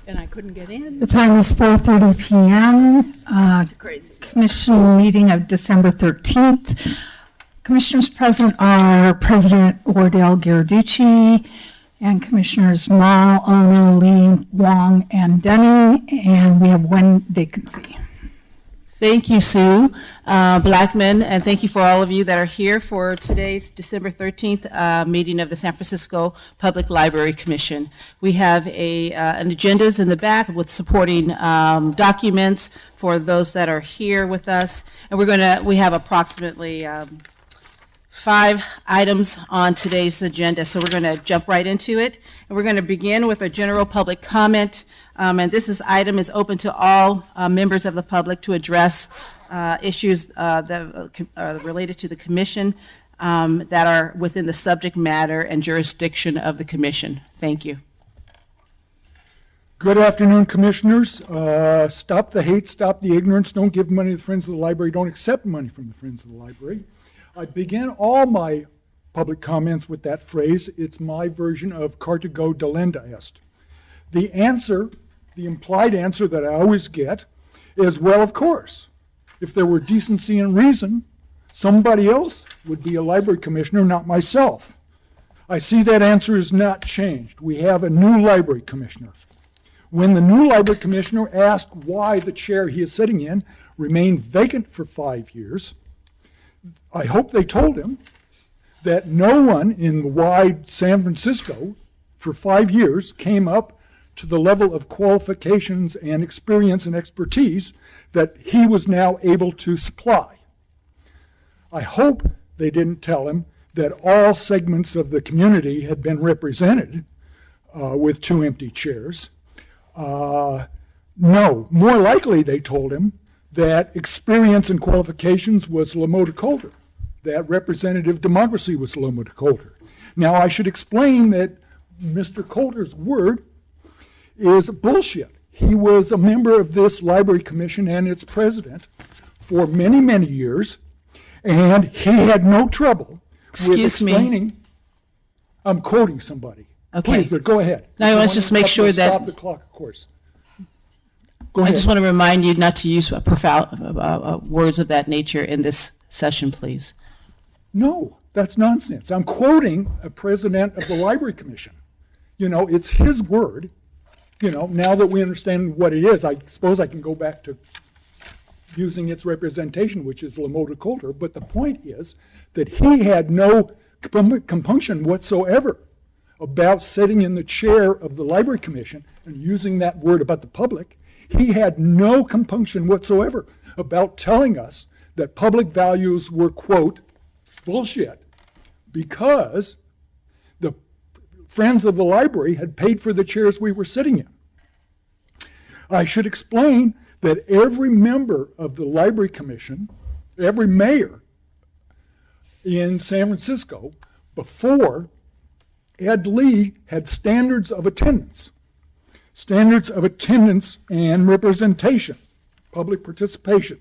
And I couldn't get in. The time is 4:30 p.m. It's crazy. Commission meeting of December 13th. Commissioners present are President Wardell Garaducci and Commissioners Mall, Ono, Lee, Wong, and Denny, and we have one vacancy. Thank you, Sue Blackman, and thank you for all of you that are here for today's December 13th meeting of the San Francisco Public Library Commission. We have an agendas in the back with supporting documents for those that are here with us, and we have approximately 5 items on today's agenda, so we're going to jump right into it. And we're going to begin with a general public comment, and this item is open to all members of the public to address issues that are related to the commission that are within the subject matter and jurisdiction of the commission. Thank you. Good afternoon, commissioners. Stop the hate, stop the ignorance, don't give money to the Friends of the Library, don't accept money from the Friends of the Library. I begin all my public comments with that phrase. It's my version of Cartago delenda est. The answer, the implied answer that I always get is, well, of course, if there were decency and reason, somebody else would be a library commissioner, not myself. I see that answer is not changed. We have a new library commissioner. When the new library commissioner asked why the chair he is sitting in remained vacant for 5 years, I hope they told him that no one in wide San Francisco for 5 years came up to the level of qualifications and experience and expertise that he was now able to supply. I hope they didn't tell him that all segments of the community had been represented with 2 empty chairs. No, more likely they told him that experience and qualifications was le mot de culture, that representative democracy was le mot de culture. Now, I should explain that Mr. Coulter's word is bullshit. He was a member of this library commission and its president for many, many years, and he had no trouble with explaining. I'm quoting somebody. Okay. Please, but go ahead. Now, let's just make sure that... Stop the clock, of course. Go ahead. I just want to remind you not to use profound words of that nature in this session, please. No, that's nonsense. I'm quoting a president of the Library Commission. You know, it's his word. You know, now that we understand what it is, I suppose I can go back to using its representation, which is le mot de culture, but the point is that he had no compunction whatsoever about sitting in the chair of the Library Commission and using that word about the public. He had no compunction whatsoever about telling us that public values were, quote, bullshit, because the Friends of the Library had paid for the chairs we were sitting in. I should explain that every member of the Library Commission, every mayor in San Francisco, before Ed Lee had standards of attendance and representation, public participation.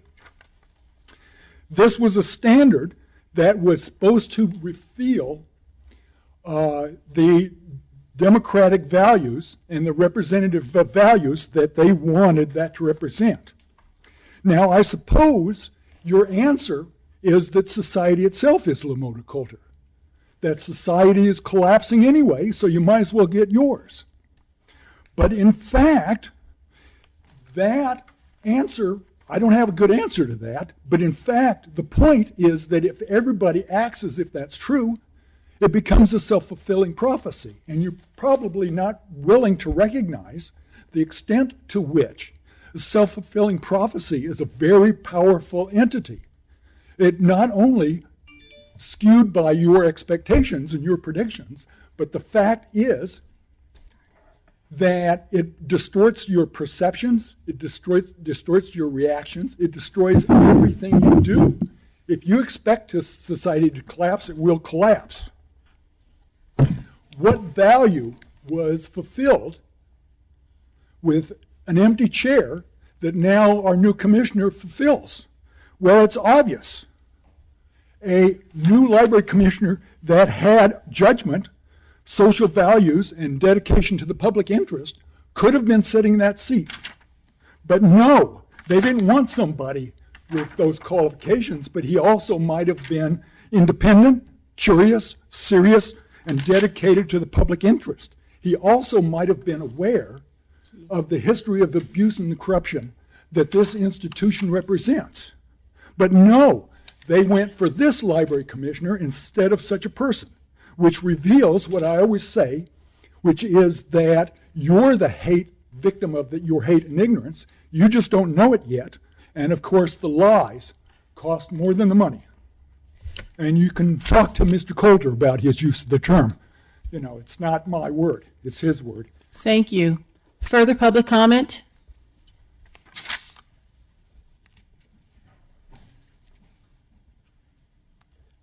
This was a standard that was supposed to reveal the democratic values and the representative values that they wanted that to represent. Now, I suppose your answer is that society itself is le mot de culture, that society is collapsing anyway, so you might as well get yours. But in fact, that answer, I don't have a good answer to that, but in fact, the point is that if everybody acts as if that's true, it becomes a self-fulfilling prophecy. And you're probably not willing to recognize the extent to which a self-fulfilling prophecy is a very powerful entity. It not only skewed by your expectations and your predictions, but the fact is that it distorts your perceptions, it distorts your reactions, it destroys everything you do. If you expect society to collapse, it will collapse. What value was fulfilled with an empty chair that now our new commissioner fulfills? Well, it's obvious. A new library commissioner that had judgment social values and dedication to the public interest could have been sitting in that seat. But no, they didn't want somebody with those qualifications, but he also might have been independent, curious, serious, and dedicated to the public interest. He also might have been aware of the history of abuse and corruption that this institution represents. But no, they went for this library commissioner instead of such a person, which reveals what I always say, which is that you're the victim of your hate and ignorance. You just don't know it yet. And of course, the lies cost more than the money. And you can talk to Mr. Coulter about his use of the term. You know, it's not my word, it's his word. Thank you. Further public comment?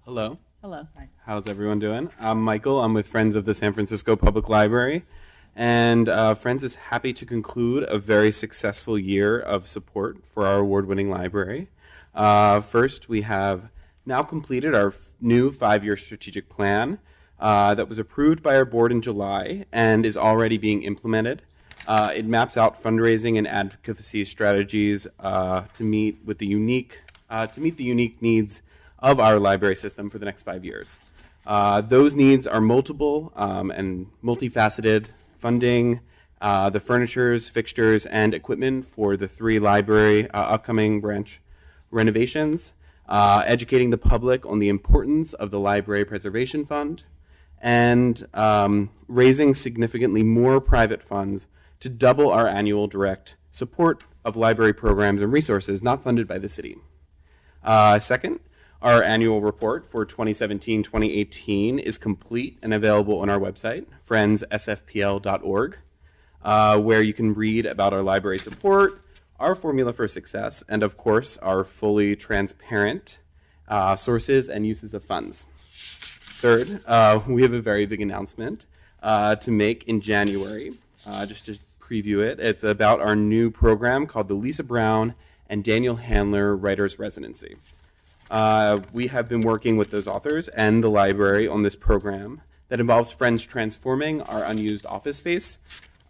Hello. Hello. How's everyone doing? I'm Michael. I'm with Friends of the San Francisco Public Library. And Friends is happy to conclude a very successful year of support for our award-winning library. First, we have now completed our new 5-year strategic plan that was approved by our board in July and is already being implemented. It maps out fundraising and advocacy strategies to meet the unique needs of our library system for the next 5 years. Those needs are multiple and multifaceted: funding, the furnitures, fixtures, and equipment for the 3 library upcoming branch renovations, educating the public on the importance of the Library Preservation Fund, and raising significantly more private funds to double our annual direct support of library programs and resources not funded by the city. Second, our annual report for 2017-2018 is complete and available on our website, friendssfpl.org, where you can read about our library support, our formula for success, and of course, our fully transparent sources and uses of funds. Third, we have a very big announcement to make in January, just to preview it. It's about our new program called the Lisa Brown and Daniel Handler Writers Residency. We have been working with those authors and the library on this program that involves Friends transforming our unused office space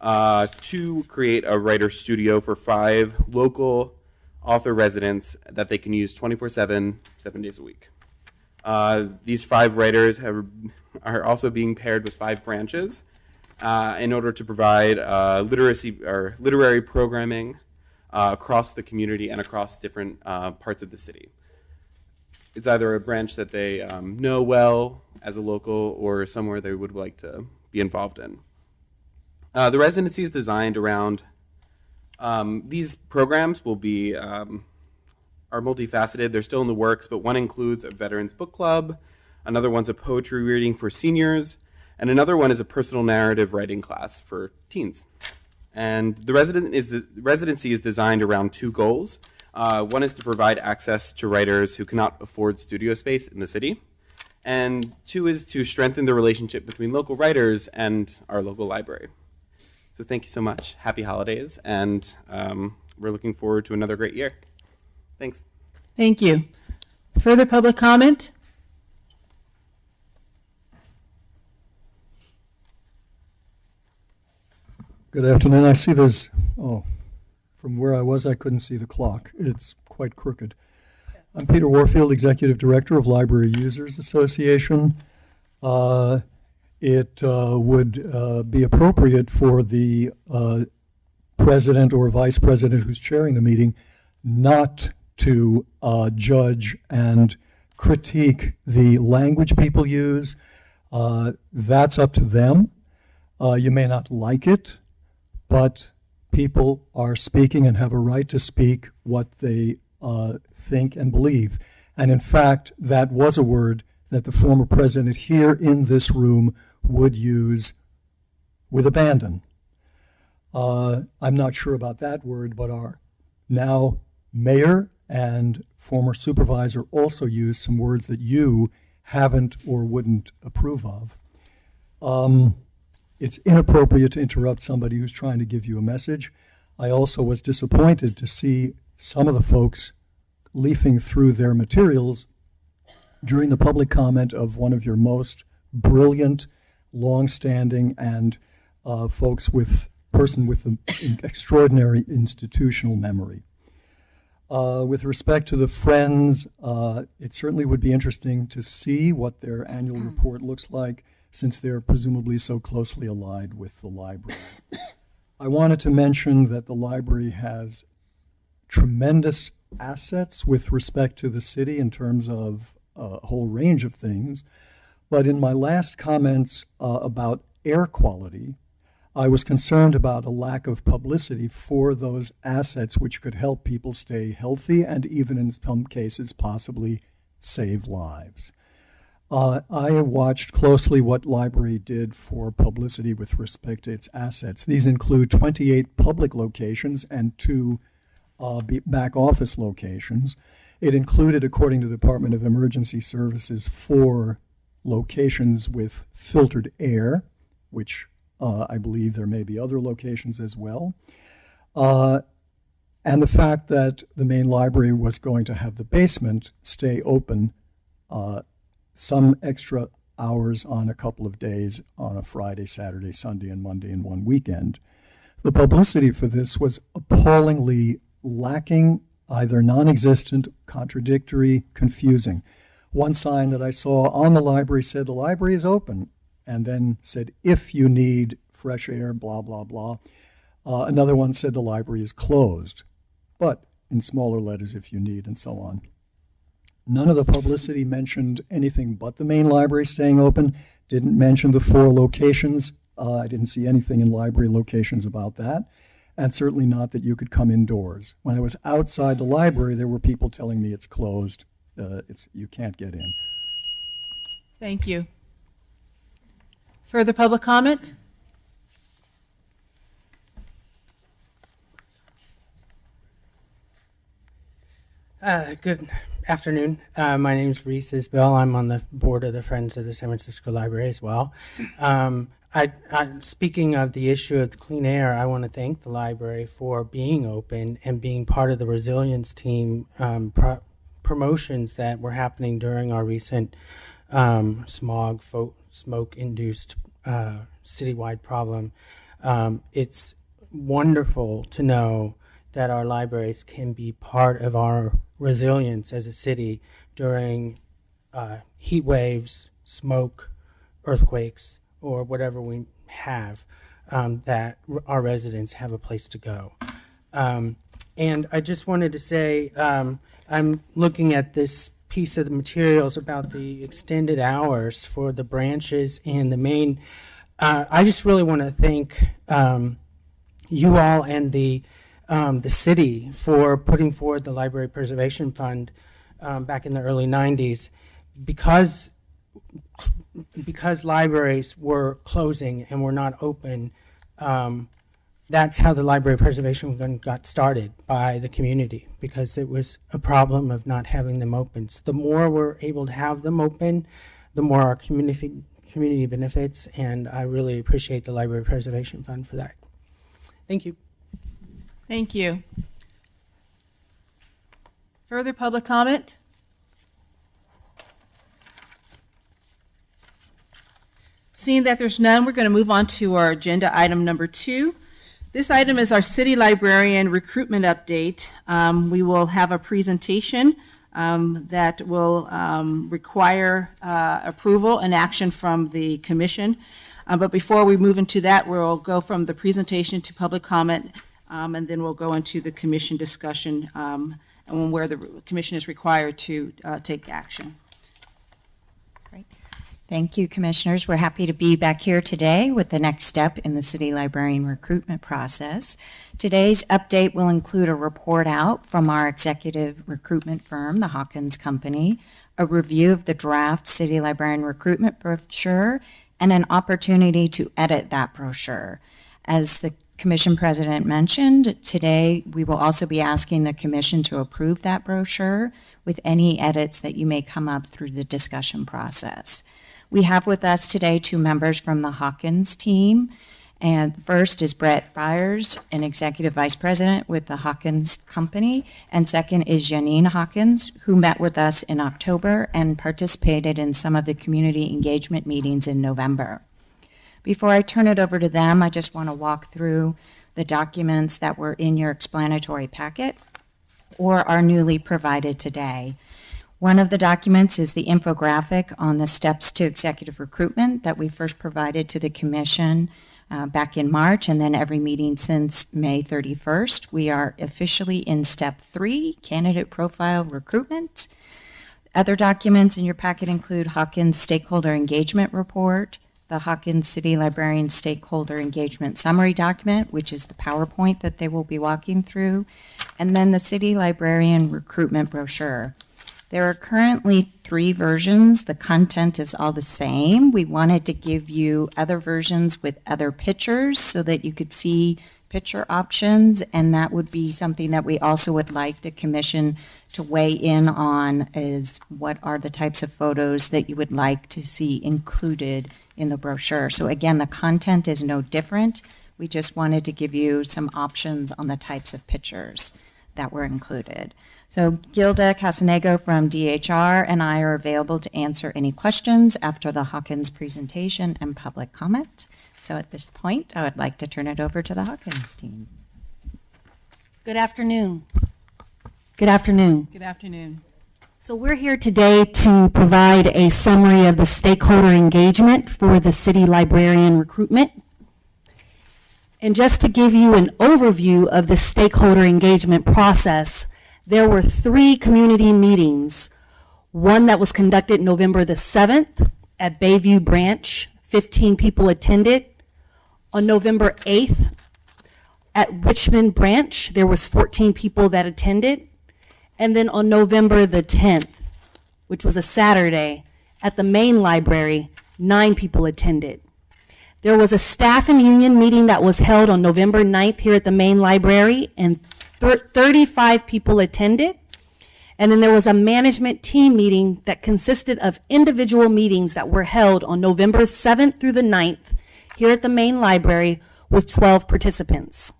to create a writer studio for 5 local author residents that they can use 24/7, 7 days a week. These 5 writers are also being paired with 5 branches in order to provide literary programming across the community and across different parts of the city. It's either a branch that they know well as a local or somewhere they would like to be involved in. The residency is designed around these programs will be are multifaceted. They're still in the works, but one includes a veterans book club, another one's a poetry reading for seniors, and another one is a personal narrative writing class for teens. And the residency is designed around 2 goals. One is to provide access to writers who cannot afford studio space in the city. And 2 is to strengthen the relationship between local writers and our local library. So thank you so much. Happy holidays. And we're looking forward to another great year. Thanks. Thank you. Further public comment? Good afternoon. I see there's, from where I was, I couldn't see the clock. It's quite crooked. I'm Peter Warfield, Executive Director of Library Users Association. It would be appropriate for the president or vice president who's chairing the meeting not to judge and critique the language people use. That's up to them. You may not like it, but people are speaking and have a right to speak what they think and believe. And in fact, that was a word that the former president here in this room would use with abandon. I'm not sure about that word, but our now mayor and former supervisor also used some words that you haven't or wouldn't approve of. It's inappropriate to interrupt somebody who's trying to give you a message. I also was disappointed to see some of the folks leafing through their materials during the public comment of one of your most brilliant longstanding and person with an extraordinary institutional memory. With respect to the Friends, it certainly would be interesting to see what their annual report looks like, since they're presumably so closely allied with the library. I wanted to mention that the library has tremendous assets with respect to the city in terms of a whole range of things. But in my last comments about air quality, I was concerned about a lack of publicity for those assets which could help people stay healthy and even in some cases possibly save lives. I watched closely what library did for publicity with respect to its assets. These include 28 public locations and 2 back office locations. It included, according to the Department of Emergency Services, 4 locations with filtered air, which I believe there may be other locations as well. And the fact that the main library was going to have the basement stay open some extra hours on a couple of days on a Friday, Saturday, Sunday, and Monday and one weekend. The publicity for this was appallingly lacking, either non-existent, contradictory, confusing. One sign that I saw on the library said the library is open, and then said, if you need fresh air, blah, blah, blah. Another one said the library is closed, but in smaller letters, if you need, and so on. None of the publicity mentioned anything but the main library staying open, didn't mention the 4 locations. I didn't see anything in library locations about that, and certainly not that you could come indoors. When I was outside the library, there were people telling me it's closed, you can't get in. Thank you. Further public comment? Good afternoon. My name is Reese Isbell. I'm on the board of the Friends of the San Francisco Library as well. Speaking of the issue of the clean air, I want to thank the library for being open and being part of the resilience team promotions that were happening during our recent smoke-induced citywide problem. It's wonderful to know that our libraries can be part of our resilience as a city during heat waves, smoke, earthquakes, or whatever we have, that our residents have a place to go. And I just wanted to say, I'm looking at this piece of the materials about the extended hours for the branches and the main. I just really want to thank you all and the city for putting forward the Library Preservation Fund back in the early 90s, because libraries were closing and were not open. That's how the Library Preservation Fund got started, by the community, because it was a problem of not having them open. So the more we're able to have them open, the more our community benefits, and I really appreciate the Library Preservation Fund for that. Thank you. Thank you. Further public comment? Seeing that there's none, we're going to move on to our agenda item number 2. This item is our city librarian recruitment update. We will have a presentation that will require approval and action from the commission. But before we move into that, we'll go from the presentation to public comment, and then we'll go into the commission discussion and where the commission is required to take action. Great. Thank you, commissioners. We're happy to be back here today with the next step in the city librarian recruitment process. Today's update will include a report out from our executive recruitment firm, the Hawkins Company, a review of the draft city librarian recruitment brochure, and an opportunity to edit that brochure. As the Commission President mentioned, today we will also be asking the Commission to approve that brochure with any edits that you may come up through the discussion process. We have with us today 2 members from the Hawkins team, and first is Brett Byers, an Executive Vice President with the Hawkins Company, and second is Janine Hawkins, who met with us in October and participated in some of the community engagement meetings in November. Before I turn it over to them, I just want to walk through the documents that were in your explanatory packet or are newly provided today. One of the documents is the infographic on the steps to executive recruitment that we first provided to the Commission back in March, and then every meeting since May 31st. We are officially in step 3, candidate profile recruitment. Other documents in your packet include Hawkins Stakeholder Engagement Report, the Hawkins City Librarian Stakeholder Engagement Summary document, which is the PowerPoint that they will be walking through, and then the City Librarian Recruitment Brochure. There are currently 3 versions. The content is all the same. We wanted to give you other versions with other pictures so that you could see picture options, and that would be something that we also would like the Commission to weigh in on, is what are the types of photos that you would like to see included in the brochure. So again, the content is no different. We just wanted to give you some options on the types of pictures that were included. So Gilda Casanego from DHR and I are available to answer any questions after the Hawkins presentation and public comment. So at this point, I would like to turn it over to the Hawkins team. Good afternoon. Good afternoon. Good afternoon. So we're here today to provide a summary of the stakeholder engagement for the City Librarian Recruitment. And just to give you an overview of the stakeholder engagement process, there were 3 community meetings. One that was conducted November the 7th at Bayview Branch, 15 people attended. On November 8th at Richmond Branch, there was 14 people that attended. And then on November the 10th, which was a Saturday, at the main library, 9 people attended. There was a staff and union meeting that was held on November 9th here at the main library, and 35 people attended. And then there was a management team meeting that consisted of individual meetings that were held on November 7th through the 9th here at the main library with 12 participants.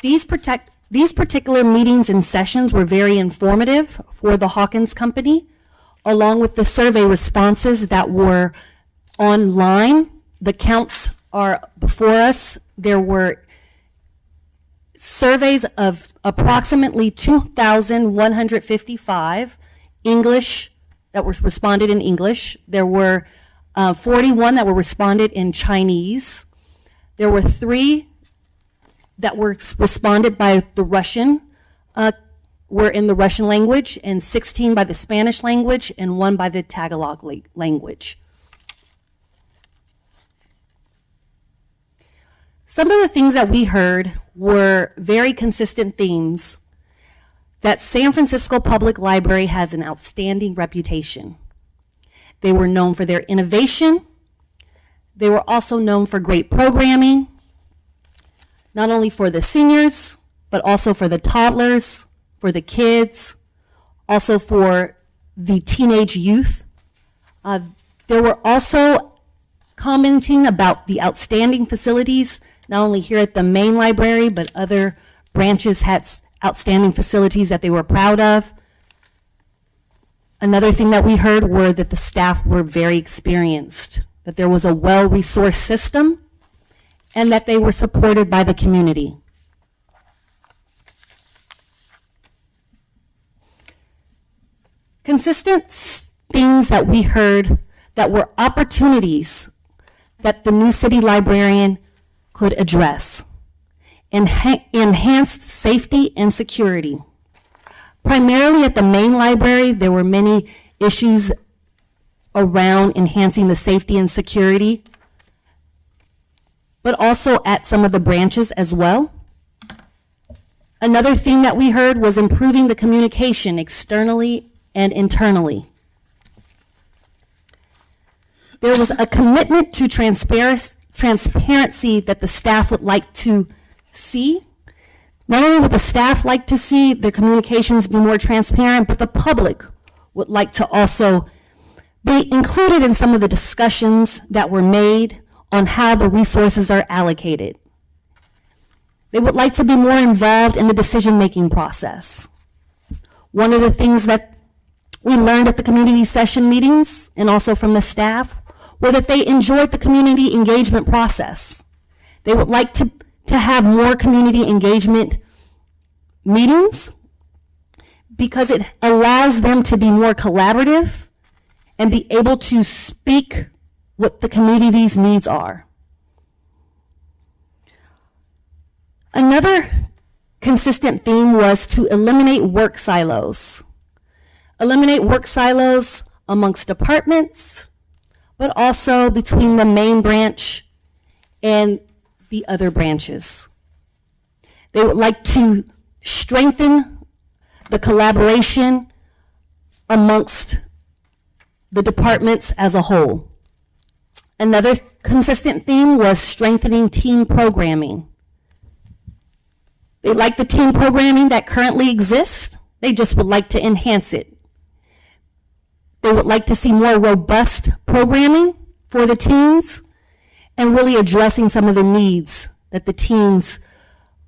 These particular meetings and sessions were very informative for the Hawkins Company, along with the survey responses that were online. The counts are before us. There were surveys of approximately 2,155 English that were responded in English. There were 41 that were responded in Chinese. There were 3 that were responded by the Russian, were in the Russian language, and 16 by the Spanish language, and 1 by the Tagalog language. Some of the things that we heard were very consistent themes: that San Francisco Public Library has an outstanding reputation. They were known for their innovation. They were also known for great programming, not only for the seniors, but also for the toddlers, for the kids, also for the teenage youth. There were also commenting about the outstanding facilities, not only here at the main library, but other branches had outstanding facilities that they were proud of. Another thing that we heard were that the staff were very experienced, that there was a well-resourced system, and that they were supported by the community. Consistent themes that we heard that were opportunities that the new city librarian could address: enhanced safety and security. Primarily at the main library, there were many issues around enhancing the safety and security, but also at some of the branches as well. Another theme that we heard was improving the communication externally and internally. There was a commitment to transparency that the staff would like to see. Not only would the staff like to see the communications be more transparent, but the public would like to also be included in some of the discussions that were made on how the resources are allocated. They would like to be more involved in the decision-making process. One of the things that we learned at the community session meetings and also from the staff were that they enjoyed the community engagement process. They would like to have more community engagement meetings because it allows them to be more collaborative and be able to speak what the community's needs are. Another consistent theme was to eliminate work silos. Eliminate work silos amongst departments, but also between the main branch and the other branches. They would like to strengthen the collaboration amongst the departments as a whole. Another consistent theme was strengthening team programming. They like the team programming that currently exists. They just would like to enhance it. They would like to see more robust programming for the teams and really addressing some of the needs that the teams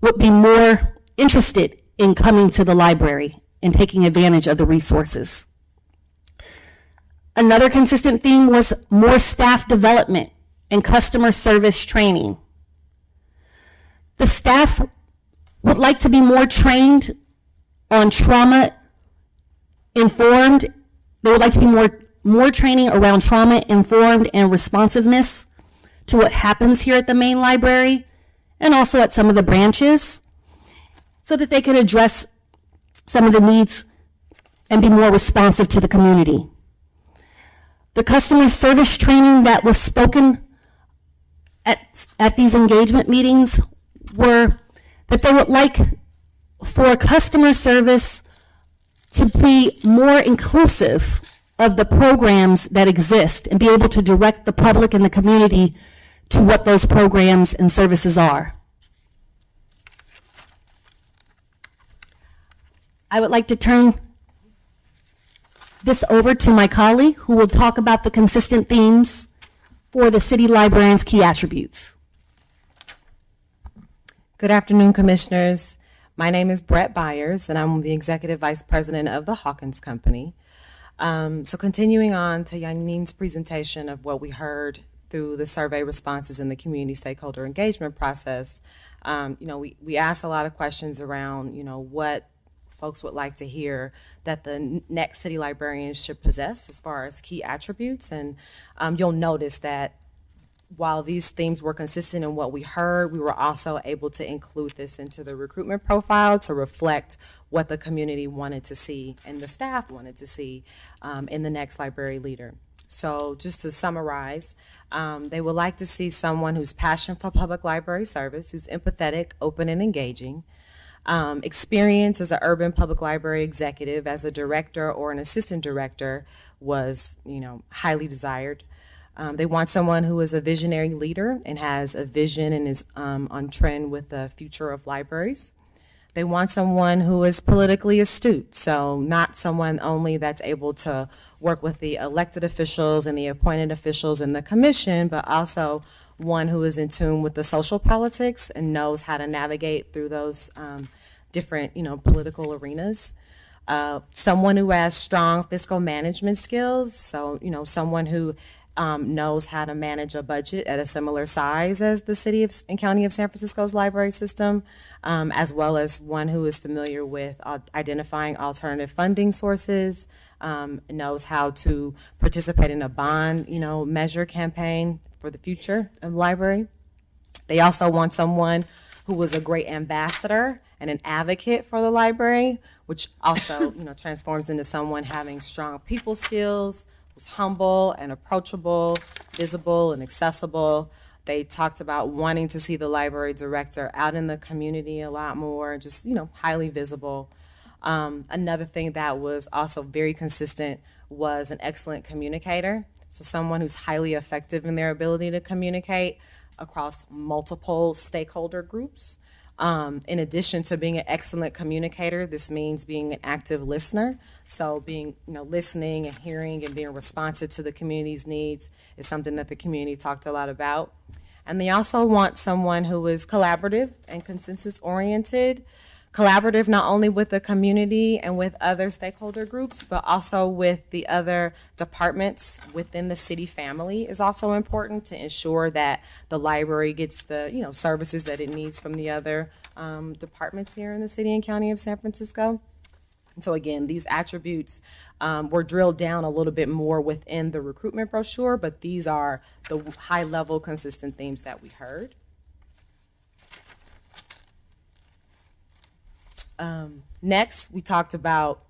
would be more interested in coming to the library and taking advantage of the resources. Another consistent theme was more staff development and customer service training. The staff would like to be more trained on trauma-informed. They would like to be more training around trauma-informed and responsiveness to what happens here at the main library and also at some of the branches so that they could address some of the needs and be more responsive to the community. The customer service training that was spoken at these engagement meetings were that they would like for customer service to be more inclusive of the programs that exist and be able to direct the public and the community to what those programs and services are. I would like to turn this over to my colleague who will talk about the consistent themes for the city librarian's key attributes. Good afternoon, Commissioners. My name is Brett Byers, and I'm the Executive Vice President of the Hawkins Company. So continuing on to Yanine's presentation of what we heard through the survey responses in the community stakeholder engagement process, we asked a lot of questions around, what folks would like to hear that the next city librarians should possess as far as key attributes. And you'll notice that while these themes were consistent in what we heard, we were also able to include this into the recruitment profile to reflect what the community wanted to see and the staff wanted to see in the next library leader. So just to summarize, they would like to see someone who's passionate for public library service, who's empathetic, open, and engaging, experience as an urban public library executive, as a director or an assistant director was, highly desired. They want someone who is a visionary leader and has a vision and is on trend with the future of libraries. They want someone who is politically astute, so not someone only that's able to work with the elected officials and the appointed officials in the commission, but also one who is in tune with the social politics and knows how to navigate through those different, political arenas. Someone who has strong fiscal management skills, so, someone who knows how to manage a budget at a similar size as the city and county of San Francisco's library system, as well as one who is familiar with identifying alternative funding sources, knows how to participate in a bond, measure campaign for the future of the library. They also want someone who was a great ambassador and an advocate for the library, which also, transforms into someone having strong people skills, was humble and approachable, visible and accessible. They talked about wanting to see the library director out in the community a lot more, just, highly visible. Another thing that was also very consistent was an excellent communicator. So someone who's highly effective in their ability to communicate across multiple stakeholder groups. In addition to being an excellent communicator, this means being an active listener. So being, listening and hearing and being responsive to the community's needs is something that the community talked a lot about. And they also want someone who is collaborative and consensus-oriented. collaborative not only with the community and with other stakeholder groups, but also with the other departments within the city family is also important to ensure that the library gets the services that it needs from the other departments here in the city and county of San Francisco. And so again, these attributes were drilled down a little bit more within the recruitment brochure, but these are the high-level consistent themes that we heard. Next, we talked about,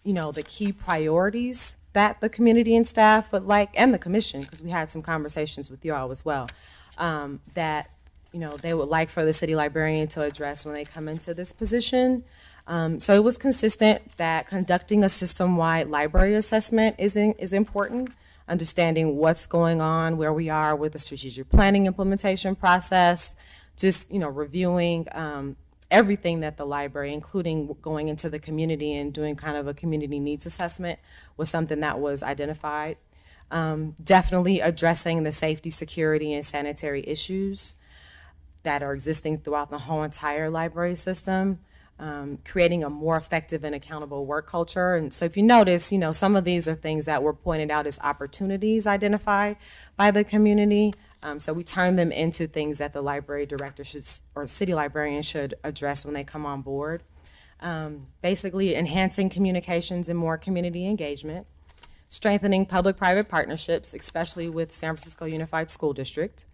the key priorities that the community and staff would like, and the commission, because we had some conversations with you all as well, that, they would like for the city librarian to address when they come into this position. So it was consistent that conducting a system-wide library assessment is important, understanding what's going on, where we are with the strategic planning implementation process, just, reviewing everything that the library, including going into the community and doing kind of a community needs assessment, was something that was identified. Definitely addressing the safety, security, and sanitary issues that are existing throughout the whole entire library system. Creating a more effective and accountable work culture. And so if you notice, some of these are things that were pointed out as opportunities identified by the community. So we turn them into things that the library director should, or city librarian should address when they come on board. Basically enhancing communications and more community engagement, strengthening public-private partnerships, especially with San Francisco Unified School District,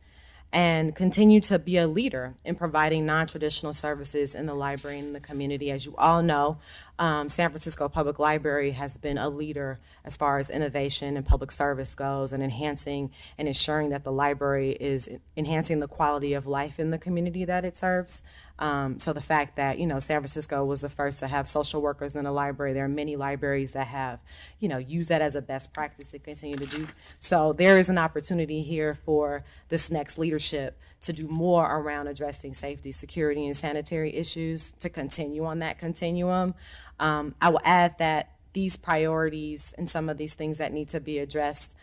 and continue to be a leader in providing non-traditional services in the library and in the community. As you all know, San Francisco Public Library has been a leader as far as innovation and public service goes, and enhancing and ensuring that the library is enhancing the quality of life in the community that it serves. So the fact that, San Francisco was the first to have social workers in the library, there are many libraries that have, used that as a best practice to continue to do. So there is an opportunity here for this next leadership to do more around addressing safety, security, and sanitary issues, to continue on that continuum. I will add that these priorities and some of these things that need to be addressed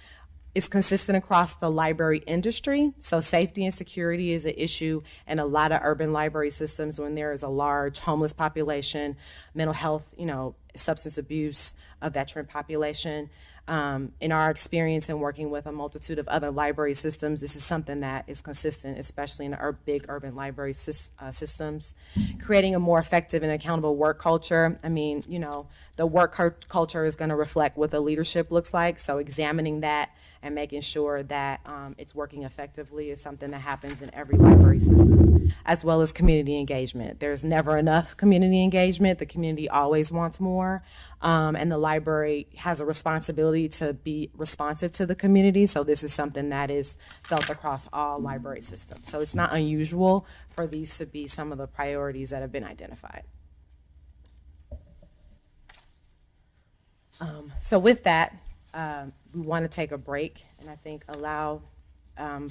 is consistent across the library industry. So safety and security is an issue in a lot of urban library systems when there is a large homeless population, mental health, substance abuse, a veteran population. In our experience in working with a multitude of other library systems, this is something that is consistent, especially in the big urban library systems. Creating a more effective and accountable work culture. I mean, the work culture is going to reflect what the leadership looks like, so examining that and making sure that it's working effectively is something that happens in every library system, as well as community engagement. There's never enough community engagement. The community always wants more, and the library has a responsibility to be responsive to the community, so this is something that is felt across all library systems. So it's not unusual for these to be some of the priorities that have been identified. So with that, we want to take a break and I think allow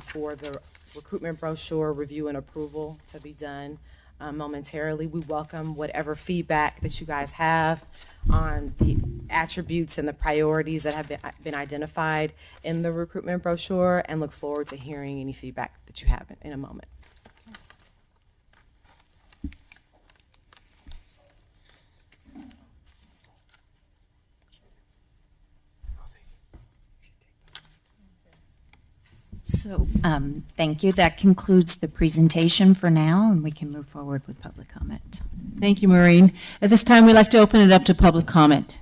for the recruitment brochure review and approval to be done momentarily. We welcome whatever feedback that you guys have on the attributes and the priorities that have been identified in the recruitment brochure, and look forward to hearing any feedback that you have in a moment. So thank you. That concludes the presentation for now, and we can move forward with public comment. Thank you, Maureen. At this time, we'd like to open it up to public comment.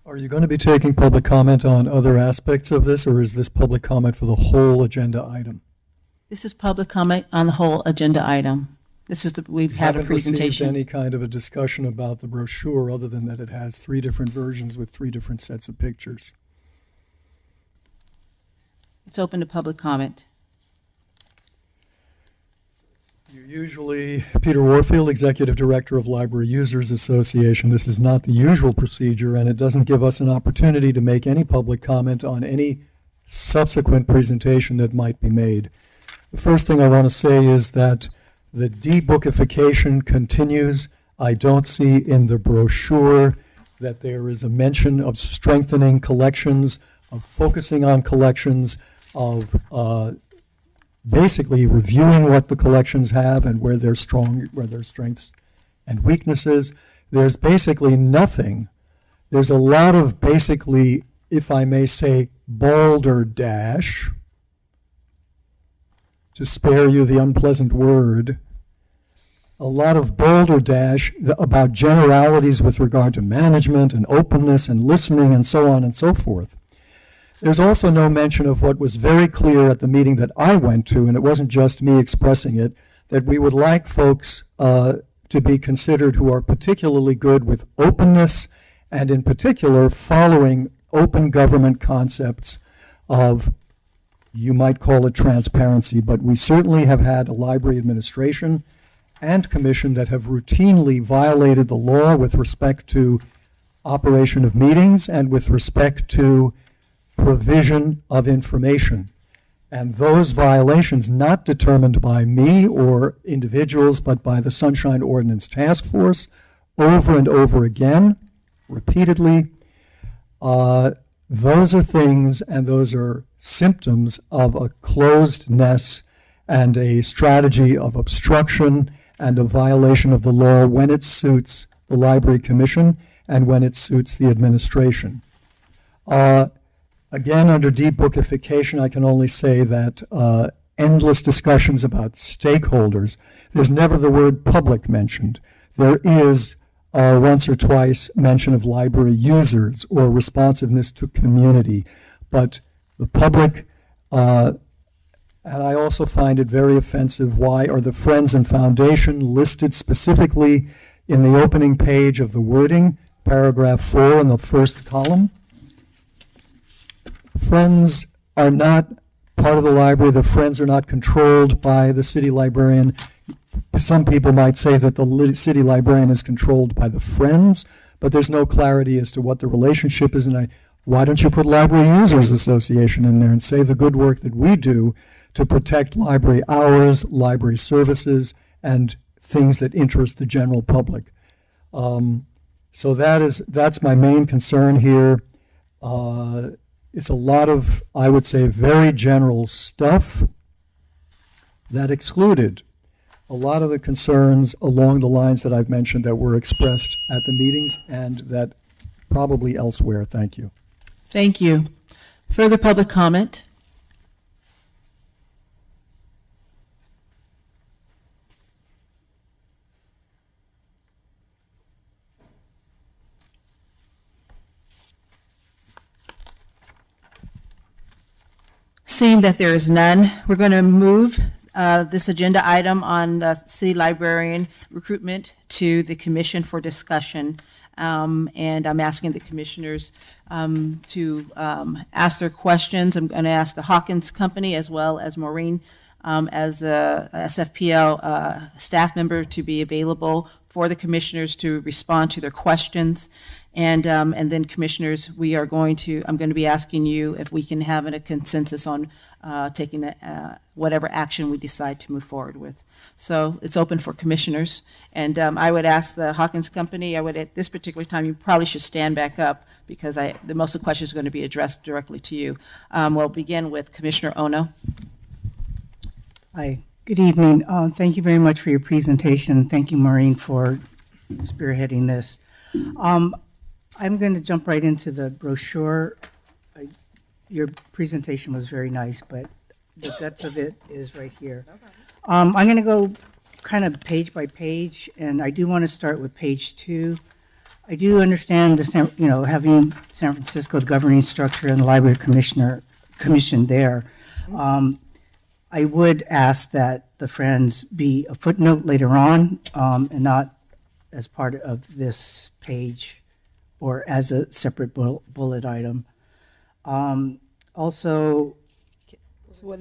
Are you going to be taking public comment on other aspects of this, or is this public comment for the whole agenda item? This is public comment on the whole agenda item. This is we've had a presentation. Haven't received any kind of a discussion about the brochure other than that it has 3 different versions with 3 different sets of pictures. It's open to public comment. Peter Warfield, Executive Director of Library Users Association. This is not the usual procedure, and it doesn't give us an opportunity to make any public comment on any subsequent presentation that might be made. The first thing I want to say is that the debookification continues. I don't see in the brochure that there is a mention of strengthening collections, of focusing on collections, of basically reviewing what the collections have and where they're strong, where their strengths and weaknesses. There's basically nothing. There's a lot of basically, if I may say, balderdash, to spare you the unpleasant word, a lot of balderdash about generalities with regard to management and openness and listening and so on and so forth. There's also no mention of what was very clear at the meeting that I went to, and it wasn't just me expressing it, that we would like folks to be considered who are particularly good with openness and in particular following open government concepts of, you might call it transparency, but we certainly have had a library administration and commission that have routinely violated the law with respect to operation of meetings and with respect to provision of information. And those violations, not determined by me or individuals, but by the Sunshine Ordinance Task Force, over and over again, repeatedly, those are things and those are symptoms of a closedness and a strategy of obstruction and a violation of the law when it suits the Library Commission and when it suits the administration. Again, under debookification, I can only say that endless discussions about stakeholders, there's never the word public mentioned. There is once or twice mention of library users or responsiveness to community, but the public, and I also find it very offensive, why are the Friends and Foundation listed specifically in the opening page of the wording, paragraph 4 in the first column? Friends are not part of the library. The Friends are not controlled by the city librarian. Some people might say that the city librarian is controlled by the Friends, but there's no clarity as to what the relationship is. And why don't you put Library Users Association in there and say the good work that we do to protect library hours, library services, and things that interest the general public? So that's my main concern here. It's a lot of, I would say, very general stuff that excluded a lot of the concerns along the lines that I've mentioned that were expressed at the meetings and that probably elsewhere. Thank you. Thank you. Further public comment? Seeing that there is none, we're going to move this agenda item on the city librarian recruitment to the commission for discussion. And I'm asking the commissioners to ask their questions. I'm going to ask the Hawkins Company as well as Maureen as a SFPL staff member to be available for the commissioners to respond to their questions. And then commissioners, I'm going to be asking you if we can have a consensus on taking whatever action we decide to move forward with. So it's open for commissioners. And I would ask the Hawkins Company, at this particular time, you probably should stand back up because most of the questions are going to be addressed directly to you. We'll begin with Commissioner Ono. Hi, good evening. Thank you very much for your presentation. Thank you, Maureen, for spearheading this. I'm going to jump right into the brochure. Your presentation was very nice, but the guts of it is right here. I'm going to go kind of page by page, and I do want to start with page 2. I do understand having San Francisco's governing structure and the Library Commission there. I would ask that the Friends be a footnote later on and not as part of this page or as a separate bullet item. Also, so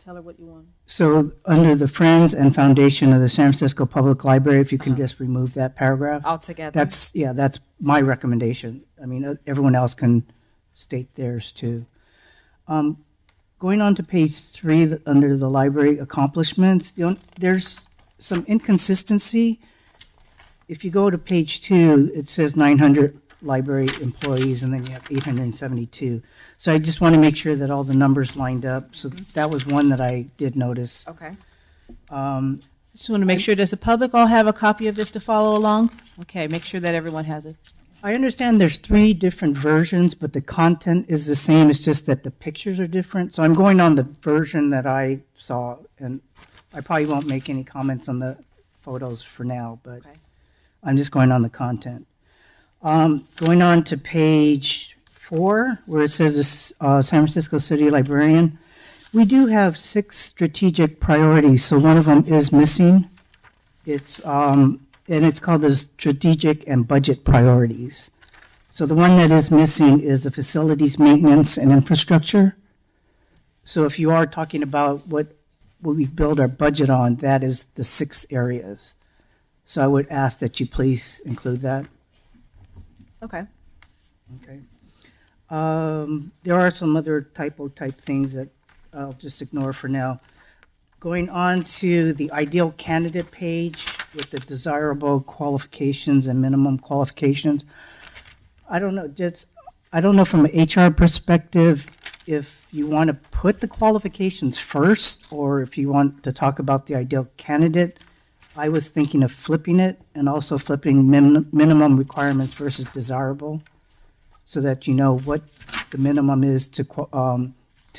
tell her what you want. So under the Friends and Foundation of the San Francisco Public Library, if you can just remove that paragraph. Altogether. That's my recommendation. I mean, everyone else can state theirs too. Going on to page 3, under the library accomplishments, there's some inconsistency. If you go to page 2, it says 900 library employees, and then you have 872. So I just want to make sure that all the numbers lined up. So that was one that I did notice. Okay. Just want to make sure, does the public all have a copy of this to follow along? Okay, make sure that everyone has it. I understand there's 3 different versions, but the content is the same. It's just that the pictures are different. So I'm going on the version that I saw, and I probably won't make any comments on the photos for now, but Okay. I'm just going on the content. Going on to page 4, where it says this, San Francisco City Librarian. We do have 6 strategic priorities, so one of them is missing. It's and it's called the strategic and budget priorities. So the one that is missing is the facilities maintenance and infrastructure. So if you are talking about what we build our budget on, that is the 6 areas. So I would ask that you please include that. Okay. Okay. There are some other typo type things that I'll just ignore for now. Going on to the ideal candidate page with the desirable qualifications and minimum qualifications. I don't know from an HR perspective if you want to put the qualifications first or if you want to talk about the ideal candidate. I was thinking of flipping it and also flipping minimum requirements versus desirable so that you know what the minimum is to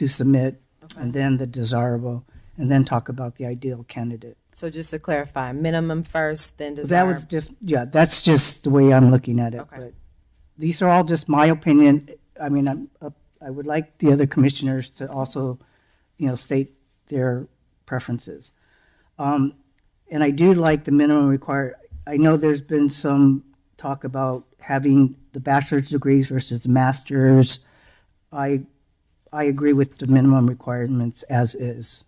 submit, and then the desirable, and then talk about the ideal candidate. So just to clarify, minimum first, then That desirable. was just, yeah, that's just the way I'm looking at it. Okay. But these are all just my opinion. I mean, I would like the other commissioners to also, state their preferences. And I do like the minimum required. I know there's been some talk about having the bachelor's degrees versus the master's. I agree with the minimum requirements as is.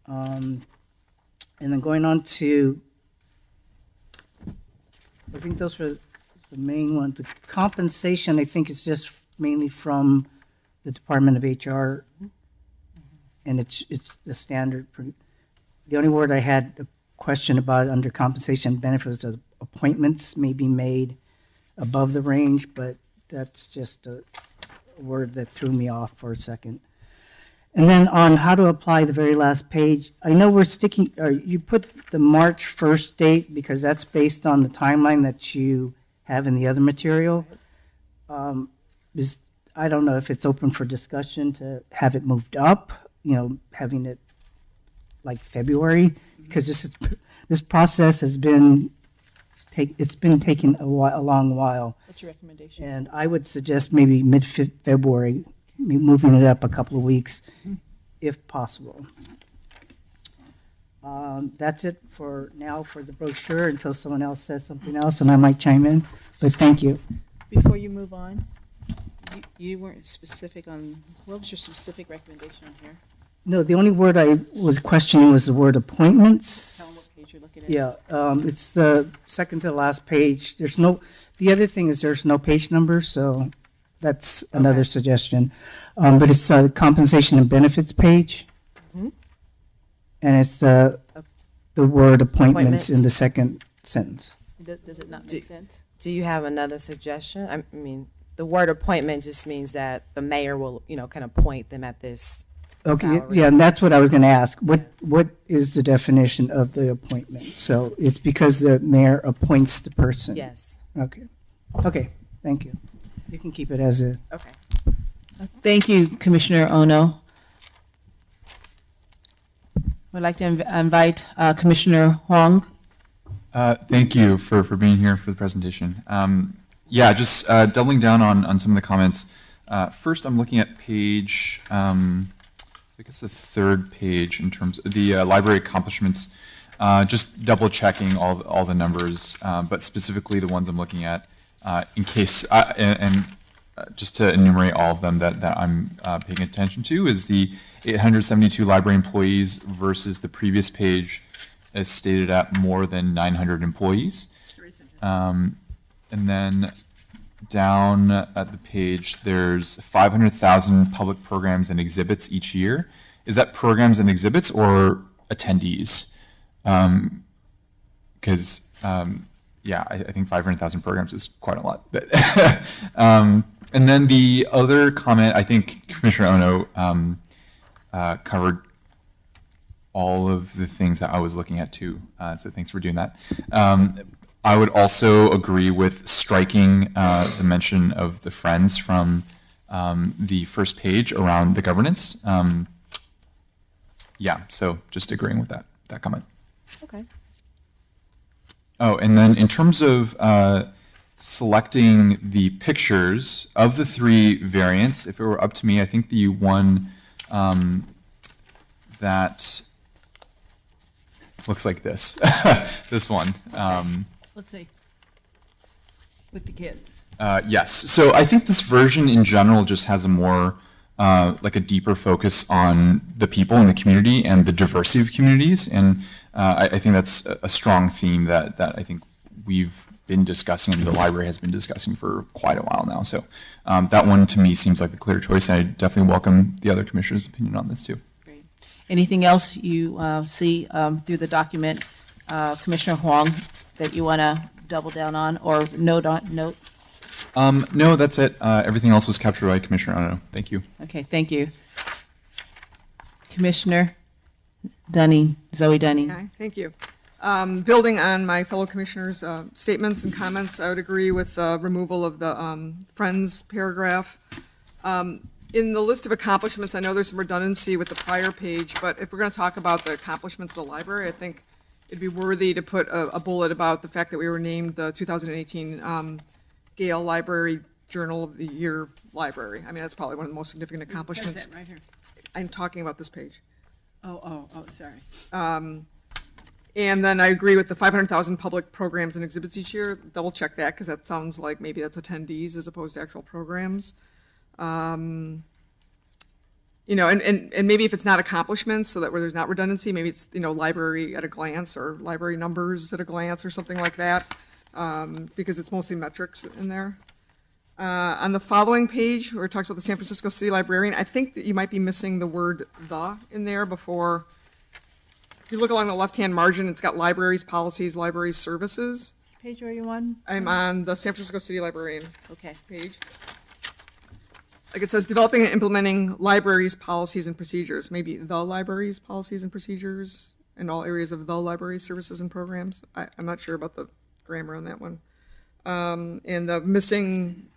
And then going on to, I think those are the main ones. The compensation, I think, is just mainly from the Department of HR, and it's the standard. The only word I had a question about under compensation and benefits is appointments may be made above the range, but that's just a word that threw me off for a second. And then on how to apply, the very last page, I know we're sticking, or you put the March 1st date because that's based on the timeline that you have in the other material. I don't know if it's open for discussion to have it moved up, having it like February, because this process has been taking a long while. What's your recommendation? And I would suggest maybe mid-February, moving it up a couple of weeks, if possible. That's it for now for the brochure until someone else says something else, and I might chime in. But thank you. Before you move on, you weren't specific on, what was your specific recommendation on here? No, the only word I was questioning was the word appointments. Tell them what page you're looking at. Yeah, it's the second to the last page. The other thing is there's no page number, so that's another suggestion. But it's the compensation and benefits page. Mm-hmm. And it's the word appointments in the second sentence. Does it not make sense? Do you have another suggestion? I mean, the word appointment just means that the mayor will, kind of appoint them at this Okay, salary. yeah, and that's what I was going to ask. What is the definition of the appointment? So it's because the mayor appoints the person? Yes. Okay, thank you. You can keep it as is. Okay. Thank you, Commissioner Ono. We'd like to invite Commissioner Huang. Thank you for being here for the presentation. Just doubling down on some of the comments. First, I'm looking at page, I guess the third page in terms of the library accomplishments, just double checking all the numbers, but specifically the ones I'm looking at in case, just to enumerate all of them that I'm paying attention to is the 872 library employees versus the previous page as stated at more than 900 employees. And then down at the page, there's 500,000 public programs and exhibits each year. Is that programs and exhibits or attendees? Because yeah, I think 500,000 programs is quite a lot. But and then the other comment, I think Commissioner Ono covered all of the things that I was looking at too. So thanks for doing that. I would also agree with striking the mention of the friends from the first page around the governance. Yeah, so just agreeing with that comment. Okay. Oh, and then in terms of selecting the pictures of the 3 variants, if it were up to me, I think the one that looks like this, this one. Let's see. With the kids. Yes. So I think this version in general just has a more, like a deeper focus on the people in the community and the diversity of communities. And I think that's a strong theme that I think we've been discussing and the library has been discussing for quite a while now. So that one to me seems like the clear choice. And I definitely welcome the other commissioners' opinion on this too. Great. Anything else you see through the document, Commissioner Huang, that you want to double down on or note? No, that's it. Everything else was captured by Commissioner Ono. Thank you. Okay, thank you. Commissioner Dunning, Zoe Dunning. Okay, thank you. Building on my fellow commissioners' statements and comments, I would agree with removal of the friends paragraph. In the list of accomplishments, I know there's some redundancy with the prior page, but if we're going to talk about the accomplishments of the library, I think it'd be worthy to put a bullet about the fact that we were named the 2018 Gale Library Journal of the Year Library. I mean, that's probably one of the most significant accomplishments. It says that right here. I'm talking about this page. Oh, sorry. And then I agree with the 500,000 public programs and exhibits each year. Double check that because that sounds like maybe that's attendees as opposed to actual programs. You know, and maybe if it's not accomplishments, so that where there's not redundancy, maybe it's, you know, library at a glance or library numbers at a glance or something like that, because it's mostly metrics in there. On the following page, where it talks about the San Francisco City Librarian, I think that you might be missing the word "the" in there before. If you look along the left-hand margin, it's got libraries, policies, libraries, services. Page are you on? I'm on the San Francisco City Librarian Okay. page. Like it says, developing and implementing libraries, policies, and procedures. Maybe the libraries, policies, and procedures in all areas of the libraries, services, and programs. I'm not sure about the grammar on that one. And the missing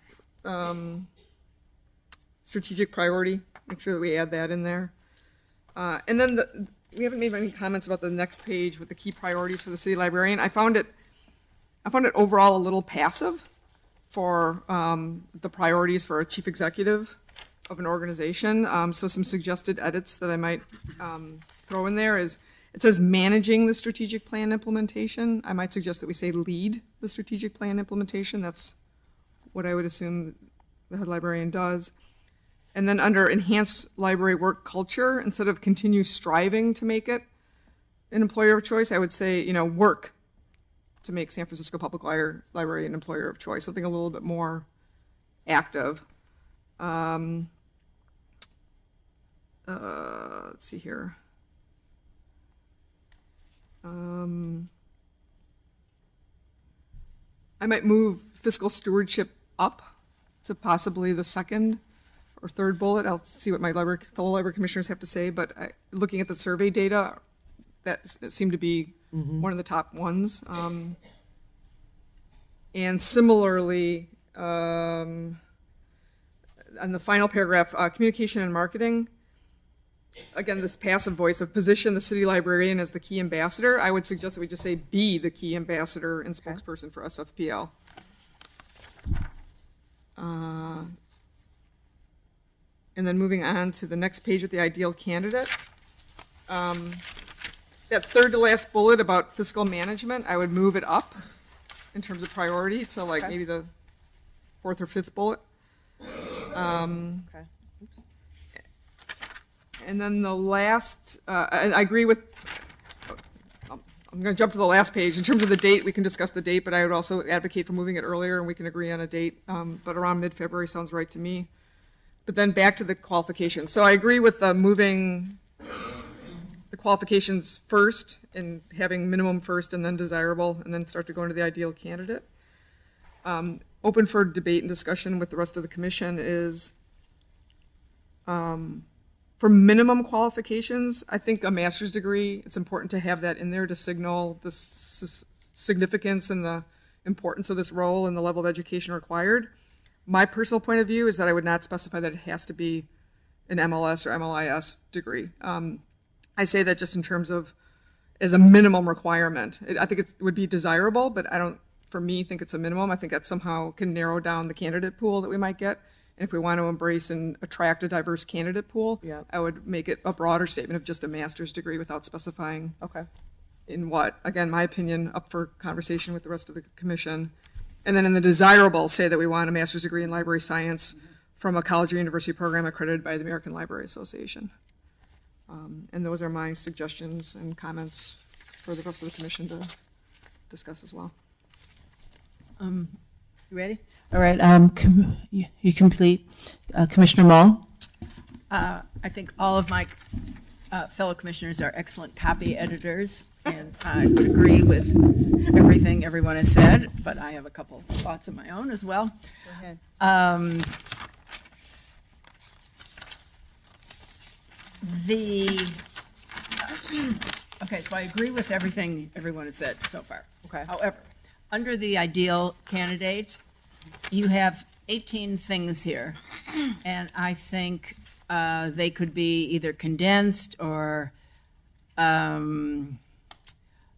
strategic priority, make sure that we add that in there. And then we haven't made any comments about the next page with the key priorities for the city librarian. I found it overall a little passive for the priorities for a chief executive of an organization. So some suggested edits that I might throw in there is, it says managing the strategic plan implementation. I might suggest that we say lead the strategic plan implementation. That's what I would assume the head librarian does. And then under enhance library work culture, instead of continue striving to make it an employer of choice, I would say, you know, work to make San Francisco Public Library an employer of choice, something a little bit more active. Let's see here. I might move fiscal stewardship up to possibly the second or third bullet. I'll see what my fellow library commissioners have to say, but looking at the survey data, that seemed to be one of the top ones. And similarly, on the final paragraph, communication and marketing, again, this passive voice of position the city librarian as the key ambassador, I would suggest that we just say be the key ambassador and spokesperson for SFPL. And then moving on to the next page with the ideal candidate. That third to last bullet about fiscal management, I would move it up in terms of priority, so like maybe the fourth or fifth bullet. And then the last, I agree with, I'm going to jump to the last page. In terms of the date, we can discuss the date, but I would also advocate for moving it earlier, and we can agree on a date, but around mid-February sounds right to me. But then back to the qualifications. So I agree with moving the qualifications first and having minimum first and then desirable, and then start to go into the ideal candidate. Open for debate and discussion with the rest of the commission is, for minimum qualifications, I think a master's degree, it's important to have that in there to signal the significance and the importance of this role and the level of education required. My personal point of view is that I would not specify that it has to be an MLS or MLIS degree. I say that just in terms of as a minimum requirement. I think it would be desirable, but I don't, for me, think it's a minimum. I think that somehow can narrow down the candidate pool that we might get. And if we want to embrace and attract a diverse candidate pool, I would make it a broader statement of just a master's degree without specifying in what. Again, my opinion, up for conversation with the rest of the commission. And then in the desirable, say that we want a master's degree in library science from a college or university program accredited by the American Library Association. And those are my suggestions and comments for the rest of the commission to discuss as well. You ready? All right, you complete. Commissioner Mall? I think all of my fellow commissioners are excellent copy editors, and I would agree with everything everyone has said, but I have a couple thoughts of my own as well. Go ahead. Okay, so I agree with everything everyone has said so far. Okay. However, under the ideal candidate, you have 18 things here, and I think they could be either condensed or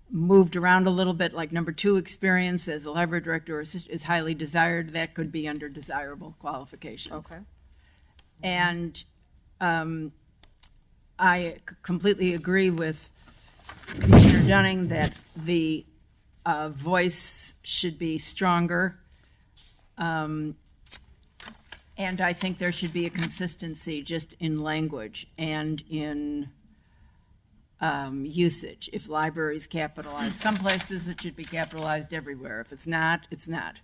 moved around a little bit, like number 2, experience as a library director or assistant is highly desired. That could be under desirable qualifications. Okay. And I completely agree with Commissioner Dunning that the voice should be stronger. And I think there should be a consistency just in language and in usage. If library is capitalized, some places it should be capitalized everywhere. If it's not, it's not.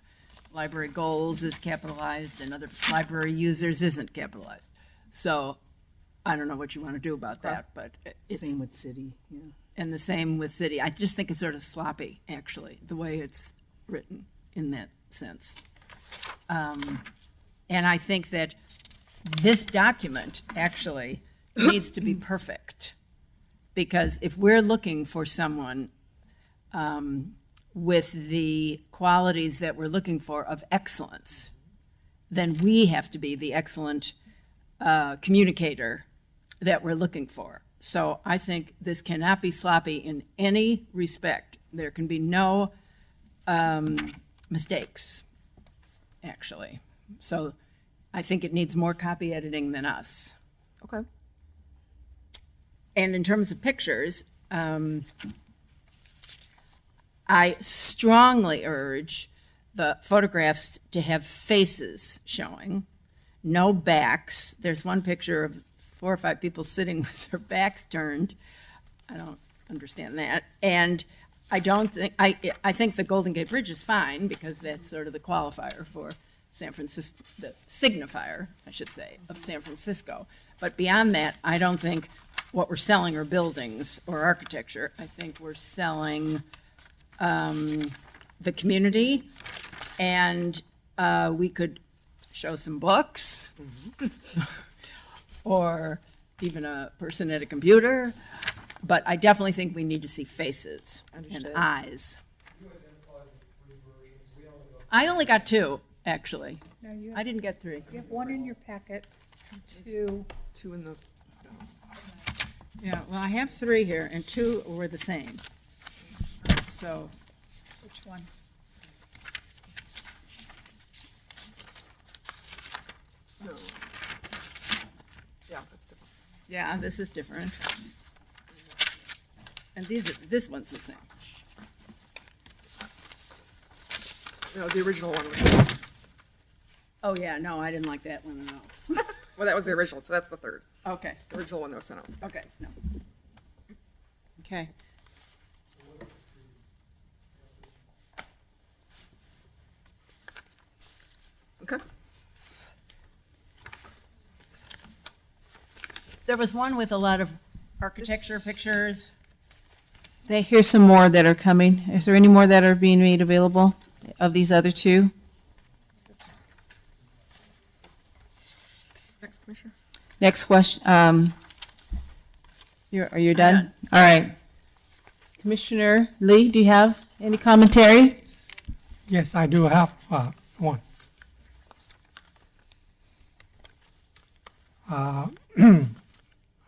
Library goals is capitalized and other library users isn't capitalized. So I don't know what you want to do about that, but it's... Same with city, yeah. And the same with city. I just think it's sort of sloppy, actually, the way it's written in that sense. And I think that this document actually needs to be perfect, because if we're looking for someone with the qualities that we're looking for of excellence, then we have to be the excellent communicator that we're looking for. So I think this cannot be sloppy in any respect. There can be no mistakes, actually. So I think it needs more copy editing than us. Okay. And in terms of pictures, I strongly urge the photographs to have faces showing, no backs. There's one picture of 4 or 5 people sitting with their backs turned. I don't understand that. And I don't think, I think the Golden Gate Bridge is fine, because that's sort of the qualifier for San Francisco, the signifier, I should say, of San Francisco. But beyond that, I don't think what we're selling are buildings or architecture. I think we're selling the community, and we could show some books, or even a person at a computer, but I definitely think we need to see faces and eyes. I only got 2, actually. No, you I didn't get 3. You have 1 in your packet, and 2. 2 in the... Yeah, well, I have 3 here, and 2 were the same. So, Which one? No. Yeah, that's different. yeah, this is different. And this one's the same. No, the original one was... Oh, yeah, no, I didn't like that one at all. Well, that was the original, so that's the 3rd. Okay, The original one that was sent out. okay, no. Okay. Okay. There was one with a lot of architecture pictures. Here's some more that are coming. Is there any more that are being made available of these other two? Next, Commissioner. Next question. Are you done? All right. Commissioner Lee, do you have any commentary? Yes, I do have one.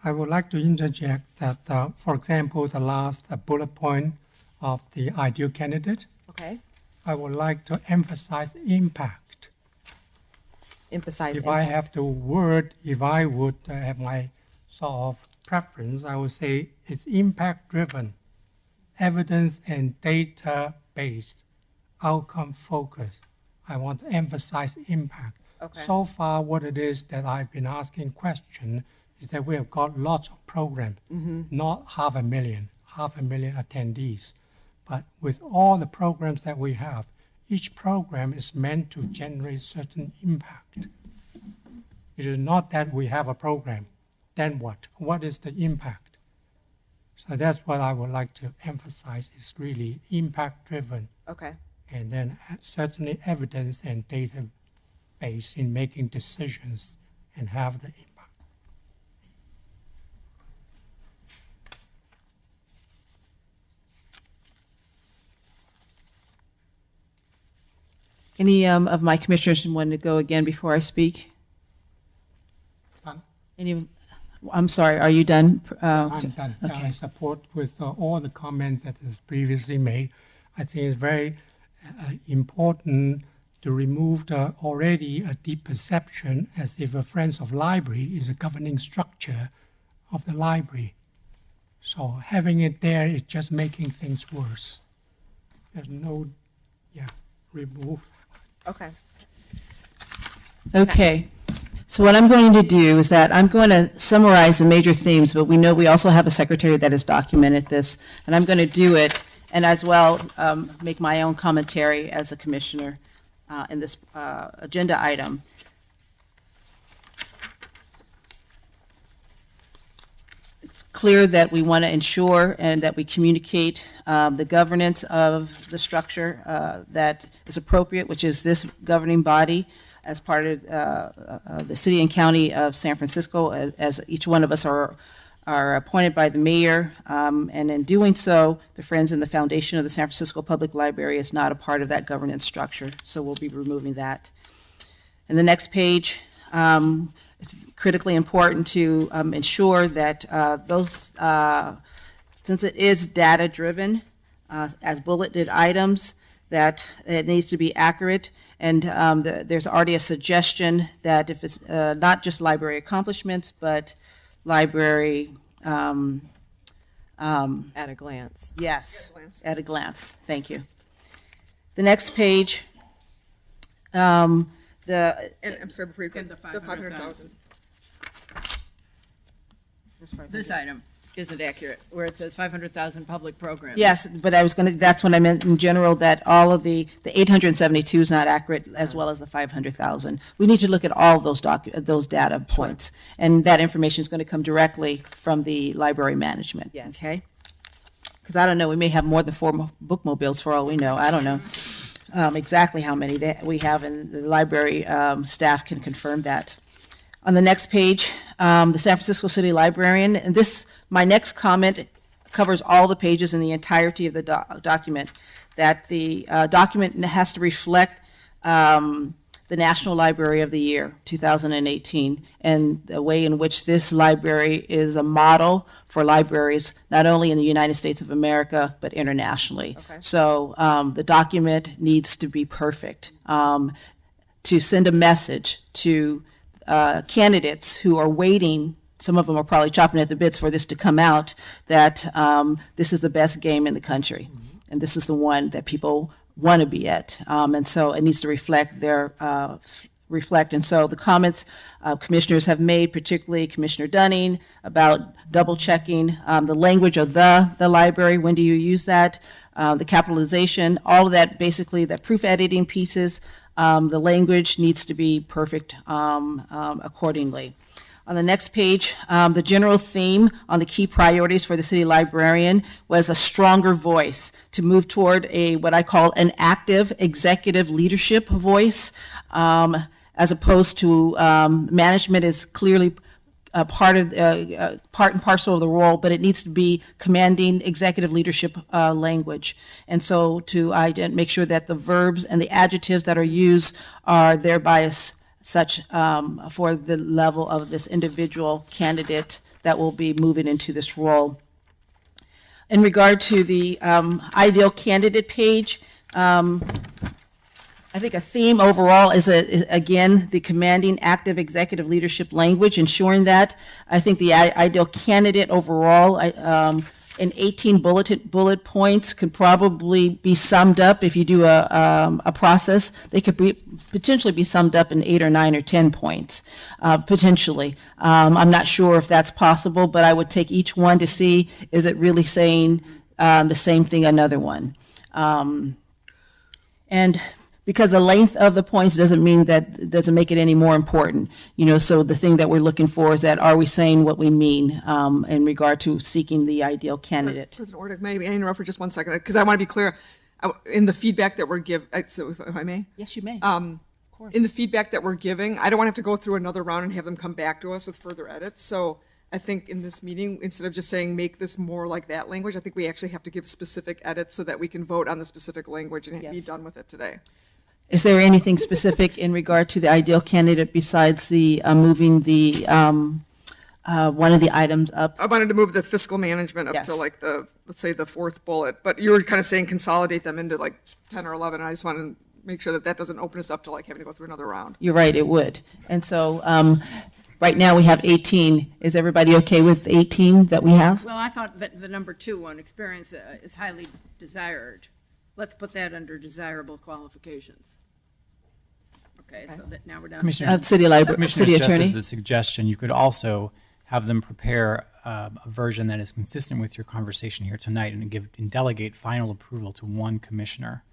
I would like to interject that, for example, the last bullet point of the ideal candidate, Okay. I would like to emphasize impact. Emphasize If I impact. have to word, if I would have my sort of preference, I would say it's impact driven, evidence and data based, outcome focused. I want to emphasize impact. Okay. So far, what it is that I've been asking question is that we have got lots of programs, not 500,000 attendees. But with all the programs that we have, each program is meant to generate certain impact. It is not that we have a program, then what? What is the impact? So that's what I would like to emphasize is really impact driven. Okay. And then certainly evidence and data based in making decisions and have the impact. Any of my commissioners want to go again before I speak? Done. I'm sorry, are you done? I'm done. Okay. I support with all the comments that is previously made. I think it's very important to remove the already a deep perception as if a Friends of Library is a governing structure of the library. So having it there is just making things worse. There's no, remove. Okay. Okay. So what I'm going to do is that I'm going to summarize the major themes, but we know we also have a secretary that has documented this, and I'm going to do it and as well make my own commentary as a commissioner in this agenda item. It's clear that we want to ensure and that we communicate the governance of the structure that is appropriate, which is this governing body as part of the city and county of San Francisco, as each one of us are appointed by the mayor, and in doing so, the Friends and the Foundation of the San Francisco Public Library is not a part of that governance structure, so we'll be removing that. And the next page, it's critically important to ensure that those, since it is data-driven, as bulleted items, that it needs to be accurate, and there's already a suggestion that if it's not just library accomplishments, but library At a glance. yes, at a glance. Thank you. The next page, And I'm sorry, before you go, the 500,000. This item isn't accurate, where it says 500,000 public programs. yes, but I was going to, that's what I meant in general, that all of the 872 is not accurate, as well as the 500,000. We need to look at all of those data points, and that information is going to come directly from the library management. Yes. Okay? Because I don't know, we may have more than 4 bookmobiles for all we know. I don't know exactly how many we have, and the library staff can confirm that. On the next page, the San Francisco City Librarian, and this, my next comment covers all the pages in the entirety of the document, that the document has to reflect the National Library of the Year, 2018, and the way in which this library is a model for libraries, not only in the United States of America, but internationally. Okay. So the document needs to be perfect to send a message to candidates who are waiting. Some of them are probably chopping at the bits for this to come out, that this is the best game in the country. And this is the one that people want to be at. And so it needs to reflect And so the comments commissioners have made, particularly Commissioner Dunning, about double checking the language of the library. When do you use that? The capitalization, all of that, basically, the proof editing pieces, the language needs to be perfect accordingly. On the next page, the general theme on the key priorities for the city librarian was a stronger voice to move toward what I call an active executive leadership voice, as opposed to management is clearly part and parcel of the role, but it needs to be commanding executive leadership language. And so to make sure that the verbs and the adjectives that are used are thereby such for the level of this individual candidate that will be moving into this role. In regard to the ideal candidate page, I think a theme overall is again, the commanding active executive leadership language, ensuring that. I think the ideal candidate overall in 18 bullet points could probably be summed up if you do a process. They could potentially be summed up in 8 or 9 or 10 points, potentially. I'm not sure if that's possible, but I would take each one to see, is it really saying the same thing another one? And because the length of the points doesn't mean that, doesn't make it any more important. You know, so the thing that we're looking for is that, are we saying what we mean in regard to seeking the ideal candidate? President Ordick, may I interrupt for just 1 second? Because I want to be clear, in the feedback that we're giving, so if I may? Yes, you may. In the feedback that we're giving, I don't want to have to go through another round and have them come back to us with further edits. So I think in this meeting, instead of just saying make this more like that language, I think we actually have to give specific edits so that we can vote on the specific language and be done with it today. Is there anything specific in regard to the ideal candidate besides the moving the one of the items up? I wanted to move the fiscal management up to like the, let's say the 4th bullet, but you were kind of saying consolidate them into like 10 or 11, and I just want to make sure that that doesn't open us up to like having to go through another round. You're right, it would. And so right now we have 18. Is everybody okay with 18 that we have? Well, I thought that the number 2 one, experience is highly desired. Let's put that under desirable qualifications. Okay, so that now we're down. City Library, City Attorney. Just as a suggestion, you could also have them prepare a version that is consistent with your conversation here tonight and delegate final approval to one commissioner.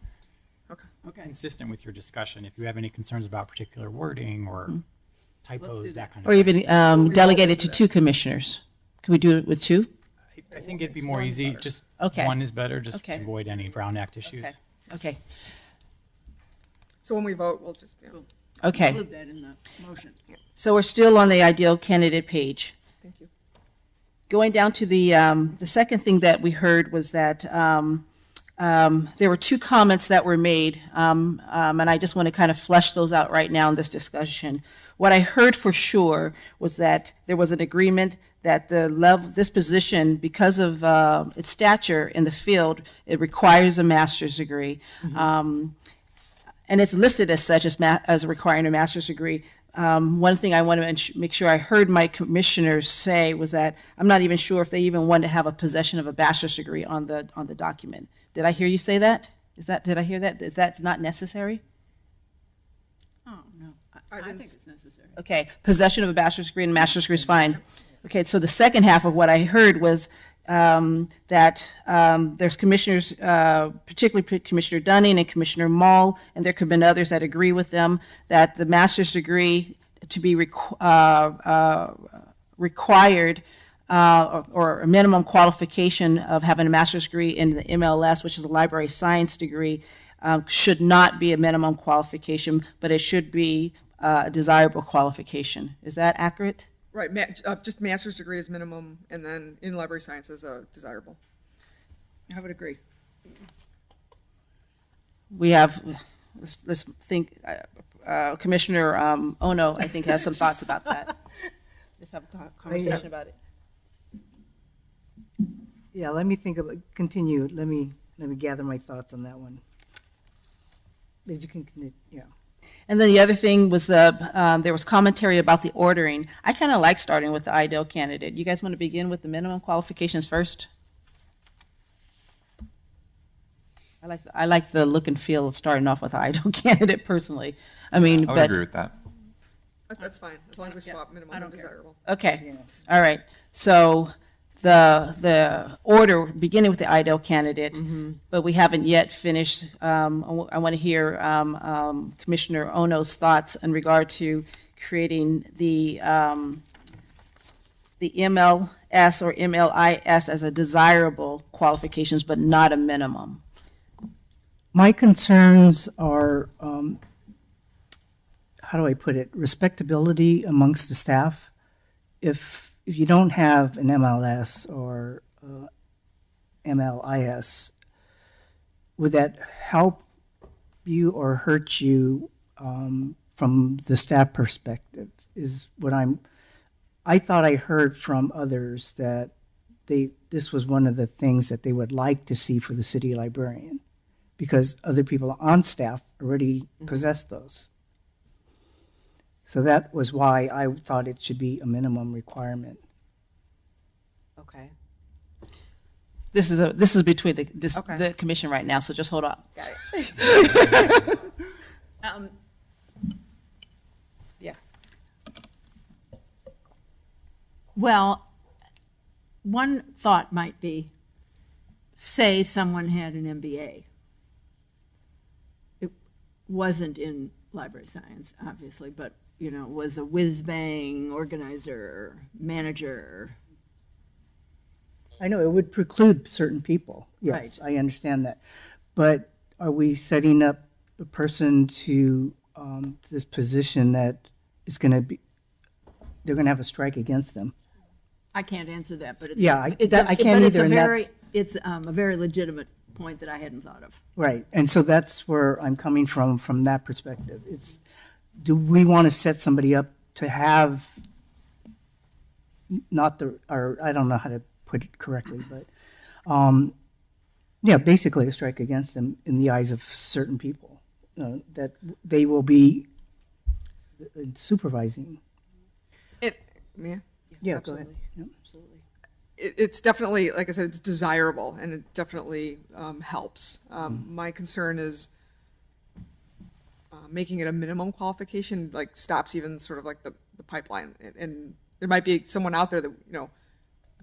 Okay. Consistent with your discussion. If you have any concerns about particular wording or typos, that kind of Or even delegate it to 2 commissioners. Can we do it with 2? I think it'd be more easy. Just one is better, just to avoid any Brown Act issues. Okay. So when we vote, we'll just Okay. Include that in the motion. So we're still on the ideal candidate page. Thank you. Going down to the second thing that we heard was that there were 2 comments that were made, and I just want to kind of flesh those out right now in this discussion. What I heard for sure was that there was an agreement that this position, because of its stature in the field, it requires a master's degree. And it's listed as such as requiring a master's degree. One thing I want to make sure I heard my commissioners say was that I'm not even sure if they even want to have a possession of a bachelor's degree on the document. Did I hear you say that? Did I hear that? Is that not necessary? Oh, no. I think it's necessary. Okay, possession of a bachelor's degree and a master's degree is fine. Okay, so the second half of what I heard was that there's commissioners, particularly Commissioner Dunning and Commissioner Mull, and there could have been others that agree with them, that the master's degree to be required or a minimum qualification of having a master's degree in the MLS, which is a library science degree, should not be a minimum qualification, but it should be a desirable qualification. Is that accurate? Right, just master's degree is minimum, and then in library sciences, desirable. I would agree. We have, let's think, Commissioner Ono, I think, has some thoughts about that. Let's have a conversation about it. Yeah, let me think about, continue, let me gather my thoughts on that one. As you can, yeah. And then the other thing was there was commentary about the ordering. I kind of like starting with the ideal candidate. You guys want to begin with the minimum qualifications first? I like the look and feel of starting off with the ideal candidate personally. I mean, I would agree with that. That's fine, as long as we swap minimum and desirable. Okay, all right. So the order, beginning with the ideal candidate, but we haven't yet finished. I want to hear Commissioner Ono's thoughts in regard to creating the the MLS or MLIS as a desirable qualifications, but not a minimum. My concerns are, how do I put it, respectability amongst the staff. If you don't have an MLS or MLIS, would that help you or hurt you from the staff perspective? Is what I thought I heard from others that this was one of the things that they would like to see for the city librarian, because other people on staff already possess those. So that was why I thought it should be a minimum requirement. Okay. This is between the commission right now, so just hold on. Got it. Yes. Well, one thought might be, say someone had an MBA. It wasn't in library science, obviously, but was a whiz-bang organizer, manager. I know it would preclude certain people. Yes, right. I understand that. But are we setting up a person to this position that is going to be, they're going to have a strike against them? I can't answer that, but I can't either. It's a very legitimate point that I hadn't thought of. Right, and so that's where I'm coming from that perspective. Do we want to set somebody up to have or I don't know how to put it correctly, but basically a strike against them in the eyes of certain people, that they will be supervising. Yeah, go ahead. Yep. Absolutely. It's definitely, like I said, it's desirable, and it definitely helps. My concern is making it a minimum qualification, like stops even sort of like the pipeline. And there might be someone out there that,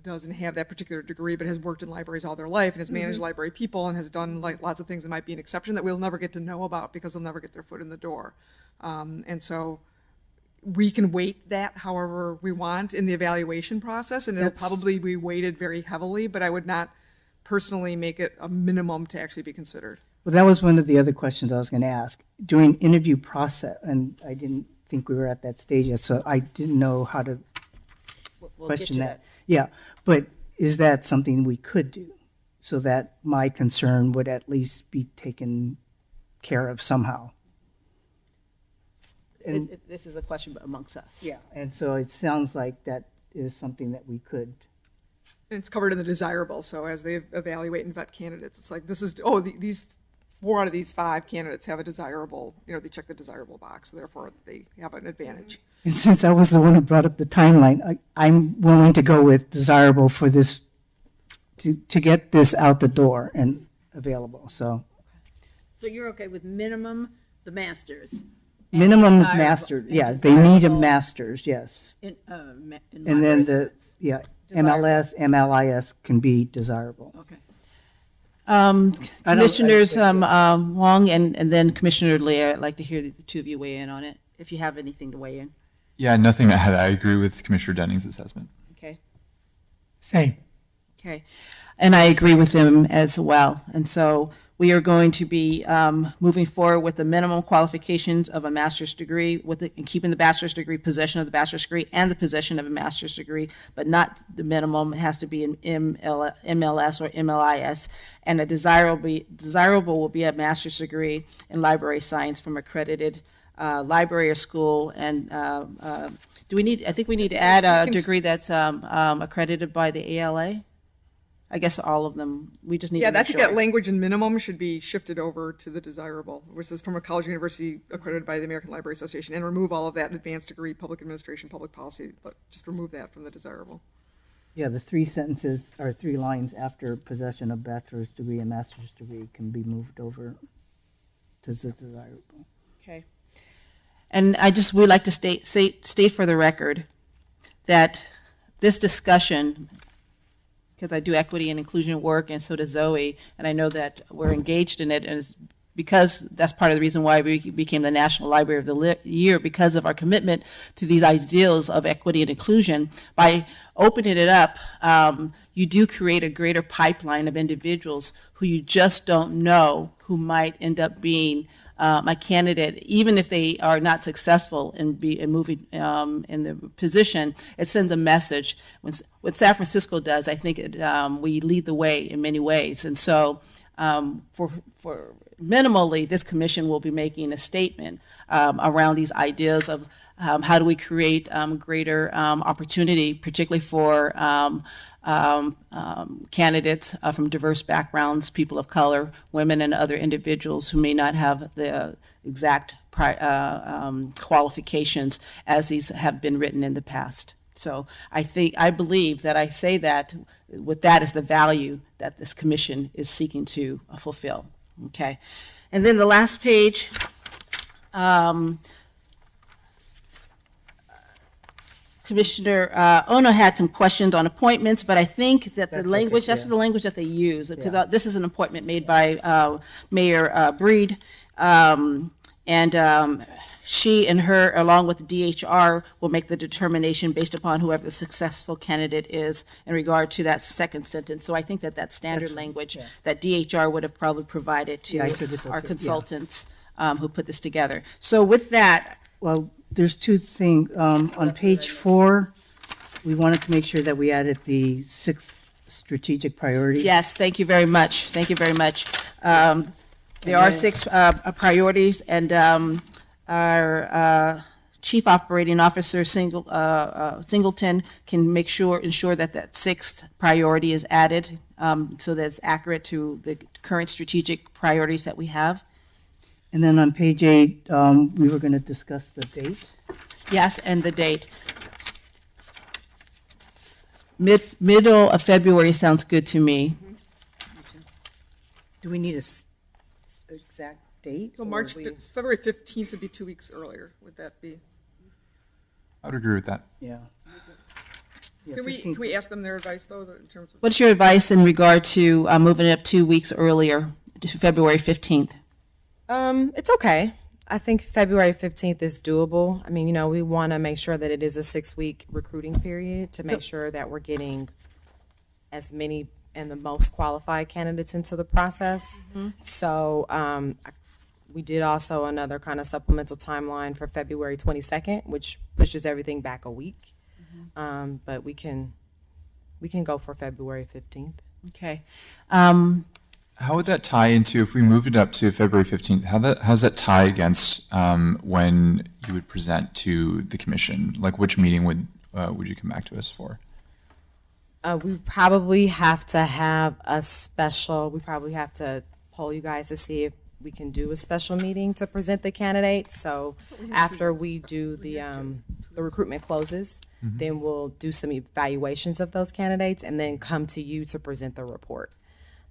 doesn't have that particular degree, but has worked in libraries all their life and has managed library people and has done like lots of things that might be an exception that we'll never get to know about because they'll never get their foot in the door. And so we can weight that however we want in the evaluation process, and it'll probably be weighted very heavily, but I would not personally make it a minimum to actually be considered. Well, that was one of the other questions I was going to ask. During interview process, and I didn't think we were at that stage yet, so I didn't know how to question that. Yeah, but is that something we could do so that my concern would at least be taken care of somehow? And this is a question amongst us. Yeah, and so it sounds like that is something that we could. And it's covered in the desirable, so as they evaluate and vet candidates, it's like this is, these 4 out of these 5 candidates have a desirable, they check the desirable box, so therefore they have an advantage. And since I was the one who brought up the timeline, I'm willing to go with desirable for this, to get this out the door and available, so. So you're okay with minimum, the masters? Minimum master, yeah, they need a master's, yes. And then MLS, MLIS can be desirable. Okay. Commissioners Wong and then Commissioner Lee, I'd like to hear the two of you weigh in on it, if you have anything to weigh in. Yeah, nothing to add. I agree with Commissioner Denning's assessment. Okay. Same. Okay. And I agree with them as well. And so we are going to be moving forward with the minimum qualifications of a master's degree, and keeping the bachelor's degree, possession of the bachelor's degree, and the possession of a master's degree, but not the minimum. It has to be an MLS or MLIS, and a desirable will be a master's degree in library science from accredited library or school. And I think we need to add a degree that's accredited by the ALA. I guess all of them, we just need to make I think that language in minimum should be shifted over to the desirable, which is from a college or university accredited by the American Library Association, and remove all of that advanced degree, public administration, public policy, but just remove that from the desirable. Yeah, the 3 sentences or 3 lines after possession of bachelor's degree and master's degree can be moved over to the desirable. Okay. And we'd like to state for the record that this discussion, because I do equity and inclusion work, and so does Zoe, and I know that we're engaged in it, and it's because that's part of the reason why we became the National Library of the Year, because of our commitment to these ideals of equity and inclusion. By opening it up, you do create a greater pipeline of individuals who you just don't know who might end up being a candidate, even if they are not successful in moving in the position. It sends a message. What San Francisco does, I think we lead the way in many ways. And so for minimally, this commission will be making a statement around these ideas of how do we create greater opportunity, particularly for candidates from diverse backgrounds, people of color, women, and other individuals who may not have the exact qualifications as these have been written in the past. So I believe that I say that with that is the value that this commission is seeking to fulfill. Okay, and then the last page. Commissioner Ono had some questions on appointments, but I think that the language, that's the language that they use, because this is an appointment made by Mayor Breed, and she and her, along with the DHR, will make the determination based upon whoever the successful candidate is in regard to that second sentence. So I think that that standard language that DHR would have probably provided to our consultants who put this together. So with that, well, there's two things. On page 4, we wanted to make sure that we added the 6th strategic priority. Yes, thank you very much. Thank you very much. There are 6 priorities, and our Chief Operating Officer Singleton can ensure that that 6th priority is added so that it's accurate to the current strategic priorities that we have. And then on page 8, we were going to discuss the date. Yes, and the date. Middle of February sounds good to me. Do we need an exact date? So February 15th would be 2 weeks earlier. Would that be? I would agree with that. Yeah. Can we ask them their advice, though, in terms of? What's your advice in regard to moving it up 2 weeks earlier to February 15th? It's okay. I think February 15th is doable. I mean, we want to make sure that it is a 6-week recruiting period to make sure that we're getting as many and the most qualified candidates into the process. Mm-hmm. So we did also another kind of supplemental timeline for February 22nd, which pushes everything back a week. Mm-hmm. But we can go for February 15th. Okay. How would that tie into, if we moved it up to February 15th, how does that tie against when you would present to the commission? Like, which meeting would you come back to us for? We probably have to have a special, we probably have to poll you guys to see if we can do a special meeting to present the candidates. So after we do the recruitment closes, then we'll do some evaluations of those candidates and then come to you to present the report.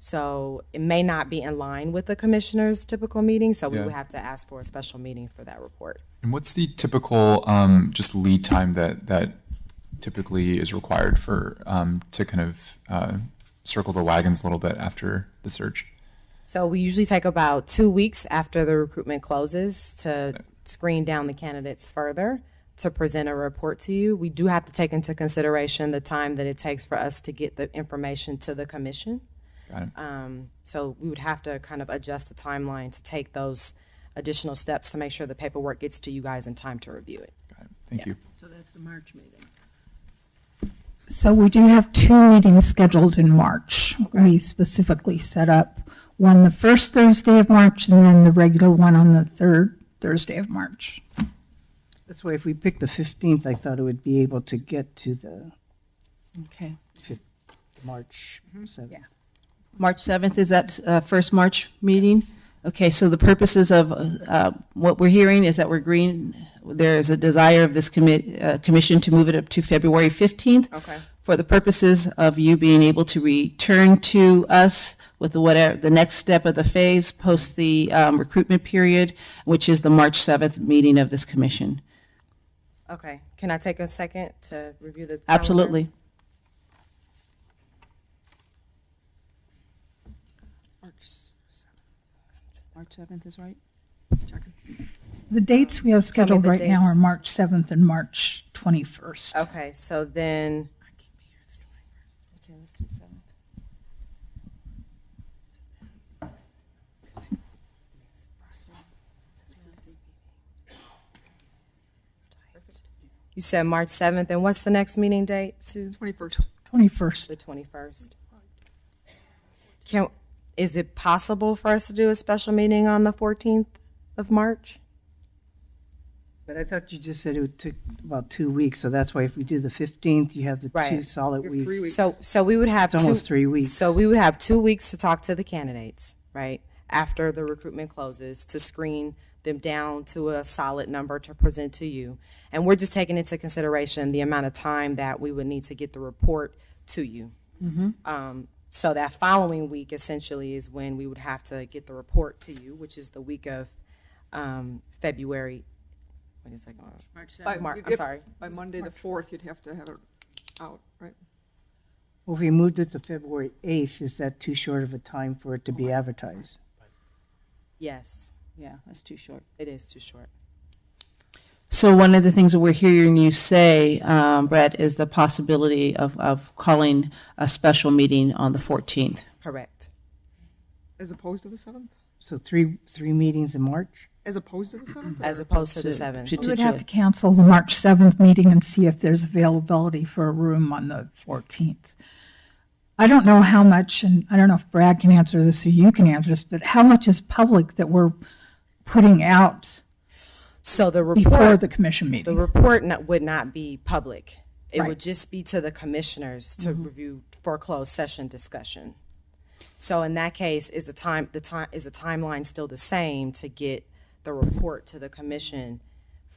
So it may not be in line with the commissioner's typical meeting, so we would have to ask for a special meeting for that report. And what's the typical just lead time that typically is required for to kind of circle the wagons a little bit after the search? So we usually take about 2 weeks after the recruitment closes to screen down the candidates further to present a report to you. We do have to take into consideration the time that it takes for us to get the information to the commission. Got it. So we would have to kind of adjust the timeline to take those additional steps to make sure the paperwork gets to you guys in time to review it. Got it. Thank you. So that's the March meeting. So we do have 2 meetings scheduled in March. Okay. We specifically set up one the first Thursday of March and then the regular one on the 3rd Thursday of March. This way, if we pick the 15th, I thought it would be able to get to the March 7th. Yeah. March 7th, is that first March meeting? Okay, so the purposes of what we're hearing is that we're agreeing, there is a desire of this commission to move it up to February 15th. Okay. For the purposes of you being able to return to us with the next step of the phase post the recruitment period, which is the March 7th meeting of this commission. Okay. Can I take a second to review the calendar? Absolutely. March 7th is right? The dates we have scheduled the right now are dates. March 7th and March 21st. Okay, so then, Okay, let's do 7th. you said March 7th, and what's the next meeting date, Sue? 21st. 21st. The 21st. Is it possible for us to do a special meeting on the 14th of March? But I thought you just said it would take about 2 weeks, so that's why if we do the 15th, you have the Right. 2 solid You have 3 weeks. weeks. So we would have It's almost 3 weeks. So we would have 2 weeks to talk to the candidates, right? After the recruitment closes, to screen them down to a solid number to present to you. And we're just taking into consideration the amount of time that we would need to get the report to you. So that following week essentially is when we would have to get the report to you, which is the week of February. Wait a second. March 7th. I'm sorry. By Monday the 4th, you'd have to have it out, right? Well, if we moved it to February 8th, is that too short of a time for it to be advertised? Yes, Yeah, that's too short. it is too short. So one of the things that we're hearing you say, Brett, is the possibility of calling a special meeting on the 14th. Correct. As opposed to the 7th? So three meetings in March? As opposed to the 7th? As opposed to the 7th. We would have to cancel the March 7th meeting and see if there's availability for a room on the 14th. I don't know how much, and I don't know if Brad can answer this or you can answer this, but how much is public that we're putting out So the before report, the commission meeting? the report would not be public. It Right. would just be to the commissioners to review for a closed session discussion. So in that case, is the timeline still the same to get the report to the commission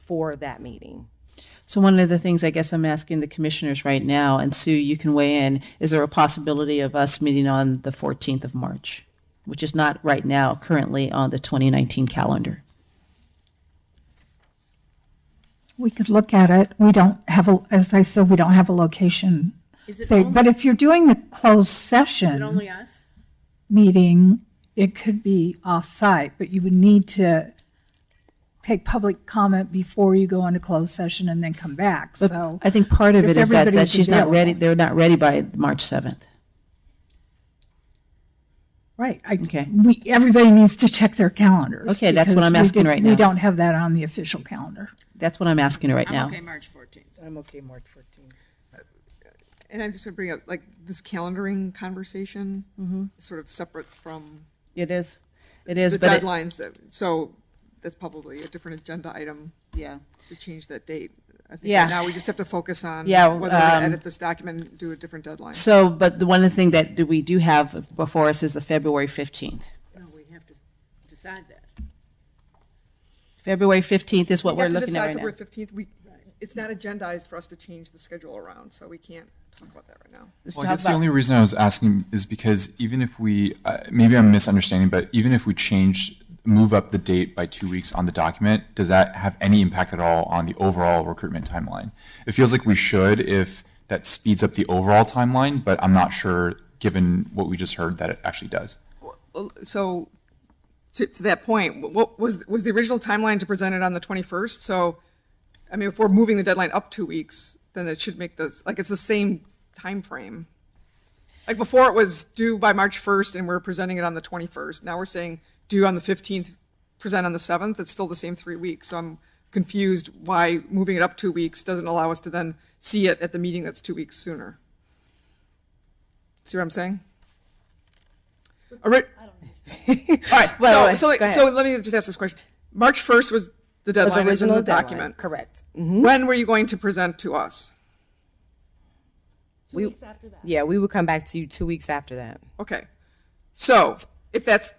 for that meeting? So one of the things I guess I'm asking the commissioners right now, and Sue, you can weigh in, is there a possibility of us meeting on the 14th of March, which is not right now currently on the 2019 calendar? We could look at it. We don't have as I said, we don't have a location. But if you're doing the closed session us? meeting, it could be off-site, but you would need to take public comment before you go into closed session and then come back. But So I think part of if it is that everybody's she's not ready, available. they're not ready by March 7th. Right. Okay. Everybody needs to check their calendars. Okay, that's what because I'm asking right now. We don't have that on the official calendar. That's what I'm asking right now. I'm okay March 14th. I'm okay March 14th. And I'm just going to bring up, like, this calendaring conversation, sort of separate from It is. It is, the but deadlines. So that's probably a different agenda item yeah. to change that date. I think Yeah. right now we just have to focus on Yeah, whether we're going to edit this document and do a different deadline. So, but the one thing that we do have before us is the February 15th. No, we have to decide that. February 15th is what We we're have to looking at decide right now. February 15th. It's not agendized for us to change the schedule around, so we can't talk about that right now. Let's Well, I talk guess the about- only reason I was asking is because even if we, maybe I'm misunderstanding, but even if we move up the date by 2 weeks on the document, does that have any impact at all on the overall recruitment timeline? It feels like we should if that speeds up the overall timeline, but I'm not sure, given what we just heard, that it actually does. So to that point, what was the original timeline to present it on the 21st? So, I mean, if we're moving the deadline up 2 weeks, then it should make this, like, it's the same time frame. Like, before it was due by March 1st and we're presenting it on the 21st. Now we're saying due on the 15th, present on the 7th. It's still the same 3 weeks. So I'm confused why moving it up 2 weeks doesn't allow us to then see it at the meeting that's 2 weeks sooner. See what I'm saying? All right. Well, So go ahead. let me just ask this question. March 1st was the deadline, is in the deadline, document. correct. When were you going to present to us? 2 weeks after that. Yeah, we would come back to you 2 weeks after that. Okay. So if that's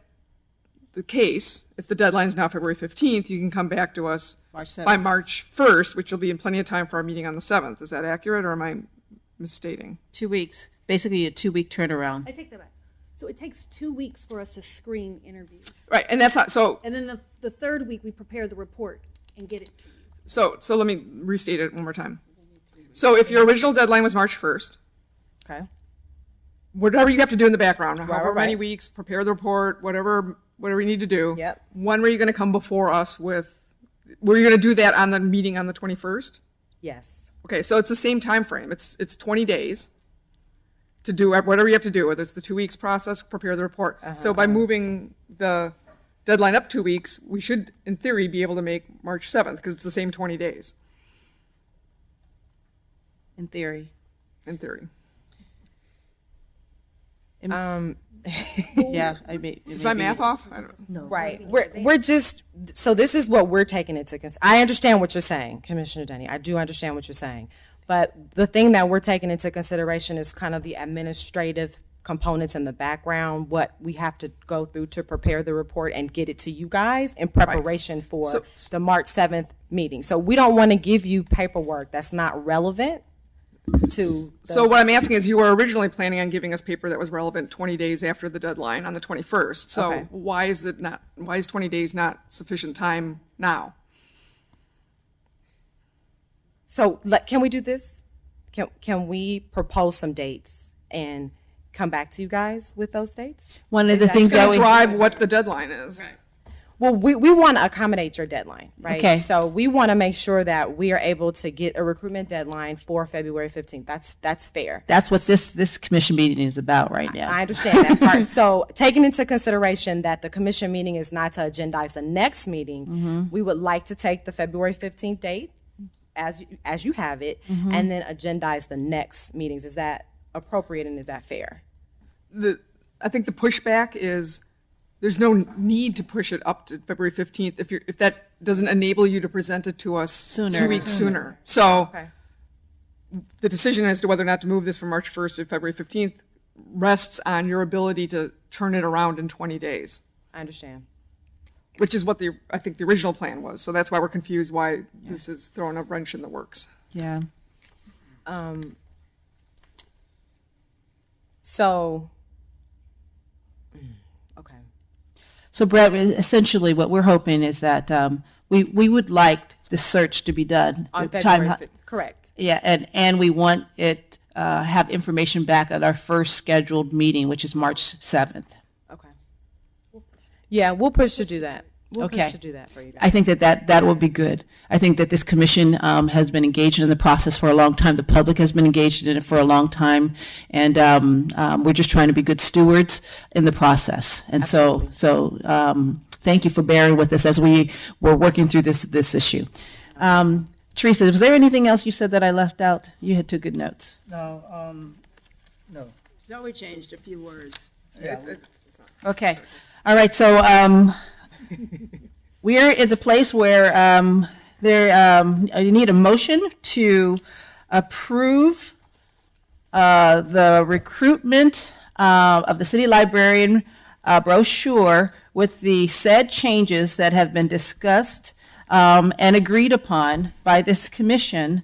the case, if the deadline is now February 15th, you can come back to us March 7th. by March 1st, which will be in plenty of time for our meeting on the 7th. Is that accurate, or am I misstating? 2 weeks, basically a 2-week turnaround. I take that back. So it takes 2 weeks for us to screen interviews. Right, and that's not, so And then the third week, we prepare the report and get it to you. so let me restate it one more time. So if your original deadline was March 1st, Okay. whatever you have to do in the background, however right. many weeks, prepare the report, whatever whatever you need to do. Yep. When were you going to come before us with, were you going to do that on the meeting on the 21st? Yes. Okay, so it's the same time frame. It's 20 days to do whatever you have to do, whether it's the 2 weeks process, prepare the report. So by moving the deadline up 2 weeks, we should, in theory, be able to make March 7th because it's the same 20 days, In theory. in theory. Yeah, I mean. Is my math off? I don't know. Right. We're just, so this is what we're taking into consideration. I understand what you're saying, Commissioner Denny. I do understand what you're saying. But the thing that we're taking into consideration is kind of the administrative components in the background, what we have to go through to prepare the report and get it to you guys in preparation for the March 7th meeting. So we don't want to give you paperwork that's not relevant to. So what I'm asking is, you were originally planning on giving us paper that was relevant 20 days after the deadline on the 21st. So Okay. why is 20 days not sufficient time now? So can we do this? Can we propose some dates and come back to you guys with those dates? One of the It's things that going we. to drive what the deadline is. Well, we want to accommodate your deadline, right? Okay. So we want to make sure that we are able to get a recruitment deadline for February 15th. That's fair. That's what this commission meeting is about right now. I understand that part. So taking into consideration that the commission meeting is not to agendize the next meeting, we would like to take the February 15th date as you have it, and then agendize the next meetings. Is that appropriate and is that fair? I think the pushback is there's no need to push it up to February 15th if that doesn't enable you to present it to us 2 weeks sooner. So the decision as to whether or not to move this from March 1st to February 15th rests on your ability to turn it around in 20 days. I understand. Which is what I think the original plan was. So that's why we're confused why this is throwing a wrench in the works. Yeah. So, okay. So Brett, essentially what we're hoping is that we would like the search to be done. On The February time- 5th, correct. Yeah, and we want it, have information back at our first scheduled meeting, which is March 7th. Okay. Yeah, we'll push to do that. We'll Okay. push to do that for you guys. I think that will be good. I think that this commission has been engaged in the process for a long time. The public has been engaged in it for a long time, and we're just trying to be good stewards in the process. And so thank you for bearing with us as we were working through this issue. Teresa, was there anything else you said that I left out? You had two good notes. No, no. Zoe changed a few words. Okay. All right. So we're at the place where you need a motion to approve the recruitment of the city librarian brochure with the said changes that have been discussed and agreed upon by this commission,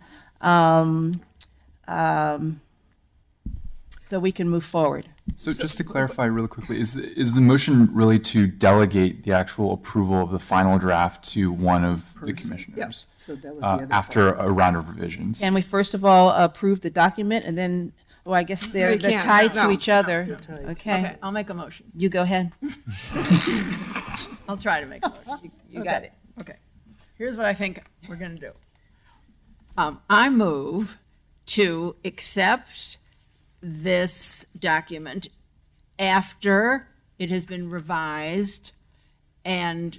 so we can move forward. So just to clarify really quickly, is the motion really to delegate the actual approval of the final draft to one of the commissioners? Yes. So that was the other after a round of revisions? Can we first of all approve the document and then, I guess they're can't. tied to No. each other. Okay. Okay, I'll make a motion. You go ahead. I'll try to make a motion. You got it. Okay. Here's what I think we're going to do. I move to accept this document after it has been revised and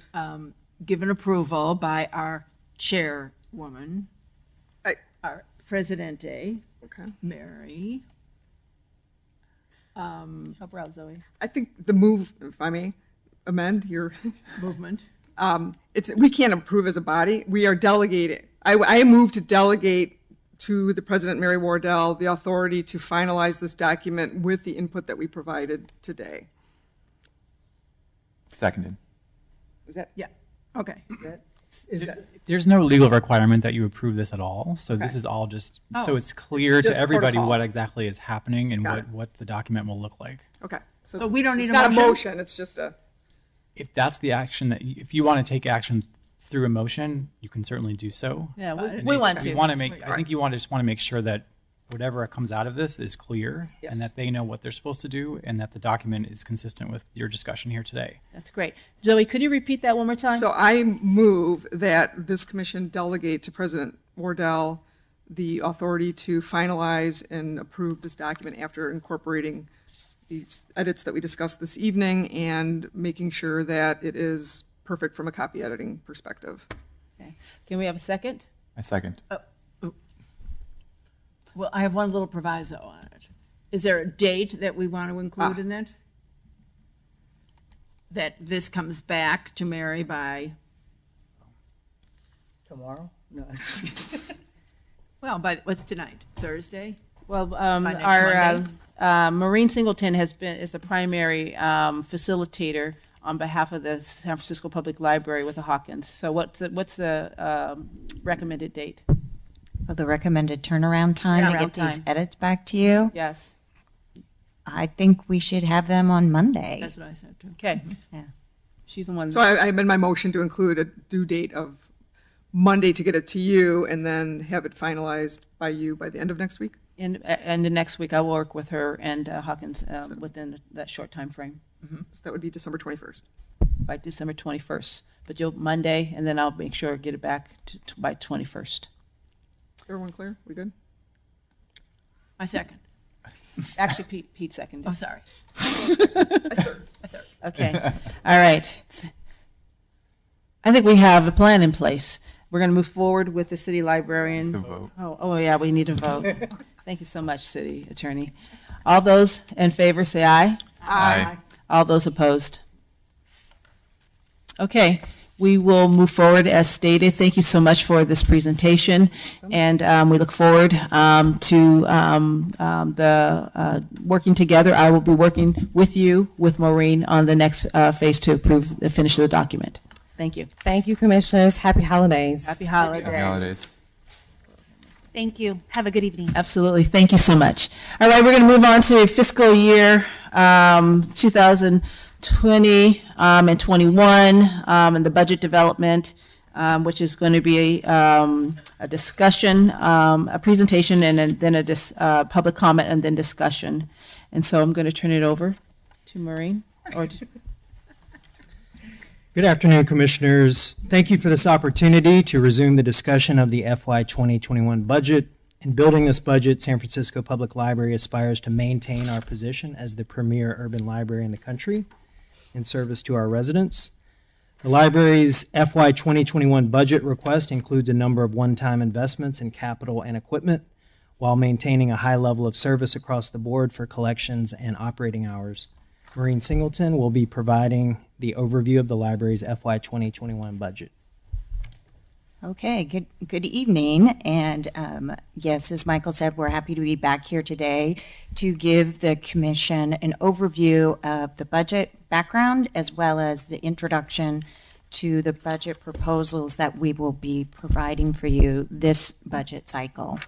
given approval by our chairwoman, our presidente, Mary. Help her out, Zoe. I think the move, if I may amend your Movement. we can't approve as a body. We are delegating. I move to delegate to the President, Mary Wardell, the authority to finalize this document with the input that we provided today. Seconded. Is that? Yeah. Okay. There's no legal requirement that you approve this at all, so this is all just, so it's clear It's to just everybody protocol. what exactly is happening and Got it. what the document will look like. Okay. So we don't need it's a not motion? a motion. It's just a. If that's the action that, if you want to take action through a motion, you can certainly do so. Yeah, And we it's- want to. We want to make, I think you just want to make sure that whatever comes out of this is clear Yes. and that they know what they're supposed to do and that the document is consistent with your discussion here today. That's great. Zoe, could you repeat that one more time? So I move that this commission delegate to President Wardell the authority to finalize and approve this document after incorporating these edits that we discussed this evening and making sure that it is perfect from a copy editing perspective. Okay. Can we have a second? I second. Well, I have one little proviso on it. Is there a date that we want to include in that? That this comes back to Mary by, Tomorrow? No. well, by, what's tonight? Thursday? Well, By next our Monday? Maureen Singleton is the primary facilitator on behalf of the San Francisco Public Library with the Hawkins. So what's the recommended date? For the recommended turnaround time to Turnaround get these time. edits back to you, Yes. I think we should have them on Monday. That's what I said too. Okay. Yeah. She's the one. So I amend my motion to include a due date of Monday to get it to you and then have it finalized by you by the end of next week? And the next week, I will work with her and Hawkins within that short time frame So that would be December 21st. by December 21st. But you'll Monday, and then I'll make sure get it back by 21st. Everyone clear? We good? I second. Actually, Pete seconded. Oh, sorry. Okay. All right. I think we have a plan in place. We're going to move forward with the city librarian. The vote. Oh, yeah, we need a vote. Thank you so much, city attorney. All those in favor say aye. Aye. All those opposed? Okay, we will move forward as stated. Thank you so much for this presentation, and we look forward to working together. I will be working with you, with Maureen, on the next phase to approve the finish of the document. Thank you. Thank you, commissioners. Happy holidays. Happy holidays. Happy holidays. Thank you. Have a good evening. Absolutely. Thank you so much. All right, we're going to move on to fiscal year 2020 and 21 and the budget development, which is going to be a discussion, a presentation, and then a public comment, and then discussion. And so I'm going to turn it over to Maureen. Good afternoon, Commissioners. Thank you for this opportunity to resume the discussion of the FY 2021 budget. In building this budget, San Francisco Public Library aspires to maintain our position as the premier urban library in the country in service to our residents. The library's FY 2021 budget request includes a number of one-time investments in capital and equipment while maintaining a high level of service across the board for collections and operating hours. Maureen Singleton will be providing the overview of the library's FY 2021 budget. Okay, good evening. And yes, as Michael said, we're happy to be back here today to give the commission an overview of the budget background as well as the introduction to the budget proposals that we will be providing for you this budget cycle.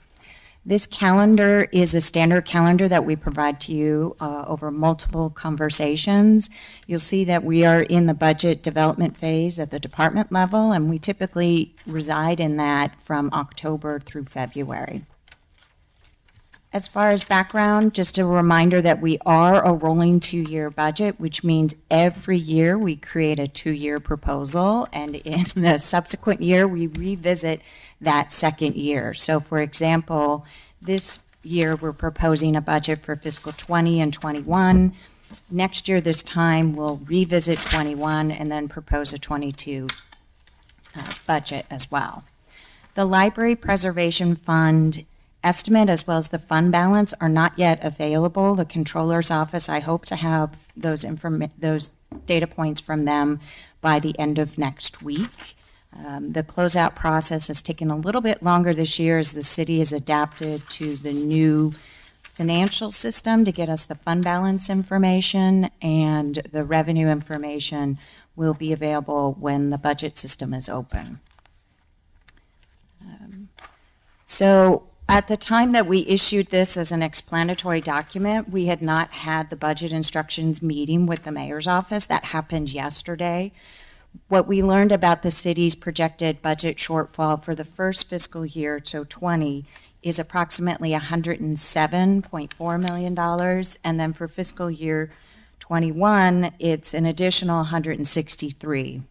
This calendar is a standard calendar that we provide to you over multiple conversations. You'll see that we are in the budget development phase at the department level, and we typically reside in that from October through February. As far as background, just a reminder that we are a rolling 2-year budget, which means every year we create a 2-year proposal, and in the subsequent year we revisit that second year. So for example, this year we're proposing a budget for fiscal 20 and 21. Next year this time we'll revisit 21 and then propose a 22 budget as well. The Library Preservation Fund estimate as well as the fund balance are not yet available. The Controller's Office, I hope to have those data points from them by the end of next week. The closeout process has taken a little bit longer this year as the city has adapted to the new financial system to get us the fund balance information, and the revenue information will be available when the budget system is open. So at the time that we issued this as an explanatory document, we had not had the budget instructions meeting with the mayor's office. That happened yesterday. What we learned about the city's projected budget shortfall for the first fiscal year, so 20, is approximately $107.4 million. And then for fiscal year 21, it's an additional 163.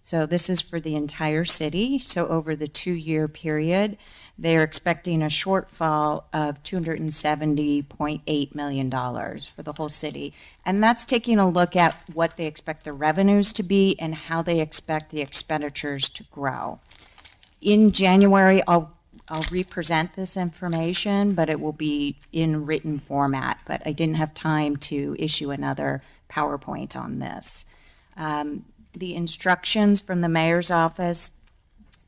So this is for the entire city. So over the 2-year period, they're expecting a shortfall of $270.8 million for the whole city. And that's taking a look at what they expect the revenues to be and how they expect the expenditures to grow. In January, I'll represent this information, but it will be in written format. But I didn't have time to issue another PowerPoint on this. The instructions from the mayor's office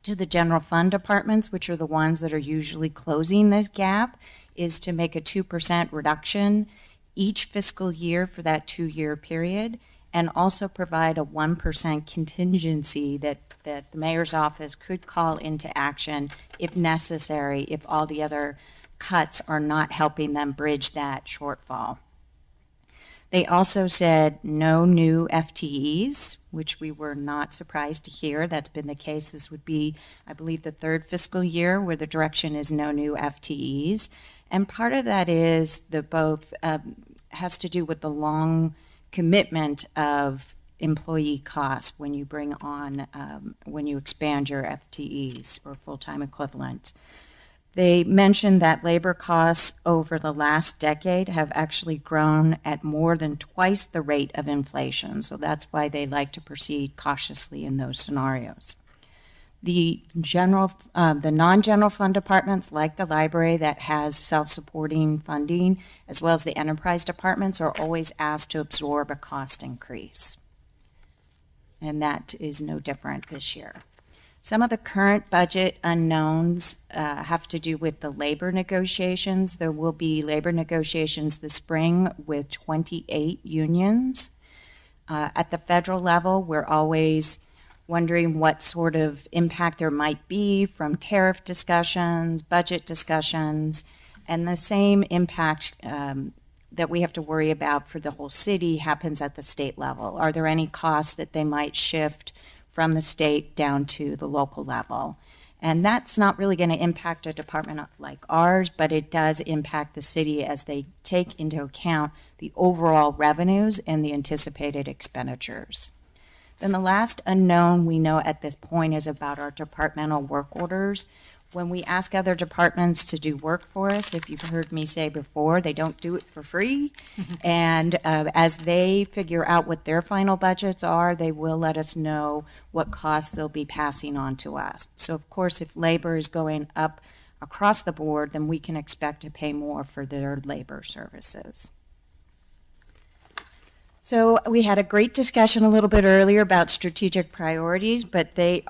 to the general fund departments, which are the ones that are usually closing this gap, is to make a 2% reduction each fiscal year for that 2-year period, and also provide a 1% contingency that the mayor's office could call into action if necessary, if all the other cuts are not helping them bridge that shortfall. They also said no new FTEs, which we were not surprised to hear. That's been the case. This would be, I believe, the 3rd fiscal year where the direction is no new FTEs. And part of that is has to do with the long commitment of employee cost when you bring on, when you expand your FTEs or full-time equivalent. They mentioned that labor costs over the last decade have actually grown at more than twice the rate of inflation. So that's why they like to proceed cautiously in those scenarios. The non-general fund departments, like the library that has self-supporting funding, as well as the enterprise departments, are always asked to absorb a cost increase. And that is no different this year. Some of the current budget unknowns have to do with the labor negotiations. There will be labor negotiations this spring with 28 unions. At the federal level, we're always wondering what sort of impact there might be from tariff discussions, budget discussions, and the same impact that we have to worry about for the whole city happens at the state level. Are there any costs that they might shift from the state down to the local level? And that's not really going to impact a department like ours, but it does impact the city as they take into account the overall revenues and the anticipated expenditures. Then the last unknown we know at this point is about our departmental work orders. When we ask other departments to do work for us, if you've heard me say before, they don't do it for free. And as they figure out what their final budgets are, they will let us know what costs they'll be passing on to us. So of course, if labor is going up across the board, then we can expect to pay more for their labor services. So we had a great discussion a little bit earlier about strategic priorities, but they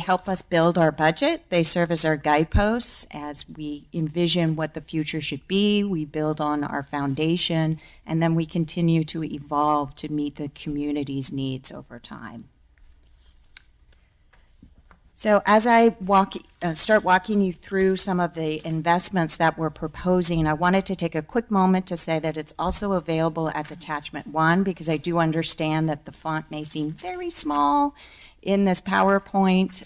help us build our budget. They serve as our guideposts as we envision what the future should be. We build on our foundation, and then we continue to evolve to meet the community's needs over time. So as I start walking you through some of the investments that we're proposing, I wanted to take a quick moment to say that it's also available as attachment 1, because I do understand that the font may seem very small in this PowerPoint.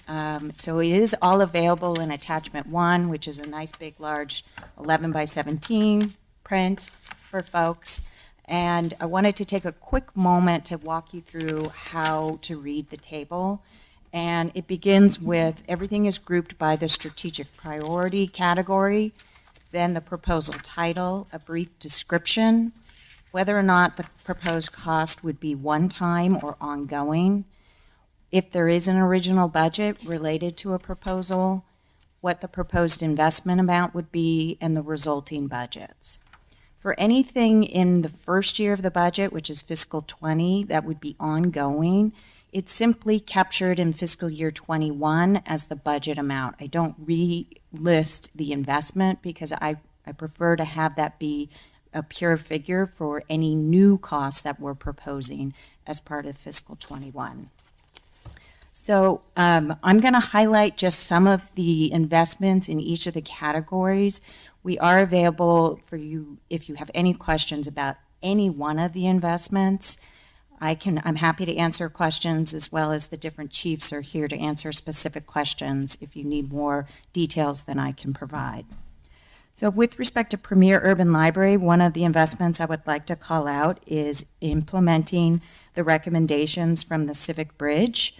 So it is all available in attachment 1, which is a nice big large 11 by 17 print for folks. And I wanted to take a quick moment to walk you through how to read the table. And it begins with everything is grouped by the strategic priority category, then the proposal title, a brief description, whether or not the proposed cost would be one-time or ongoing, if there is an original budget related to a proposal, what the proposed investment amount would be, and the resulting budgets. For anything in the first year of the budget, which is fiscal 20, that would be ongoing, it's simply captured in fiscal year 21 as the budget amount. I don't relist the investment because I prefer to have that be a pure figure for any new costs that we're proposing as part of fiscal 21. So I'm going to highlight just some of the investments in each of the categories. We are available for you if you have any questions about any one of the investments. I'm happy to answer questions, as well as the different chiefs are here to answer specific questions if you need more details than I can provide. So with respect to Premier Urban Library, one of the investments I would like to call out is implementing the recommendations from the Civic Bridge.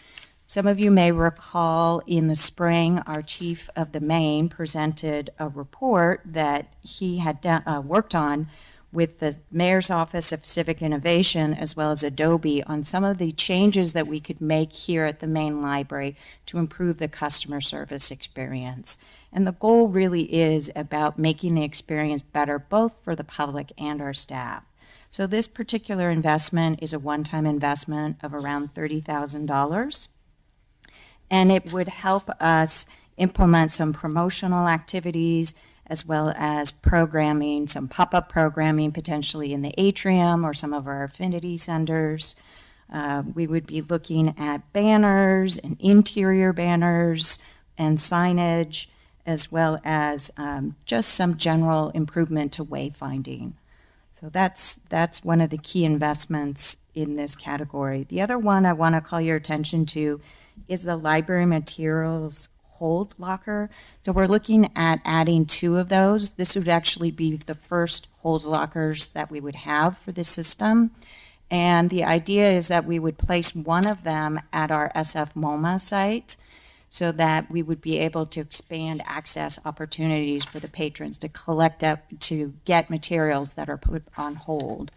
Some of you may recall in the spring, our chief of the Maine presented a report that he had worked on with the Mayor's Office of Civic Innovation as well as Adobe on some of the changes that we could make here at the Maine Library to improve the customer service experience. And the goal really is about making the experience better both for the public and our staff. So this particular investment is a one-time investment of around $30,000. And it would help us implement some promotional activities as well as programming, some pop-up programming potentially in the atrium or some of our affinity centers. We would be looking at banners and interior banners and signage, as well as just some general improvement to wayfinding. So that's one of the key investments in this category. The other one I want to call your attention to is the library materials hold locker. So we're looking at adding 2 of those. This would actually be the first hold lockers that we would have for this system. And the idea is that we would place one of them at our SF MoMA site so that we would be able to expand access opportunities for the patrons to collect up, to get materials that are put on hold.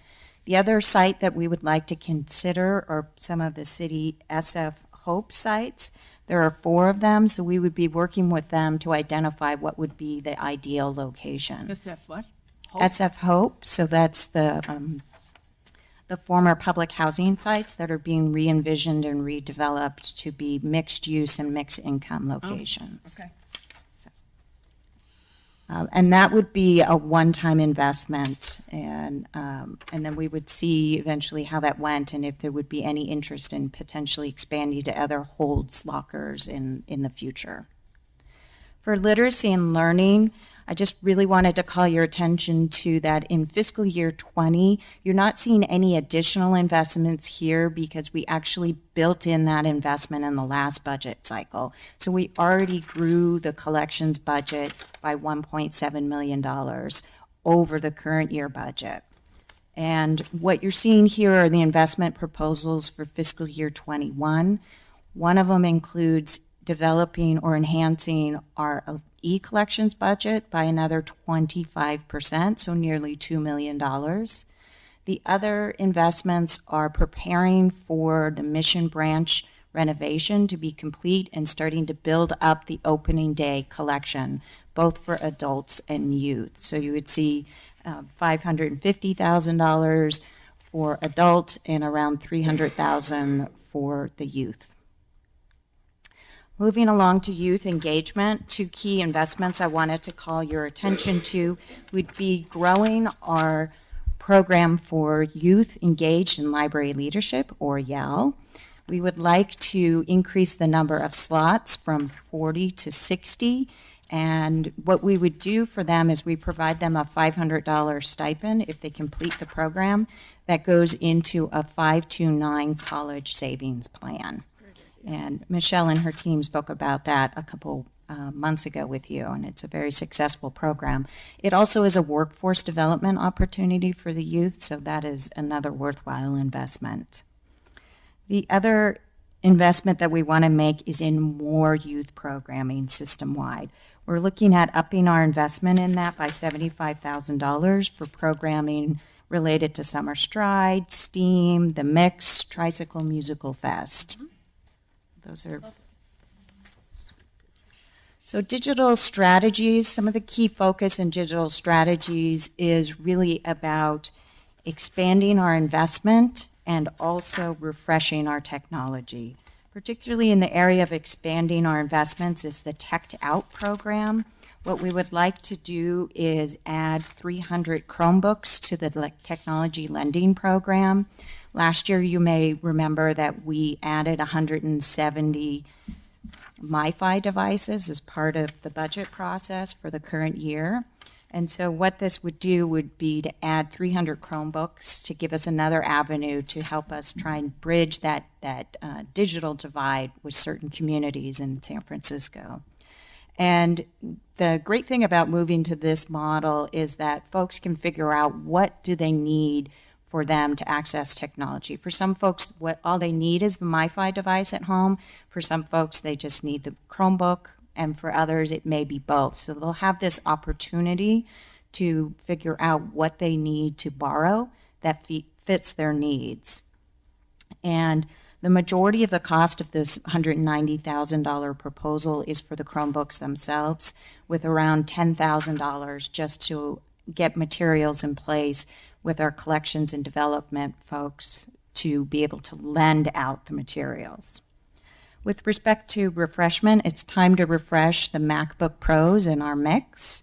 The other site that we would like to consider are some of the city SF Hope sites. There are 4 of them, so we would be working with them to identify what would be the ideal location. SF what? Hope? SF Hope, so that's the former public housing sites that are being re-envisioned and redeveloped to be mixed use and mixed income locations. Okay. And that would be a one-time investment, and then we would see eventually how that went and if there would be any interest in potentially expanding to other holds lockers in the future. For literacy and learning, I just really wanted to call your attention to that in fiscal year 20, you're not seeing any additional investments here because we actually built in that investment in the last budget cycle. So we already grew the collections budget by $1.7 million over the current year budget. And what you're seeing here are the investment proposals for fiscal year 21. One of them includes developing or enhancing our e-collections budget by another 25%, so nearly $2 million. The other investments are preparing for the Mission Branch renovation to be complete and starting to build up the opening day collection, both for adults and youth. So you would see $550,000 for adults and around $300,000 for the youth. Moving along to youth engagement, 2 key investments I wanted to call your attention to would be growing our program for youth engaged in library leadership, or YEL. We would like to increase the number of slots from 40 to 60, and what we would do for them is we provide them a $500 stipend if they complete the program that goes into a 529 college savings plan. And Michelle and her team spoke about that a couple months ago with you, and it's a very successful program. It also is a workforce development opportunity for the youth, so that is another worthwhile investment. The other investment that we want to make is in more youth programming system-wide. We're looking at upping our investment in that by $75,000 for programming related to Summer Stride, STEAM, The Mix, Tricycle Musical Fest. Those are so digital strategies. Some of the key focus in digital strategies is really about expanding our investment and also refreshing our technology. Particularly in the area of expanding our investments is the Tech Out program. What we would like to do is add 300 Chromebooks to the technology lending program. Last year, you may remember that we added 170 MiFi devices as part of the budget process for the current year. And so what this would do would be to add 300 Chromebooks to give us another avenue to help us try and bridge that digital divide with certain communities in San Francisco. And the great thing about moving to this model is that folks can figure out what do they need for them to access technology. For some folks, what all they need is the MiFi device at home. For some folks, they just need the Chromebook, and for others, it may be both. So they'll have this opportunity to figure out what they need to borrow that fits their needs. And the majority of the cost of this $190,000 proposal is for the Chromebooks themselves, with around $10,000 just to get materials in place with our collections and development folks to be able to lend out the materials. With respect to refreshment, it's time to refresh the MacBook Pros in our mix.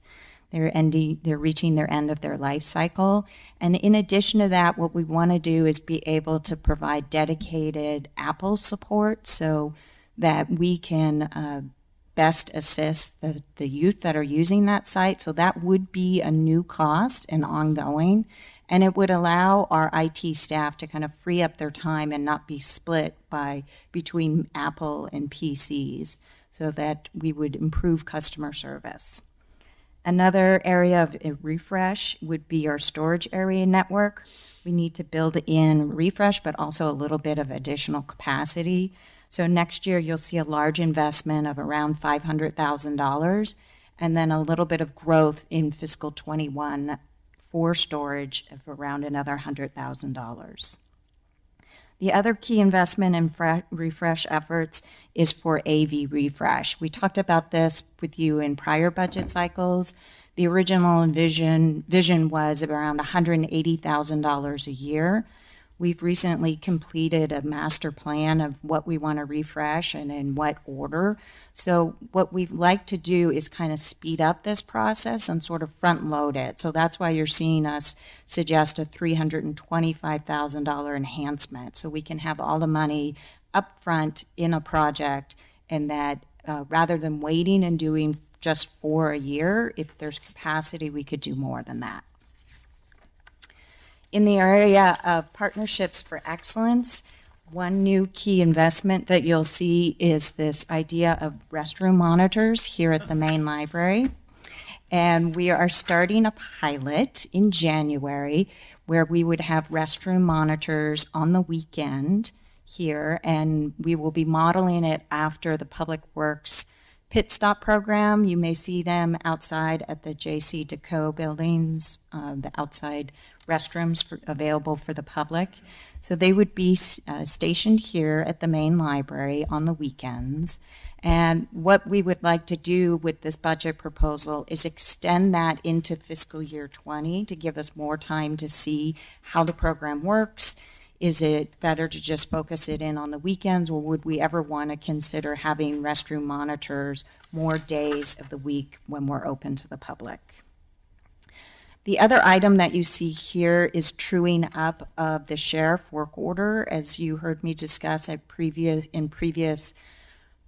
They're reaching their end of their life cycle. And in addition to that, what we want to do is be able to provide dedicated Apple support so that we can best assist the youth that are using that site. So that would be a new cost and ongoing. And it would allow our IT staff to kind of free up their time and not be split between Apple and PCs, so that we would improve customer service. Another area of a refresh would be our storage area network. We need to build in refresh, but also a little bit of additional capacity. So next year, you'll see a large investment of around $500,000, and then a little bit of growth in fiscal 21 for storage of around another $100,000. The other key investment in refresh efforts is for AV refresh. We talked about this with you in prior budget cycles. The original vision was around $180,000 a year. We've recently completed a master plan of what we want to refresh and in what order. So what we'd like to do is kind of speed up this process and sort of front load it. So that's why you're seeing us suggest a $325,000 enhancement, so we can have all the money up front in a project, and that rather than waiting and doing just for a year, if there's capacity, we could do more than that. In the area of partnerships for excellence, one new key investment that you'll see is this idea of restroom monitors here at the main library. And we are starting a pilot in January where we would have restroom monitors on the weekend here, and we will be modeling it after the Public Works Pit Stop program. You may see them outside at the J.C. Deco buildings, the outside restrooms available for the public. So they would be stationed here at the main library on the weekends. And what we would like to do with this budget proposal is extend that into fiscal year 20 to give us more time to see how the program works. Is it better to just focus it in on the weekends, or would we ever want to consider having restroom monitors more days of the week when we're open to the public? The other item that you see here is truing up of the sheriff work order. As you heard me discuss in previous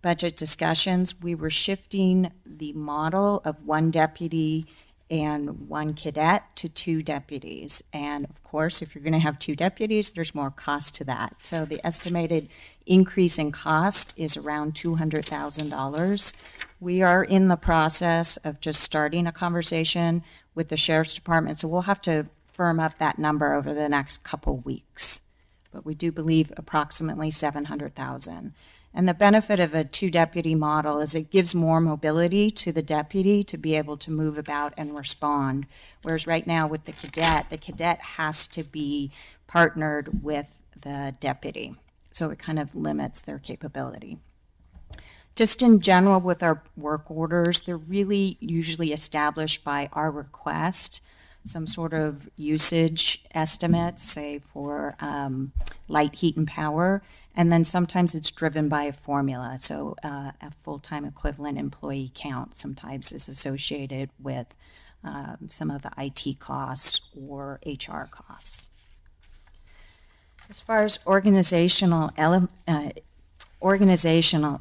budget discussions, we were shifting the model of one deputy and one cadet to two deputies. And of course, if you're going to have two deputies, there's more cost to that. So the estimated increase in cost is around $200,000. We are in the process of just starting a conversation with the Sheriff's Department, so we'll have to firm up that number over the next couple weeks. But we do believe approximately $700,000. And the benefit of a two-deputy model is it gives more mobility to the deputy to be able to move about and respond. Whereas right now with the cadet has to be partnered with the deputy. So it kind of limits their capability. Just in general with our work orders, they're really usually established by our request, some sort of usage estimate, say for light, heat, and power, and then sometimes it's driven by a formula. So a full-time equivalent employee count sometimes is associated with some of the IT costs or HR costs. As far as organizational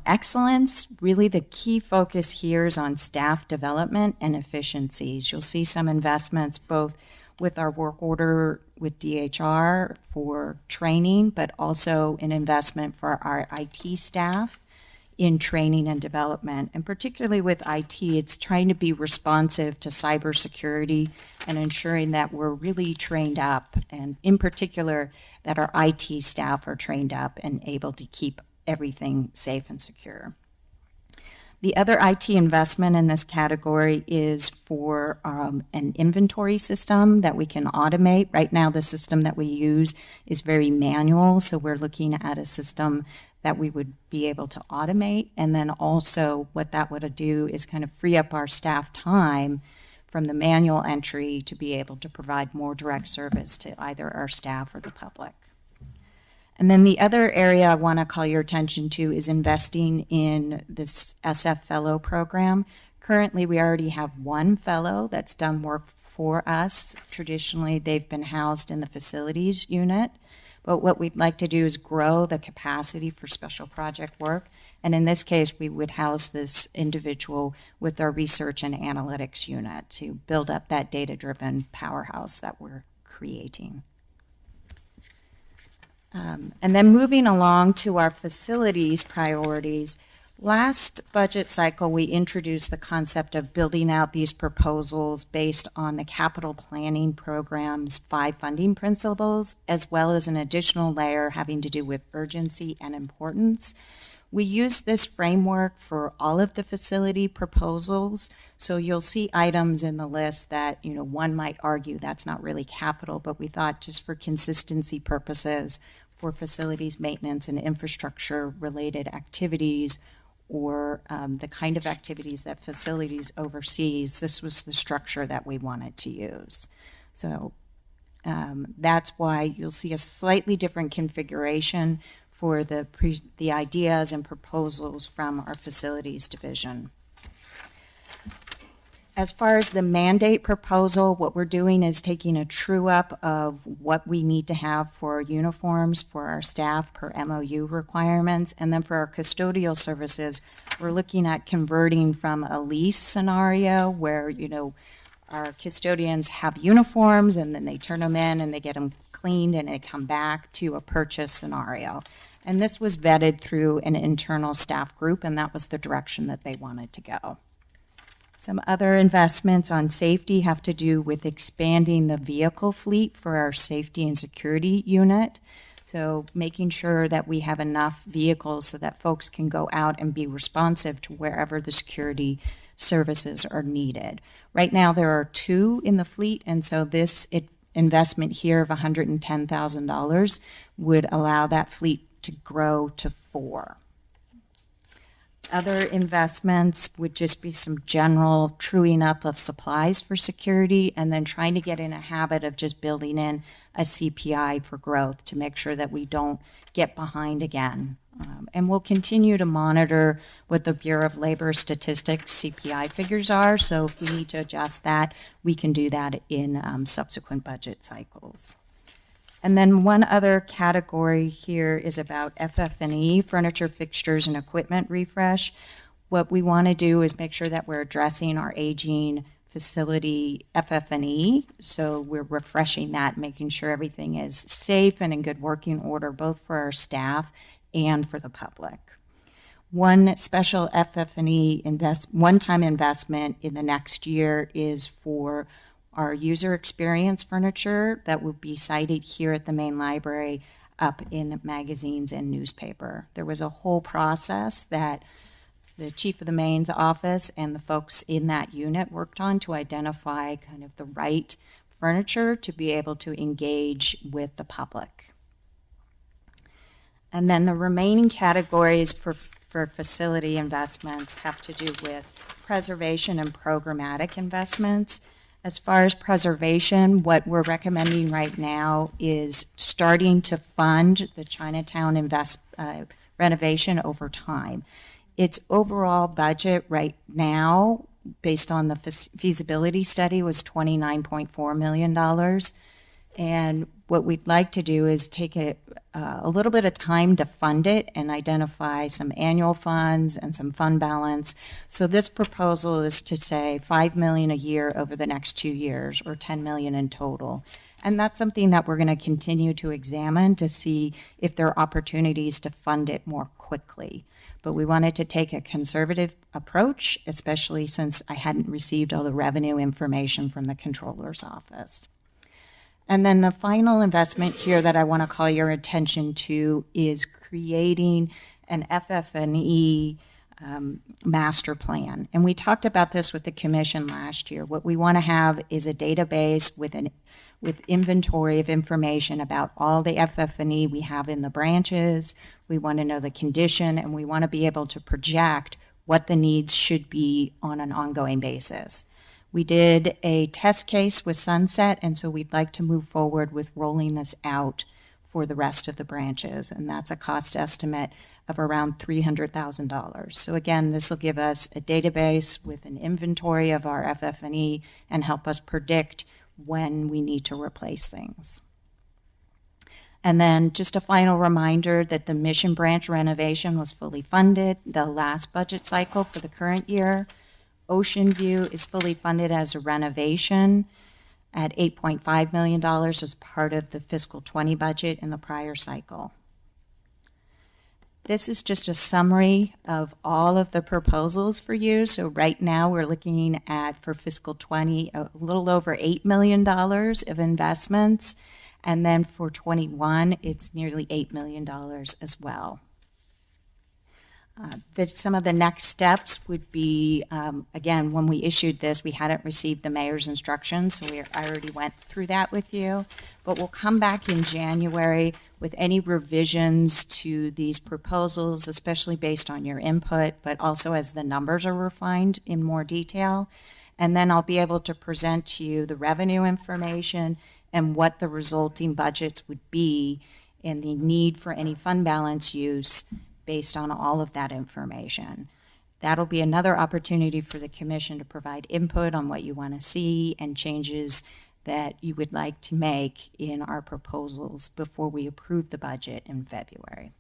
excellence, really the key focus here is on staff development and efficiencies. You'll see some investments both with our work order with DHR for training, but also an investment for our IT staff in training and development. And particularly with IT, it's trying to be responsive to cybersecurity and ensuring that we're really trained up, and in particular, that our IT staff are trained up and able to keep everything safe and secure. The other IT investment in this category is for an inventory system that we can automate. Right now, the system that we use is very manual, so we're looking at a system that we would be able to automate. And then also what that would do is kind of free up our staff time from the manual entry to be able to provide more direct service to either our staff or the public. And then the other area I want to call your attention to is investing in this SF Fellow program. Currently, we already have one fellow that's done work for us. Traditionally, they've been housed in the facilities unit. But what we'd like to do is grow the capacity for special project work. And in this case, we would house this individual with our research and analytics unit to build up that data-driven powerhouse that we're creating. And then moving along to our facilities priorities, last budget cycle we introduced the concept of building out these proposals based on the capital planning program's 5 funding principles, as well as an additional layer having to do with urgency and importance. We use this framework for all of the facility proposals, so you'll see items in the list that, you know, one might argue that's not really capital, but we thought just for consistency purposes for facilities maintenance and infrastructure related activities, or the kind of activities that facilities oversees, this was the structure that we wanted to use. So that's why you'll see a slightly different configuration for the ideas and proposals from our facilities division. As far as the mandate proposal, what we're doing is taking a true up of what we need to have for uniforms for our staff per MOU requirements. And then for our custodial services, we're looking at converting from a lease scenario where, you know, our custodians have uniforms and then they turn them in and they get them cleaned and they come back, to a purchase scenario. And this was vetted through an internal staff group, and that was the direction that they wanted to go. Some other investments on safety have to do with expanding the vehicle fleet for our safety and security unit. So making sure that we have enough vehicles so that folks can go out and be responsive to wherever the security services are needed. Right now there are 2 in the fleet, and so this investment here of $110,000 would allow that fleet to grow to 4. Other investments would just be some general truing up of supplies for security, and then trying to get in a habit of just building in a CPI for growth to make sure that we don't get behind again. And we'll continue to monitor what the Bureau of Labor Statistics CPI figures are, so if we need to adjust that, we can do that in subsequent budget cycles. And then one other category here is about FF&E, furniture, fixtures, and equipment refresh. What we want to do is make sure that we're addressing our aging facility FF&E, so we're refreshing that, making sure everything is safe and in good working order, both for our staff and for the public. One special FF&E one-time investment in the next year is for our user experience furniture that will be cited here at the main library, up in magazines and newspaper. There was a whole process that the chief of the main's office and the folks in that unit worked on to identify kind of the right furniture to be able to engage with the public. And then the remaining categories for facility investments have to do with preservation and programmatic investments. As far as preservation, what we're recommending right now is starting to fund the Chinatown renovation over time. Its overall budget right now, based on the feasibility study, was $29.4 million. And what we'd like to do is take a little bit of time to fund it and identify some annual funds and some fund balance. So this proposal is to say $5 million a year over the next 2 years, or $10 million in total. And that's something that we're going to continue to examine to see if there are opportunities to fund it more quickly. but we wanted to take a conservative approach, especially since I hadn't received all the revenue information from the controller's office. And then the final investment here that I want to call your attention to is creating an FF&E master plan. And we talked about this with the commission last year. What we want to have is a database with inventory of information about all the FF&E we have in the branches. We want to know the condition, and we want to be able to project what the needs should be on an ongoing basis. We did a test case with Sunset, and so we'd like to move forward with rolling this out for the rest of the branches, and that's a cost estimate of around $300,000. So again, this will give us a database with an inventory of our FF&E and help us predict when we need to replace things. And then just a final reminder that the Mission Branch renovation was fully funded the last budget cycle for the current year. Ocean View is fully funded as a renovation at $8.5 million as part of the fiscal 20 budget in the prior cycle. This is just a summary of all of the proposals for you. So right now we're looking at, for fiscal 20, a little over $8 million of investments. And then for 21, it's nearly $8 million as well. Some of the next steps would be, again, when we issued this, we hadn't received the mayor's instructions, so I already went through that with you. But we'll come back in January with any revisions to these proposals, especially based on your input, but also as the numbers are refined in more detail. And then I'll be able to present to you the revenue information and what the resulting budgets would be and the need for any fund balance use based on all of that information. That'll be another opportunity for the commission to provide input on what you want to see and changes that you would like to make in our proposals before we approve the budget in February.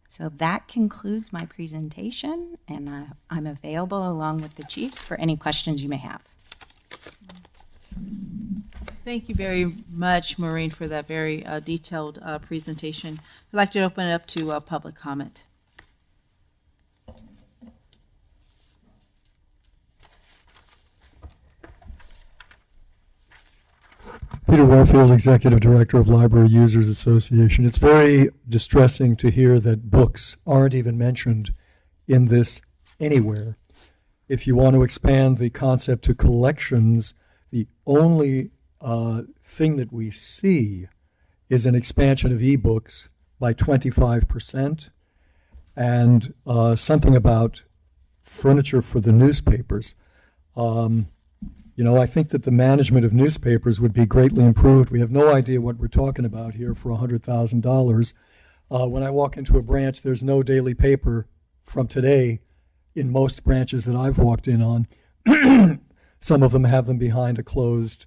So that concludes my presentation, and I'm available along with the chiefs for any questions you may have. Thank you very much, Maureen, for that very detailed presentation. I'd like to open it up to public comment. Peter Warfield, Executive Director of Library Users Association. It's very distressing to hear that books aren't even mentioned in this anywhere. If you want to expand the concept to collections, the only thing that we see is an expansion of ebooks by 25% and something about furniture for the newspapers. You know, I think that the management of newspapers would be greatly improved. We have no idea what we're talking about here for $100,000. When I walk into a branch, there's no daily paper from today in most branches that I've walked in on. Some of them have them behind a closed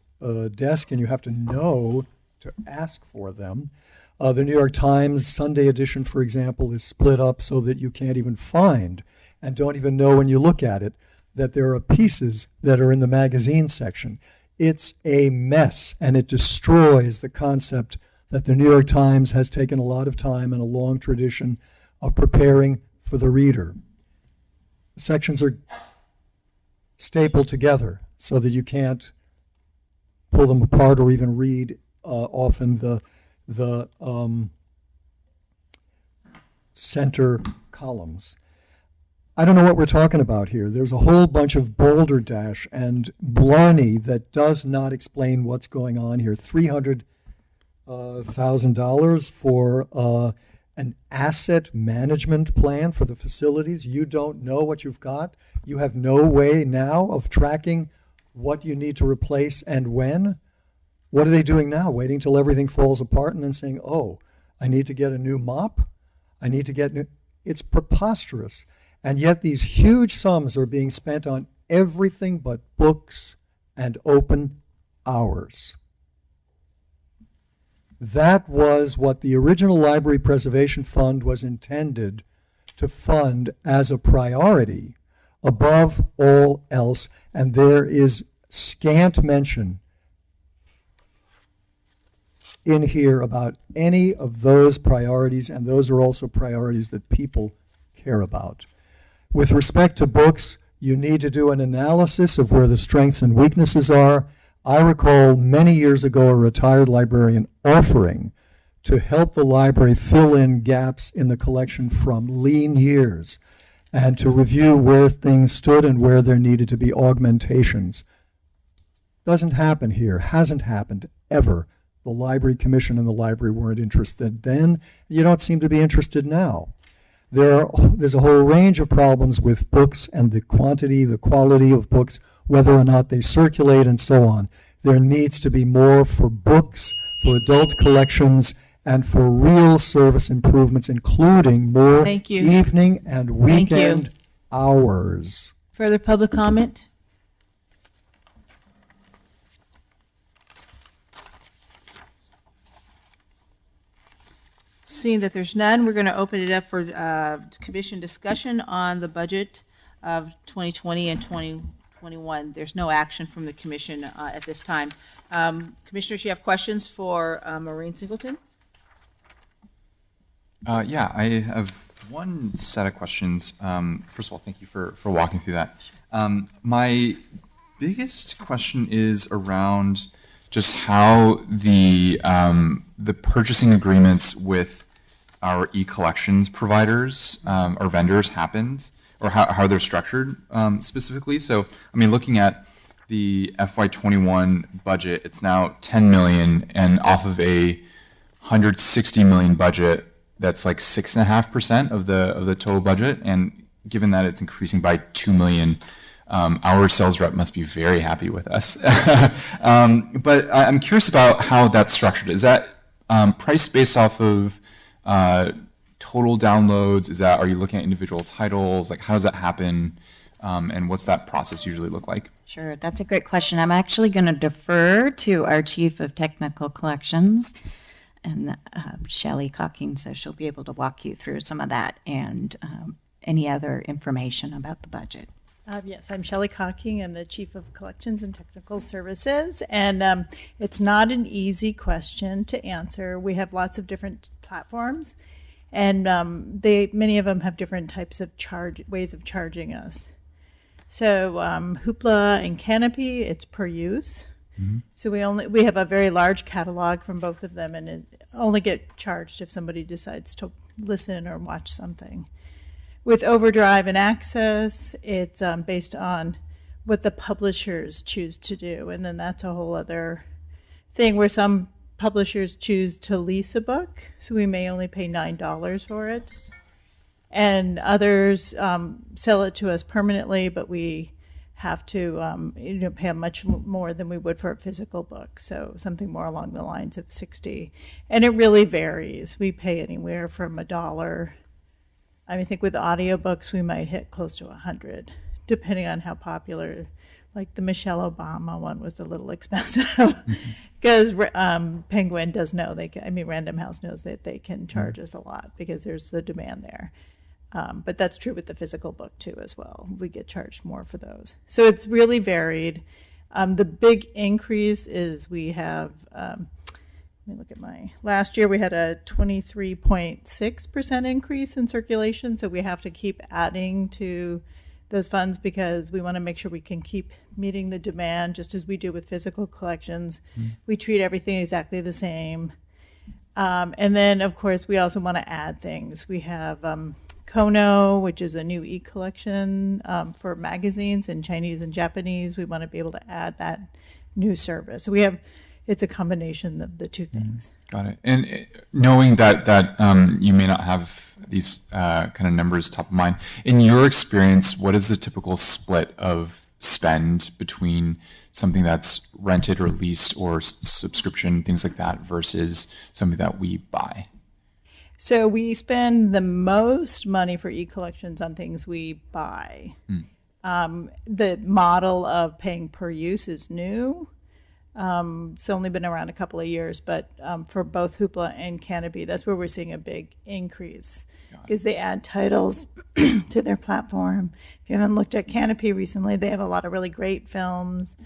desk, and you have to know to ask for them. The New York Times Sunday edition, for example, is split up so that you can't even find and don't even know when you look at it that there are pieces that are in the magazine section. It's a mess, and it destroys the concept that the New York Times has taken a lot of time and a long tradition of preparing for the reader. The sections are stapled together so that you can't pull them apart or even read often the center columns. I don't know what we're talking about here. There's a whole bunch of balderdash and blarney that does not explain what's going on here. $300,000 for an asset management plan for the facilities. You don't know what you've got. You have no way now of tracking what you need to replace and when. What are they doing now? Waiting till everything falls apart and then saying, oh, I need to get a new mop? I need to get new... It's preposterous. And yet these huge sums are being spent on everything but books and open hours. That was what the original Library Preservation Fund was intended to fund as a priority above all else. And there is scant mention in here about any of those priorities, and those are also priorities that people care about. With respect to books, you need to do an analysis of where the strengths and weaknesses are. I recall many years ago a retired librarian offering to help the library fill in gaps in the collection from lean years and to review where things stood and where there needed to be augmentations. Doesn't happen here, hasn't happened ever. The Library Commission and the library weren't interested then. You don't seem to be interested now. There's a whole range of problems with books and the quantity, the quality of books, whether or not they circulate and so on. There needs to be more for books, for adult collections, and for real service improvements, including more evening and weekend hours. Further public comment? Seeing that there's none, we're going to open it up for commission discussion on the budget of 2020 and 2021. There's no action from the commission at this time. Commissioners, you have questions for Maureen Singleton? Yeah, I have one set of questions. First of all, thank you for walking through that. My biggest question is around just how the purchasing agreements with our e-collections providers or vendors happened, or how they're structured specifically. So, I mean, looking at the FY21 budget, it's now 10 million, and off of a 160 million budget, that's like 6.5% of the total budget. And given that it's increasing by 2 million, our sales rep must be very happy with us. But I'm curious about how that's structured. Is that priced based off of total downloads? Are you looking at individual titles? Like, how does that happen? And what's that process usually look like? Sure, that's a great question. I'm actually going to defer to our Chief of Technical Collections, and Shelley Cocking, so she'll be able to walk you through some of that and any other information about the budget. Yes, I'm Shelley Cocking. I'm the Chief of Collections and Technical Services, and it's not an easy question to answer. We have lots of different platforms, and many of them have different types of ways of charging us. So Hoopla and Canopy, it's per use. Mm-hmm. So we have a very large catalog from both of them, and only get charged if somebody decides to listen or watch something. With Overdrive and Access, it's based on what the publishers choose to do, and then that's a whole other thing where some publishers choose to lease a book, so we may only pay $9 for it, and others sell it to us permanently, but we have to pay much more than we would for a physical book, so something more along the lines of $60, and it really varies. We pay anywhere from $1. I think with audiobooks we might hit close to 100, depending on how popular. Like the Michelle Obama one was a little expensive because Penguin does know Random House knows that they can charge us a lot because there's the demand there. But that's true with the physical book too as well. We get charged more for those. So it's really varied. The big increase is we have, let me look at last year we had a 23.6% increase in circulation. So we have to keep adding to those funds because we want to make sure we can keep meeting the demand just as we do with physical collections. We treat everything exactly the same. And then of course we also want to add things. We have Kono, which is a new e-collection for magazines in Chinese and Japanese. We want to be able to add that new service. So it's a combination of the two things. Got it. And knowing that you may not have these kind of numbers top of mind, in your experience, what is the typical split of spend between something that's rented or leased or subscription, things like that, versus something that we buy? So we spend the most money for e-collections on things we buy. The model of paying per use is new. It's only been around a couple of years, but for both Hoopla and Canopy, that's where we're seeing a big increase because they add titles to their platform. If you haven't looked at Canopy recently, they have a lot of really great films,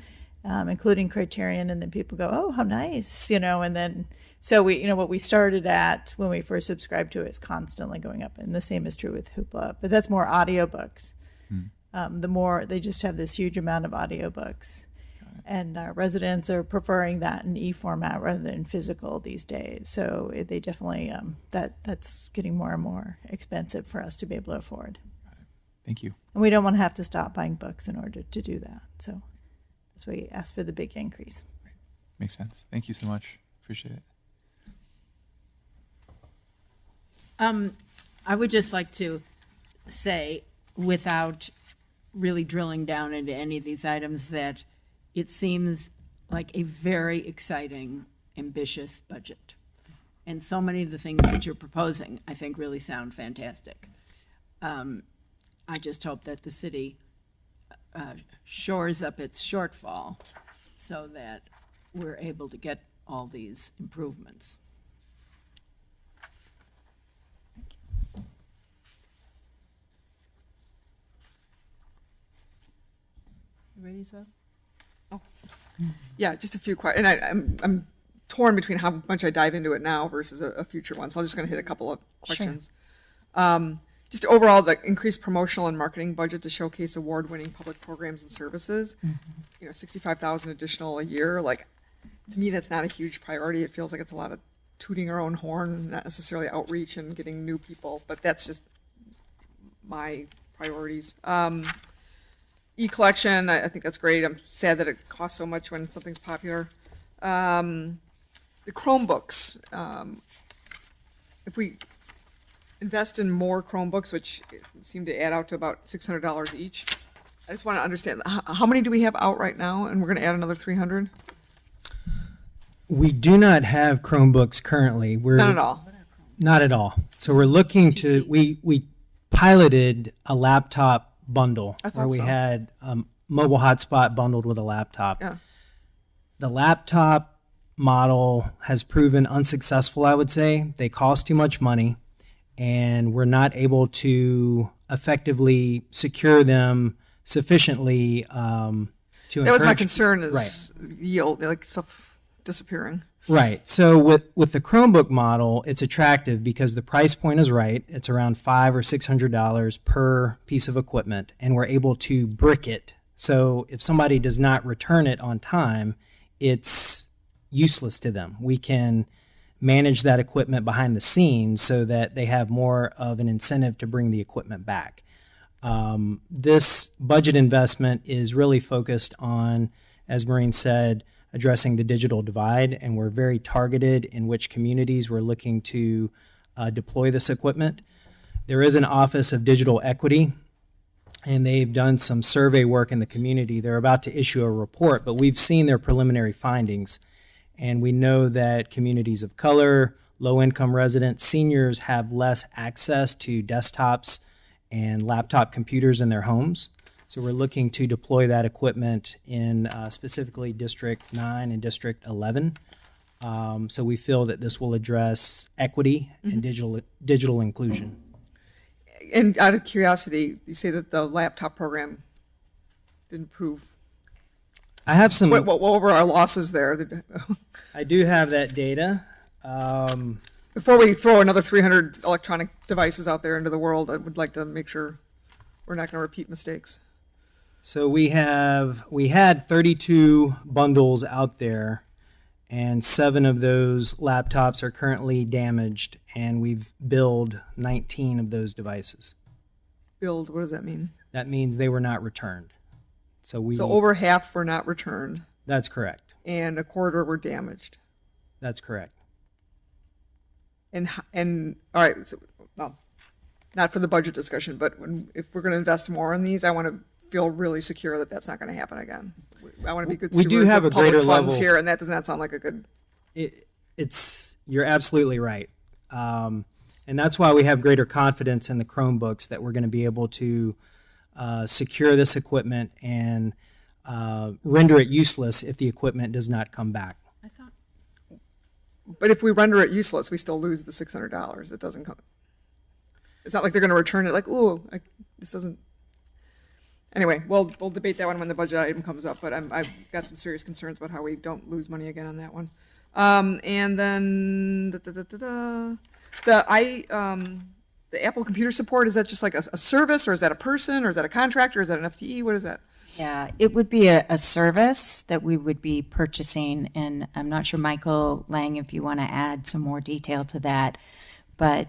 including Criterion, and then people go, oh, how nice, and then So what we started at when we first subscribed to it is constantly going up, and the same is true with Hoopla. But that's more audiobooks. The more they just have this huge amount of audiobooks, and our residents are preferring that in e-format rather than physical these days. So they definitely that's getting more and more expensive for us to be able to afford. Thank you. And we don't want to have to stop buying books in order to do that. So that's why we asked for the big increase. Makes sense. Thank you so much. Appreciate it. I would just like to say, without really drilling down into any of these items, that it seems like a very exciting, ambitious budget. And so many of the things that you're proposing, I think, really sound fantastic. I just hope that the city shores up its shortfall so that we're able to get all these improvements. You ready, Seth? Oh, yeah, just a few questions. And I'm torn between how much I dive into it now versus a future one. So I'm just going to hit a couple of questions. Sure. Just overall, the increased promotional and marketing budget to showcase award-winning public programs and services. Mm-hmm. $65,000 additional a year. Like, to me, that's not a huge priority. It feels like it's a lot of tooting our own horn, not necessarily outreach and getting new people. But that's just my priorities. E-collection, I think that's great. I'm sad that it costs so much when something's popular. The Chromebooks, if we invest in more Chromebooks, which seem to add out to about $600 each, I just want to understand, how many do we have out right now? And we're going to add another 300? We do not have Chromebooks currently. Not at all. Not at all. So we're looking to, we piloted a laptop bundle where we had mobile hotspot bundled with a laptop. Yeah. The laptop model has proven unsuccessful, I would say. They cost too much money, and we're not able to effectively secure them sufficiently to encourage. That was my concern, is right. Yield, like stuff disappearing. Right. So with the Chromebook model, it's attractive because the price point is right. It's around $500 or $600 per piece of equipment, and we're able to brick it. So if somebody does not return it on time, it's useless to them. We can manage that equipment behind the scenes so that they have more of an incentive to bring the equipment back. This budget investment is really focused on, as Maureen said, addressing the digital divide, and we're very targeted in which communities we're looking to deploy this equipment. There is an Office of Digital Equity, and they've done some survey work in the community. They're about to issue a report, but we've seen their preliminary findings, and we know that communities of color, low-income residents, seniors have less access to desktops and laptop computers in their homes. So we're looking to deploy that equipment in specifically District 9 and District 11. So we feel that this will address equity and digital inclusion. And out of curiosity, you say that the laptop program didn't prove. I have some. What were our losses there? I do have that data. Before we throw another 300 electronic devices out there into the world, I would like to make sure we're not going to repeat mistakes. So we had 32 bundles out there, and 7 of those laptops are currently damaged, and we've billed 19 of those devices. Billed, what does that mean? That means they were not returned. So over half were not returned. That's correct. And a quarter were damaged. That's correct. And all right, so, well, not for the budget discussion, but if we're going to invest more in these, I want to feel really secure that that's not going to happen again. I want to be good stewards of public funds here, and that does not sound like a good. You're absolutely right, and that's why we have greater confidence in the Chromebooks that we're going to be able to secure this equipment and render it useless if the equipment does not come back. But if we render it useless, we still lose the $600. It doesn't come. It's not like they're going to return it like, ooh, this doesn't. Anyway, we'll debate that one when the budget item comes up, but I've got some serious concerns about how we don't lose money again on that one. And then the Apple computer support, is that just like a service, or is that a person, or is that a contractor, or is that an FTE? What is that? Yeah, it would be a service that we would be purchasing, and I'm not sure, Michael Lang, if you want to add some more detail to that, but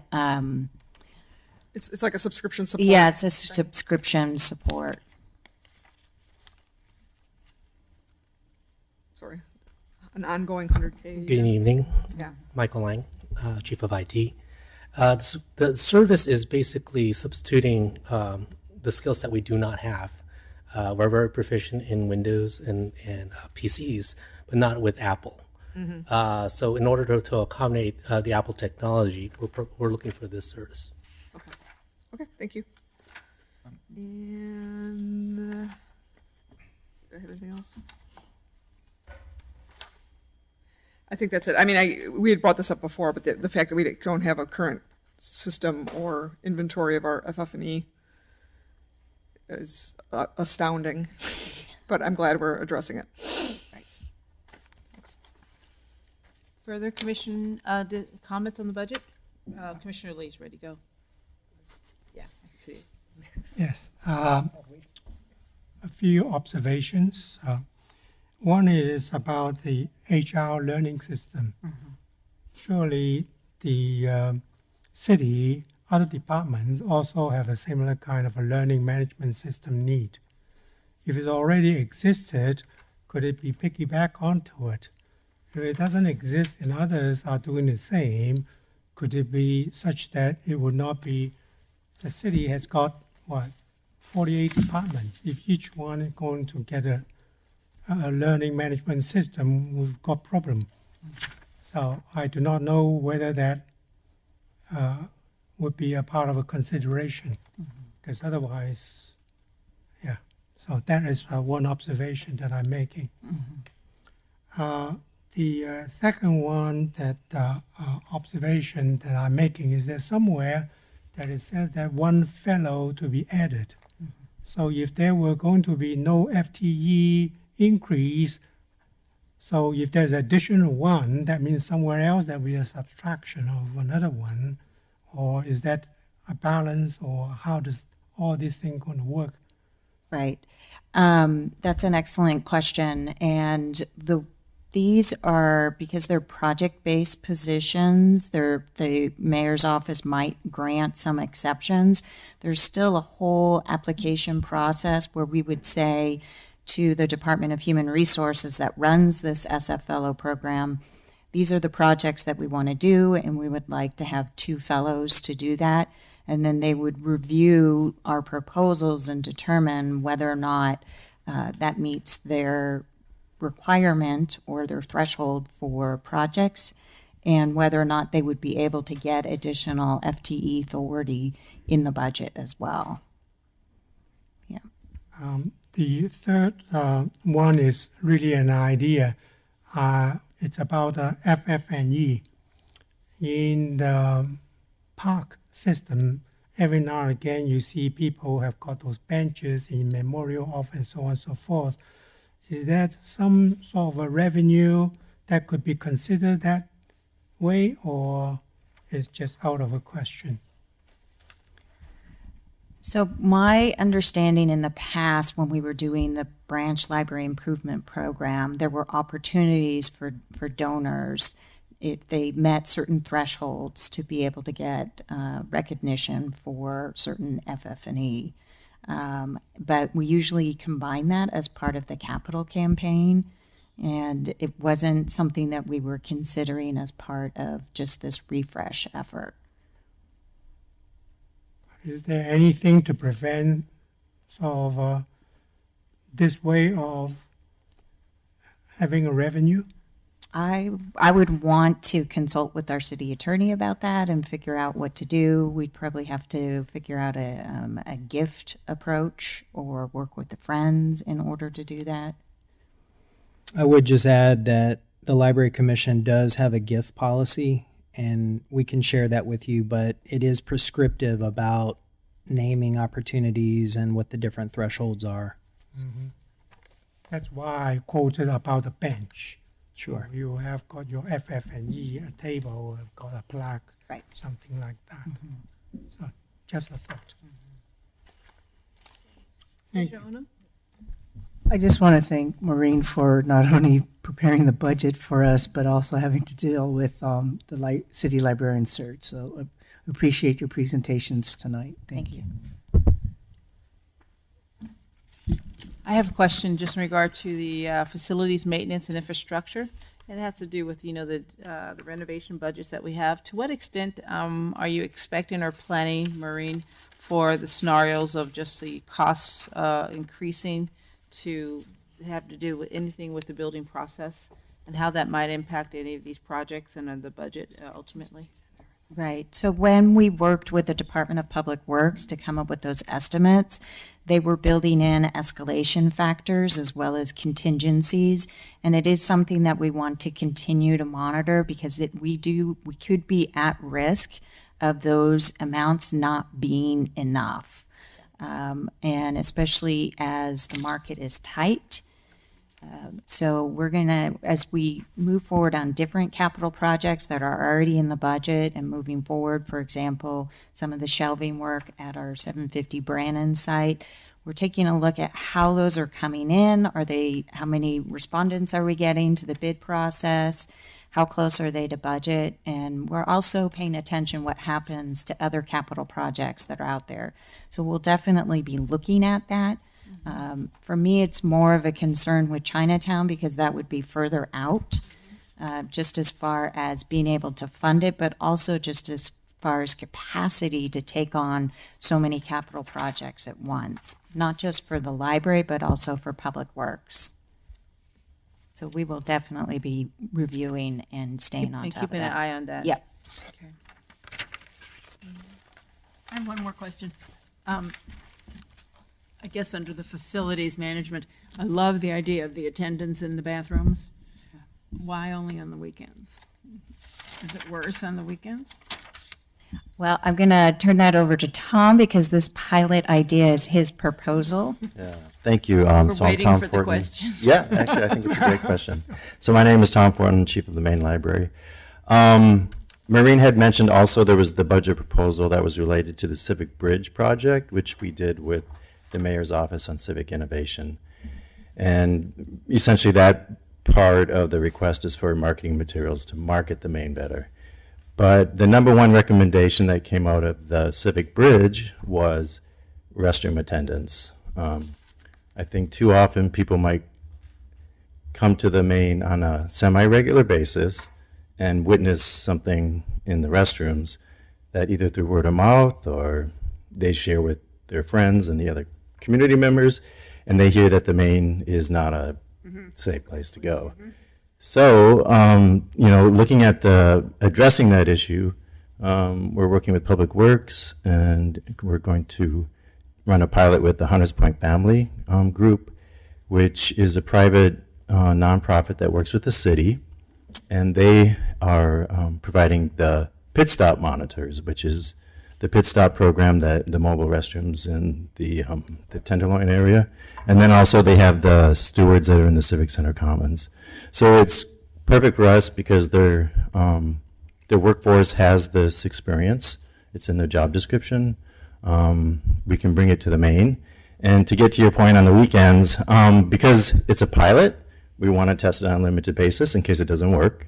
it's like a subscription support. yeah, it's a subscription support. Sorry, an ongoing 100K. Good evening. Yeah. Michael Lang, Chief of IT. The service is basically substituting the skill set we do not have. We're very proficient in Windows and PCs, but not with Apple. Mm-hmm. So in order to accommodate the Apple technology, we're looking for this service. Okay, thank you. And do I have anything else? I think that's it. I mean, we had brought this up before, but the fact that we don't have a current system or inventory of our FF&E is astounding, but I'm glad we're addressing it. Right. Thanks. Further commission comments on the budget? Commissioner Lee's ready to go. Yeah, I see. Yes. A few observations. One is about the HR learning system. Mm-hmm. Surely the city, other departments also have a similar kind of a learning management system need. If it already existed, could it be piggyback onto it? If it doesn't exist and others are doing the same, could it be such that it would not be, the city has got, 48 departments. If each one is going to get a learning management system, we've got problem. So I do not know whether that would be a part of a consideration, because otherwise, yeah. So that is one observation that I'm making. The second one, that observation that I'm making, is that somewhere that it says that one fellow to be added. So if there were going to be no FTE increase, so if there's additional one, that means somewhere else there will be a subtraction of another one, or is that a balance, or how does all these things going to work? Right. That's an excellent question. And these are, because they're project-based positions, the mayor's office might grant some exceptions. There's still a whole application process where we would say to the Department of Human Resources that runs this SF Fellow program, these are the projects that we want to do, and we would like to have 2 fellows to do that. And then they would review our proposals and determine whether or not that meets their requirement or their threshold for projects, and whether or not they would be able to get additional FTE authority in the budget as well. Yeah. The third one is really an idea. It's about FF&E. In the park system, every now and again you see people have got those benches in memorial of and so on and so forth. Is that some sort of a revenue that could be considered that way, or is just out of a question? So my understanding in the past, when we were doing the branch library improvement program, there were opportunities for donors, if they met certain thresholds, to be able to get recognition for certain FF&E. But we usually combine that as part of the capital campaign, and it wasn't something that we were considering as part of just this refresh effort. Is there anything to prevent sort of this way of having a revenue? I would want to consult with our city attorney about that and figure out what to do. We'd probably have to figure out a gift approach or work with the Friends in order to do that. I would just add that the Library Commission does have a gift policy, and we can share that with you, but it is prescriptive about naming opportunities and what the different thresholds are. Mm-hmm. That's why I quoted about the bench. Sure. You have got your FF&E, a table, have got a plaque, right. something like that. So just a thought. Thank you. I just want to thank Maureen for not only preparing the budget for us, but also having to deal with the city librarian search. So I appreciate your presentations tonight. Thank you. I have a question just in regard to the facilities maintenance and infrastructure. It has to do with, the renovation budgets that we have. To what extent are you expecting or planning, Maureen, for the scenarios of just the costs increasing to have to do with anything with the building process, and how that might impact any of these projects and on the budget ultimately? Right. So when we worked with the Department of Public Works to come up with those estimates, they were building in escalation factors as well as contingencies. And it is something that we want to continue to monitor, because we could be at risk of those amounts not being enough. And especially as the market is tight. So we're going to, as we move forward on different capital projects that are already in the budget and moving forward, for example, some of the shelving work at our 750 Brannan site, we're taking a look at how those are coming in. How many respondents are we getting to the bid process? How close are they to budget? And we're also paying attention what happens to other capital projects that are out there. So we'll definitely be looking at that. For me, it's more of a concern with Chinatown, because that would be further out, just as far as being able to fund it, but also just as far as capacity to take on so many capital projects at once, not just for the library, but also for Public Works. So we will definitely be reviewing and staying on top of that. Keeping an eye on that. Yep. Okay. I have one more question. I guess under the facilities management, I love the idea of the attendance in the bathrooms. Why only on the weekends? Is it worse on the weekends? Well, I'm going to turn that over to Tom, because this pilot idea is his proposal. Yeah, thank you. We're so I'm waiting Tom for the Fortin. question. Yeah, actually, I think it's a great question. So my name is Tom Fortin, Chief of the Main Library. Maureen had mentioned also there was the budget proposal that was related to the Civic Bridge project, which we did with the Mayor's Office on Civic Innovation. And essentially that part of the request is for marketing materials to market the Main better. But the number one recommendation that came out of the Civic Bridge was restroom attendance. I think too often people might come to the Main on a semi-regular basis and witness something in the restrooms that either through word of mouth or they share with their friends and the other community members, and they hear that the Main is not a safe place to go. So, looking at addressing that issue, we're working with Public Works, and we're going to run a pilot with the Hunters Point Family Group, which is a private nonprofit that works with the city, and they are providing the pit stop monitors, which is the pit stop program, that the mobile restrooms in the Tenderloin area, and then also they have the stewards that are in the Civic Center Commons. So it's perfect for us because their workforce has this experience. It's in their job description. We can bring it to the Main. And to get to your point on the weekends, because it's a pilot, we want to test it on a limited basis in case it doesn't work.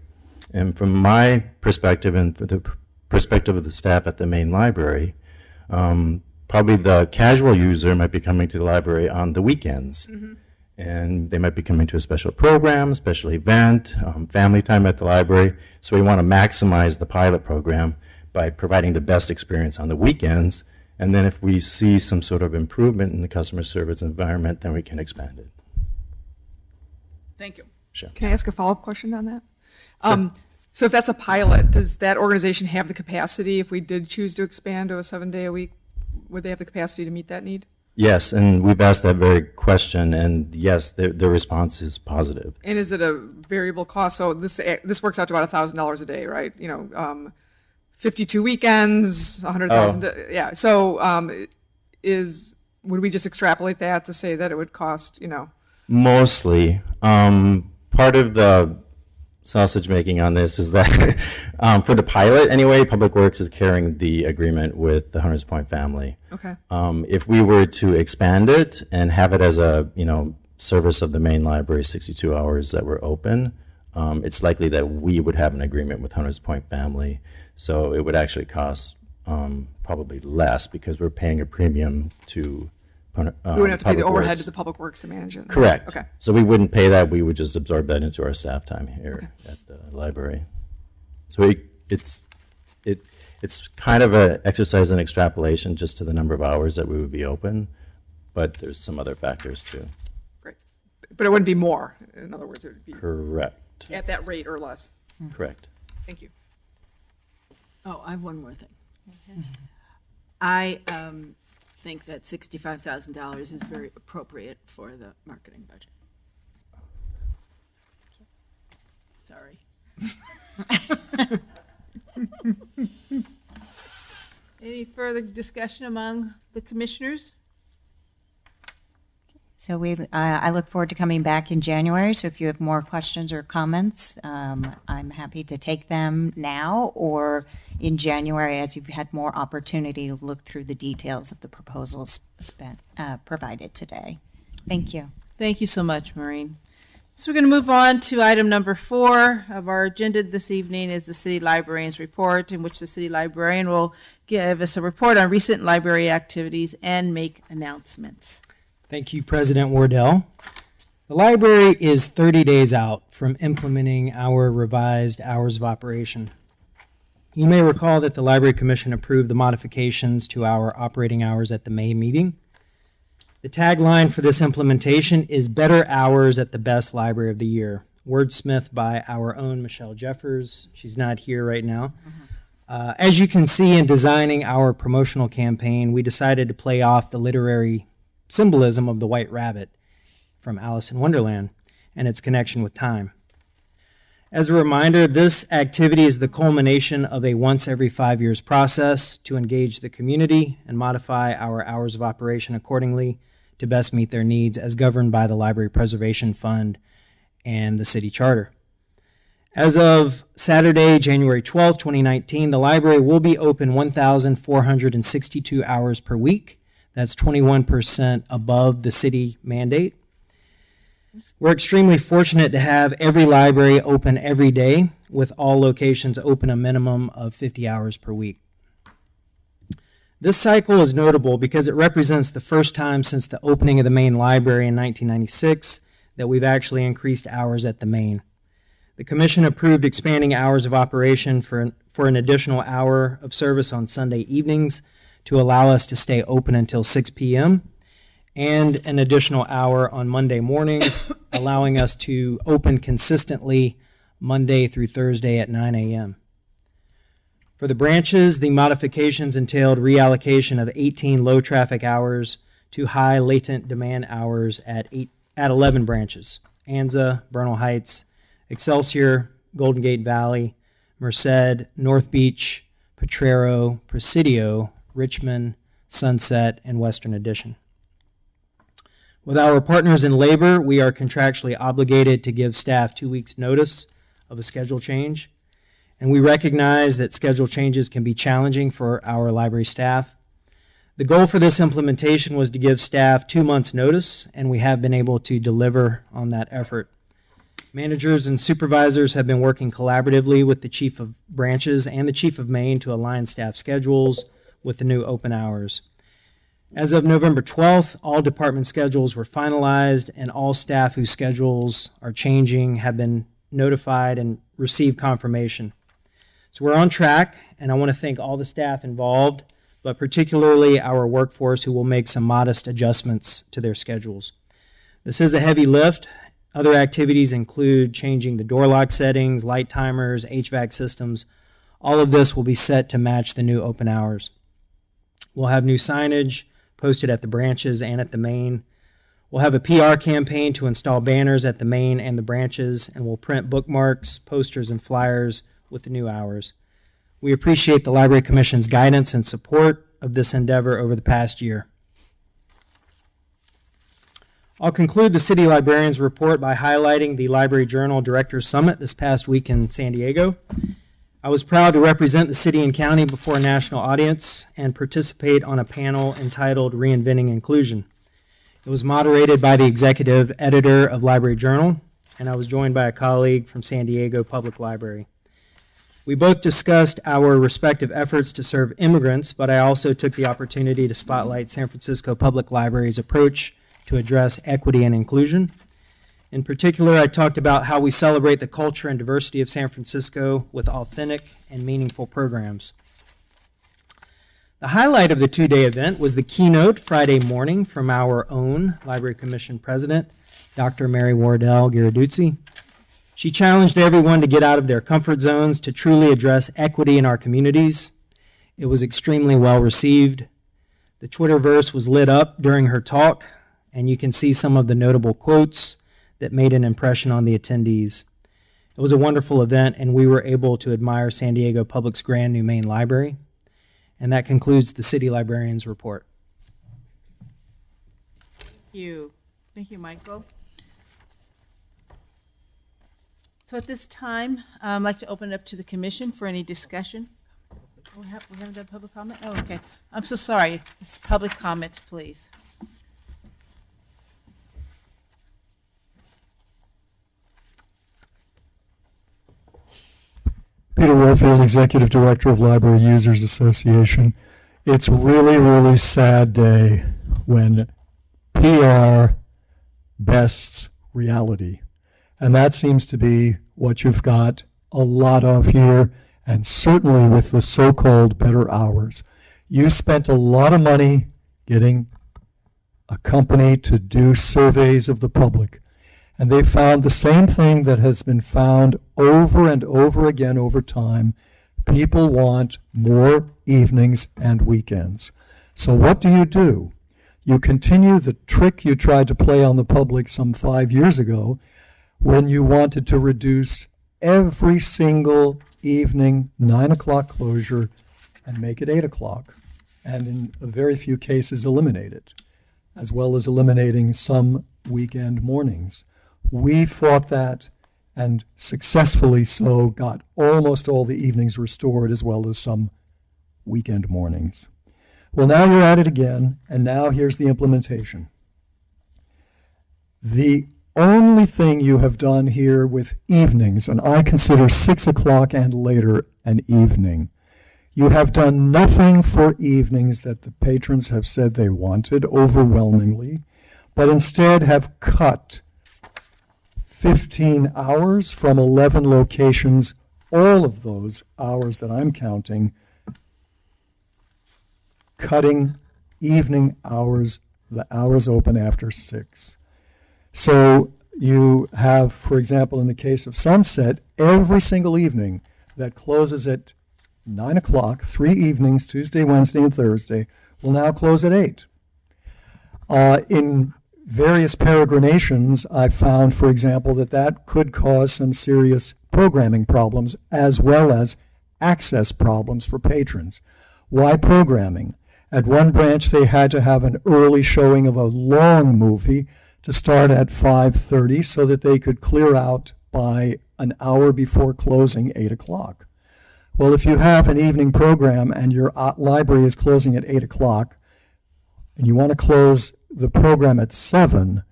And from my perspective and for the perspective of the staff at the Main Library, probably the casual user might be coming to the library on the weekends. And they might be coming to a special program, special event, family time at the library. So we want to maximize the pilot program by providing the best experience on the weekends. And then if we see some sort of improvement in the customer service environment, then we can expand it. Thank you. Sure. Can I ask a follow-up question on that? Sure. So if that's a pilot, does that organization have the capacity, if we did choose to expand to a 7-day-a-week, would they have the capacity to meet that need? Yes, and we've asked that very question, and yes, their response is positive. And is it a variable cost? So this works out to about $1,000 a day, right? 52 weekends, 100,000. Yeah. So would we just extrapolate that to say that it would cost, Mostly. Part of the sausage making on this is that for the pilot anyway, Public Works is carrying the agreement with the Hunters Point family. Okay. If we were to expand it and have it as a, service of the main library 62 hours that we're open, it's likely that we would have an agreement with Hunters Point family. So it would actually cost probably less because we're paying a premium to we wouldn't have to pay the Public overhead Works. to the Public Works to manage it. Correct. Okay. So we wouldn't pay that. We would just absorb that into our staff time here at the library. So it's kind of an exercise in extrapolation just to the number of hours that we would be open, but there's some other factors too. Great. But it wouldn't be more. In other words, it would be Correct. at that rate or less. Correct. Thank you. Oh, I have one more thing. I think that $65,000 is very appropriate for the marketing budget. Sorry. Any further discussion among the commissioners? So I look forward to coming back in January. So if you have more questions or comments, I'm happy to take them now or in January as you've had more opportunity to look through the details of the proposals provided today. Thank you. Thank you so much, Maureen. So we're going to move on to item number 4 of our agenda this evening is the City Librarian's Report, in which the City Librarian will give us a report on recent library activities and make announcements. Thank you, President Wardell. The library is 30 days out from implementing our revised hours of operation. You may recall that the Library Commission approved the modifications to our operating hours at the May meeting. The tagline for this implementation is Better Hours at the Best Library of the Year, wordsmith by our own Michelle Jeffers. She's not here right now. As you can see in designing our promotional campaign, we decided to play off the literary symbolism of the white rabbit from Alice in Wonderland and its connection with time. As a reminder, this activity is the culmination of a once every 5 years process to engage the community and modify our hours of operation accordingly to best meet their needs as governed by the Library Preservation Fund and the City Charter. As of Saturday, January 12, 2019, the library will be open 1,462 hours per week. That's 21% above the city mandate. We're extremely fortunate to have every library open every day, with all locations open a minimum of 50 hours per week. This cycle is notable because it represents the first time since the opening of the main library in 1996 that we've actually increased hours at the main. The Commission approved expanding hours of operation for an additional hour of service on Sunday evenings to allow us to stay open until 6 p.m., and an additional hour on Monday mornings, allowing us to open consistently Monday through Thursday at 9 a.m. For the branches, the modifications entailed reallocation of 18 low-traffic hours to high latent demand hours at 11 branches: Anza, Bernal Heights, Excelsior, Golden Gate Valley, Merced, North Beach, Potrero, Presidio, Richmond, Sunset, and Western Addition. With our partners in labor, we are contractually obligated to give staff 2 weeks' notice of a schedule change, and we recognize that schedule changes can be challenging for our library staff. The goal for this implementation was to give staff 2 months' notice, and we have been able to deliver on that effort. Managers and supervisors have been working collaboratively with the Chief of Branches and the Chief of Main to align staff schedules with the new open hours. As of November 12th, all department schedules were finalized, and all staff whose schedules are changing have been notified and received confirmation. So we're on track, and I want to thank all the staff involved, but particularly our workforce who will make some modest adjustments to their schedules. This is a heavy lift. Other activities include changing the door lock settings, light timers, HVAC systems. All of this will be set to match the new open hours. We'll have new signage posted at the branches and at the main. We'll have a PR campaign to install banners at the main and the branches, and we'll print bookmarks, posters, and flyers with the new hours. We appreciate the Library Commission's guidance and support of this endeavor over the past year. I'll conclude the City Librarians report by highlighting the Library Journal Directors Summit this past week in San Diego. I was proud to represent the city and county before a national audience and participate on a panel entitled Reinventing Inclusion. It was moderated by the executive editor of Library Journal, and I was joined by a colleague from San Diego Public Library. We both discussed our respective efforts to serve immigrants, but I also took the opportunity to spotlight San Francisco Public Library's approach to address equity and inclusion. In particular, I talked about how we celebrate the culture and diversity of San Francisco with authentic and meaningful programs. The highlight of the two-day event was the keynote Friday morning from our own Library Commission President, Dr. Mary Wardell Giraduzzi. She challenged everyone to get out of their comfort zones to truly address equity in our communities. It was extremely well received. The Twitterverse was lit up during her talk, and you can see some of the notable quotes that made an impression on the attendees. It was a wonderful event, and we were able to admire San Diego Public's grand new main library. And that concludes the City Librarians report. Thank you. Thank you, Michael. So at this time, I'd like to open it up to the commission for any discussion. We haven't done public comment? Oh, okay. I'm so sorry. It's public comment, please. Peter Warfield, Executive Director of Library Users Association. It's really, really sad day when PR bests reality. And that seems to be what you've got a lot of here, and certainly with the so-called better hours. You spent a lot of money getting a company to do surveys of the public. And they found the same thing that has been found over and over again over time. People want more evenings and weekends. So what do? You continue the trick you tried to play on the public some 5 years ago when you wanted to reduce every single evening 9 o'clock closure and make it 8 o'clock. And in a very few cases eliminate it, as well as eliminating some weekend mornings. We fought that and successfully so got almost all the evenings restored as well as some weekend mornings. Well, now you're at it again, and now here's the implementation. The only thing you have done here with evenings, and I consider 6 o'clock and later an evening, you have done nothing for evenings that the patrons have said they wanted overwhelmingly, but instead have cut 15 hours from 11 locations, all of those hours that I'm counting, cutting evening hours, the hours open after 6. So you have, for example, in the case of Sunset, every single evening that closes at 9 o'clock, 3 evenings, Tuesday, Wednesday, and Thursday, will now close at 8. In various peregrinations, I found, for example, that could cause some serious programming problems as well as access problems for patrons. Why programming? At one branch, they had to have an early showing of a long movie to start at 5:30 so that they could clear out by an hour before closing 8 o'clock. Well, if you have an evening program and your library is closing at 8 o'clock and you want to close the program at 7,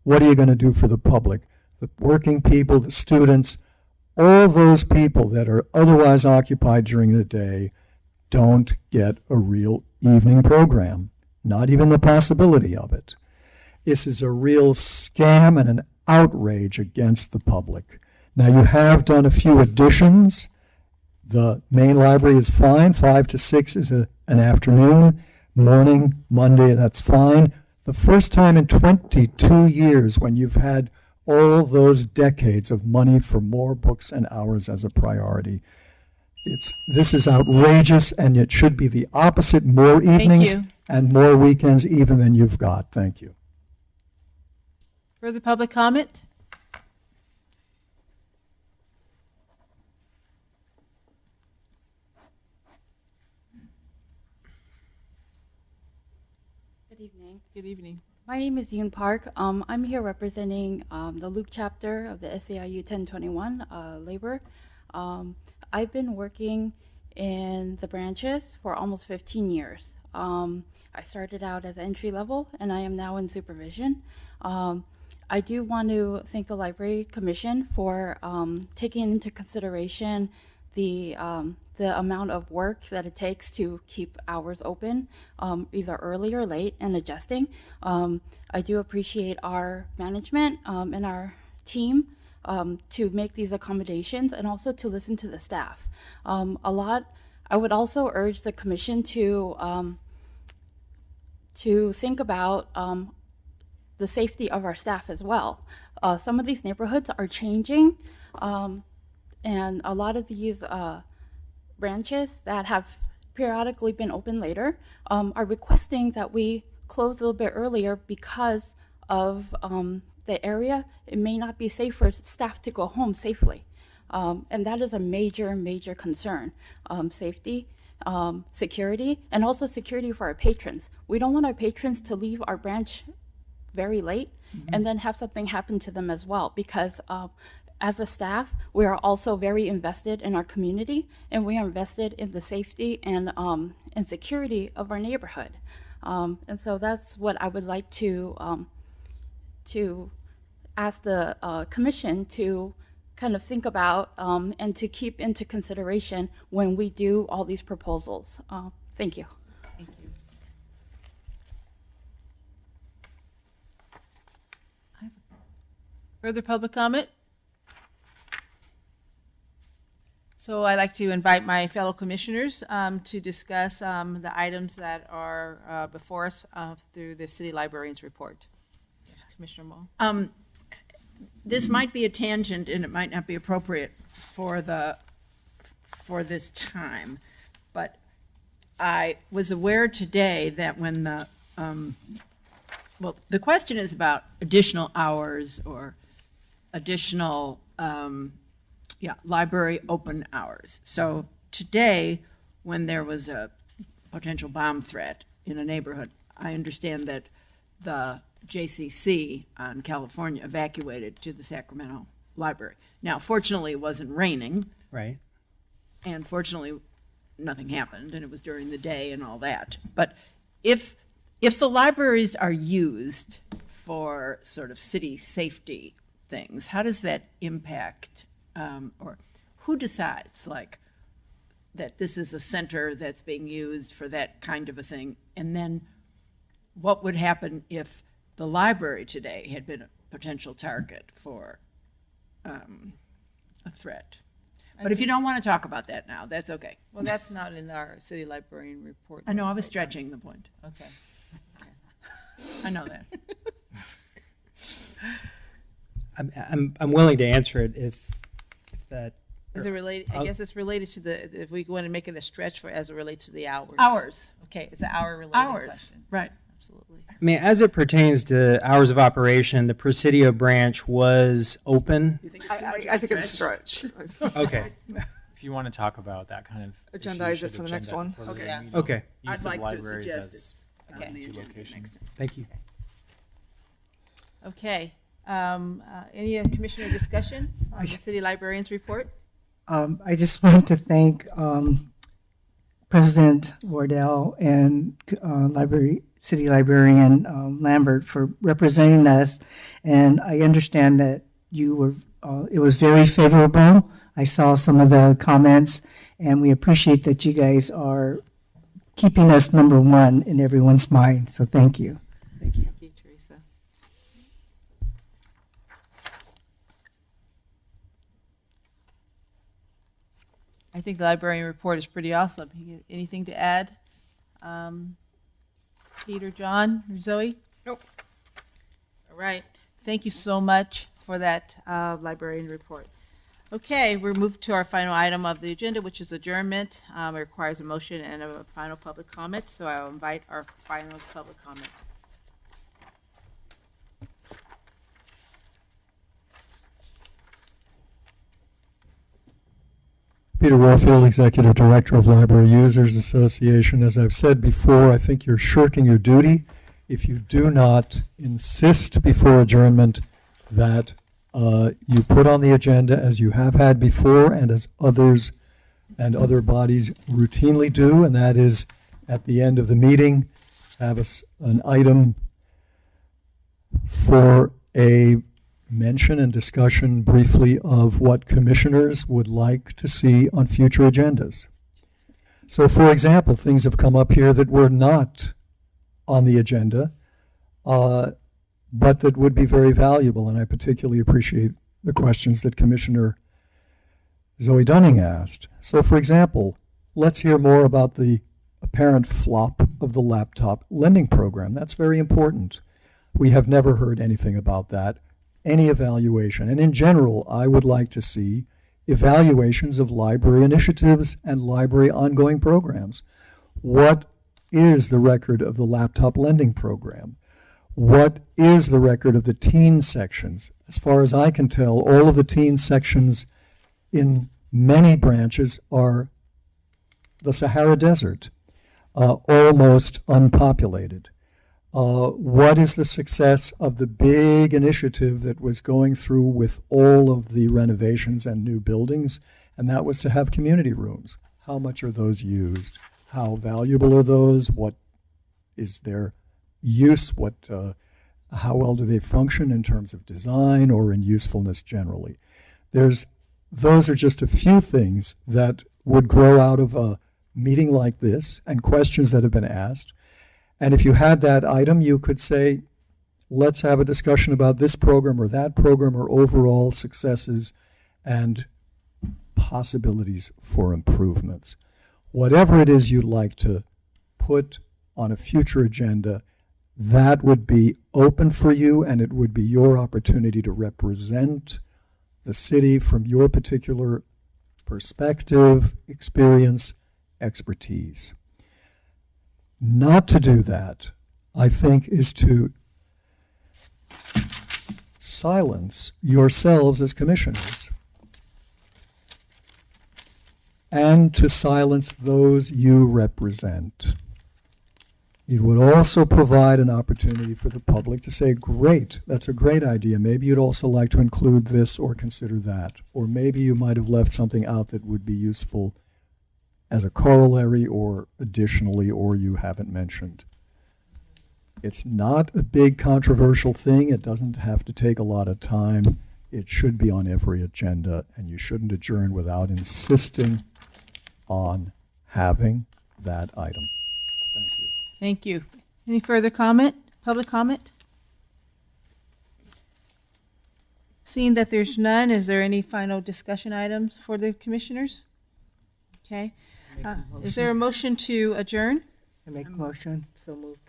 what are you going to do for the public? The working people, the students, all those people that are otherwise occupied during the day don't get a real evening program, not even the possibility of it. This is a real scam and an outrage against the public. Now, you have done a few additions. The main library is fine. 5 to 6 is an afternoon. Morning, Monday, that's fine. The first time in 22 years when you've had all those decades of money for more books and hours as a priority. This is outrageous, and it should be the opposite, more evenings and more weekends even than you've got. Thank you. Further public comment? Good evening. Good evening. My name is Yoon Park. I'm here representing the Luke chapter of the SAIU 1021 labor. I've been working in the branches for almost 15 years. I started out as entry level and I am now in supervision. I do want to thank the Library Commission for taking into consideration the amount of work that it takes to keep hours open, either early or late, and adjusting. I do appreciate our management and our team to make these accommodations and also to listen to the staff. I would also urge the commission to think about the safety of our staff as well. Some of these neighborhoods are changing, and a lot of these branches that have periodically been open later are requesting that we close a little bit earlier because of the area. It may not be safe for staff to go home safely. And that is a major, major concern. Safety, security, and also security for our patrons. We don't want our patrons to leave our branch very late and then have something happen to them as well, because as a staff, we are also very invested in our community, and we are invested in the safety and security of our neighborhood. And so that's what I would like to ask the commission to kind of think about and to keep into consideration when we do all these proposals. Thank you. Thank you. Further public comment? So I'd like to invite my fellow commissioners to discuss the items that are before us through the City Librarian's report. Yes, Commissioner Moll. This might be a tangent and it might not be appropriate for this time, but I was aware today that when the question is about additional hours or additional library open hours. So today, when there was a potential bomb threat in a neighborhood, I understand that the JCC on California evacuated to the Sacramento Library. Now, fortunately, it wasn't raining. Right. And fortunately, nothing happened, and it was during the day and all that. But if the libraries are used for sort of city safety things, how does that impact, or who decides, like, that this is a center that's being used for that kind of a thing? And then what would happen if the library today had been a potential target for a threat? But if you don't want to talk about that now, that's okay. Well, that's not in our City Librarian report. I know, I was stretching the point. Okay. I know that. I'm willing to answer it if that. Is it related? I guess it's related to the, if we want to make it a stretch for as it relates to the hours. Hours. Okay, it's an hour related question. Right. Absolutely. I mean, as it pertains to hours of operation, the Presidio branch was open. I think it's a stretch. Okay. If you want to talk about that kind of Agendize it for the next one. Okay. Yeah. Okay. Use I'd of like to libraries suggest as it's on the two agenda locations. Thank you. Okay. Any commissioner discussion on the City Librarian's report? I just want to thank President Wardell and City Librarian Lambert for representing us. And I understand that you were, it was very favorable. I saw some of the comments, and we appreciate that you guys are keeping us number one in everyone's mind. So thank you. Thank you. Thank you, Teresa. I think the librarian report is pretty awesome. Anything to add? Peter, John, or Zoe? Nope. All right. Thank you so much for that librarian report. Okay, we're moved to our final item of the agenda, which is adjournment. It requires a motion and a final public comment, so I'll invite our final public comment. Peter Warfield, Executive Director of Library Users Association. As I've said before, I think you're shirking your duty if you do not insist before adjournment that you put on the agenda, as you have had before and as others and other bodies routinely do, and that is at the end of the meeting, have an item for a mention and discussion briefly of what commissioners would like to see on future agendas. So, for example, things have come up here that were not on the agenda, but that would be very valuable, and I particularly appreciate the questions that Commissioner Zoe Dunning asked. So, for example, let's hear more about the apparent flop of the laptop lending program. That's very important. We have never heard anything about that, any evaluation. And in general, I would like to see evaluations of library initiatives and library ongoing programs. What is the record of the laptop lending program? What is the record of the teen sections? As far as I can tell, all of the teen sections in many branches are the Sahara Desert, almost unpopulated. What is the success of the big initiative that was going through with all of the renovations and new buildings? And that was to have community rooms. How much are those used? How valuable are those? What is their use? How well do they function in terms of design or in usefulness generally? Those are just a few things that would grow out of a meeting like this and questions that have been asked. And if you had that item, you could say, let's have a discussion about this program or that program or overall successes and possibilities for improvements. Whatever it is you'd like to put on a future agenda, that would be open for you, and it would be your opportunity to represent the city from your particular perspective, experience, expertise. Not to do that, I think, is to silence yourselves as commissioners and to silence those you represent. It would also provide an opportunity for the public to say, great, that's a great idea. Maybe you'd also like to include this or consider that. Or maybe you might have left something out that would be useful as a corollary or additionally, or you haven't mentioned. It's not a big controversial thing. It doesn't have to take a lot of time. It should be on every agenda, and you shouldn't adjourn without insisting on having that item. Thank you. Thank you. Any further comment? Public comment? Seeing that there's none, is there any final discussion items for the commissioners? Okay. Is there a motion to adjourn? I make a motion. So moved.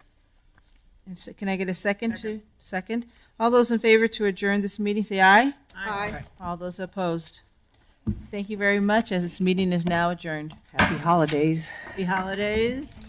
And can I get a second? Second. All those in favor to adjourn this meeting, say aye. Aye. All those opposed. Thank you very much, as this meeting is now adjourned. Happy holidays. Happy holidays.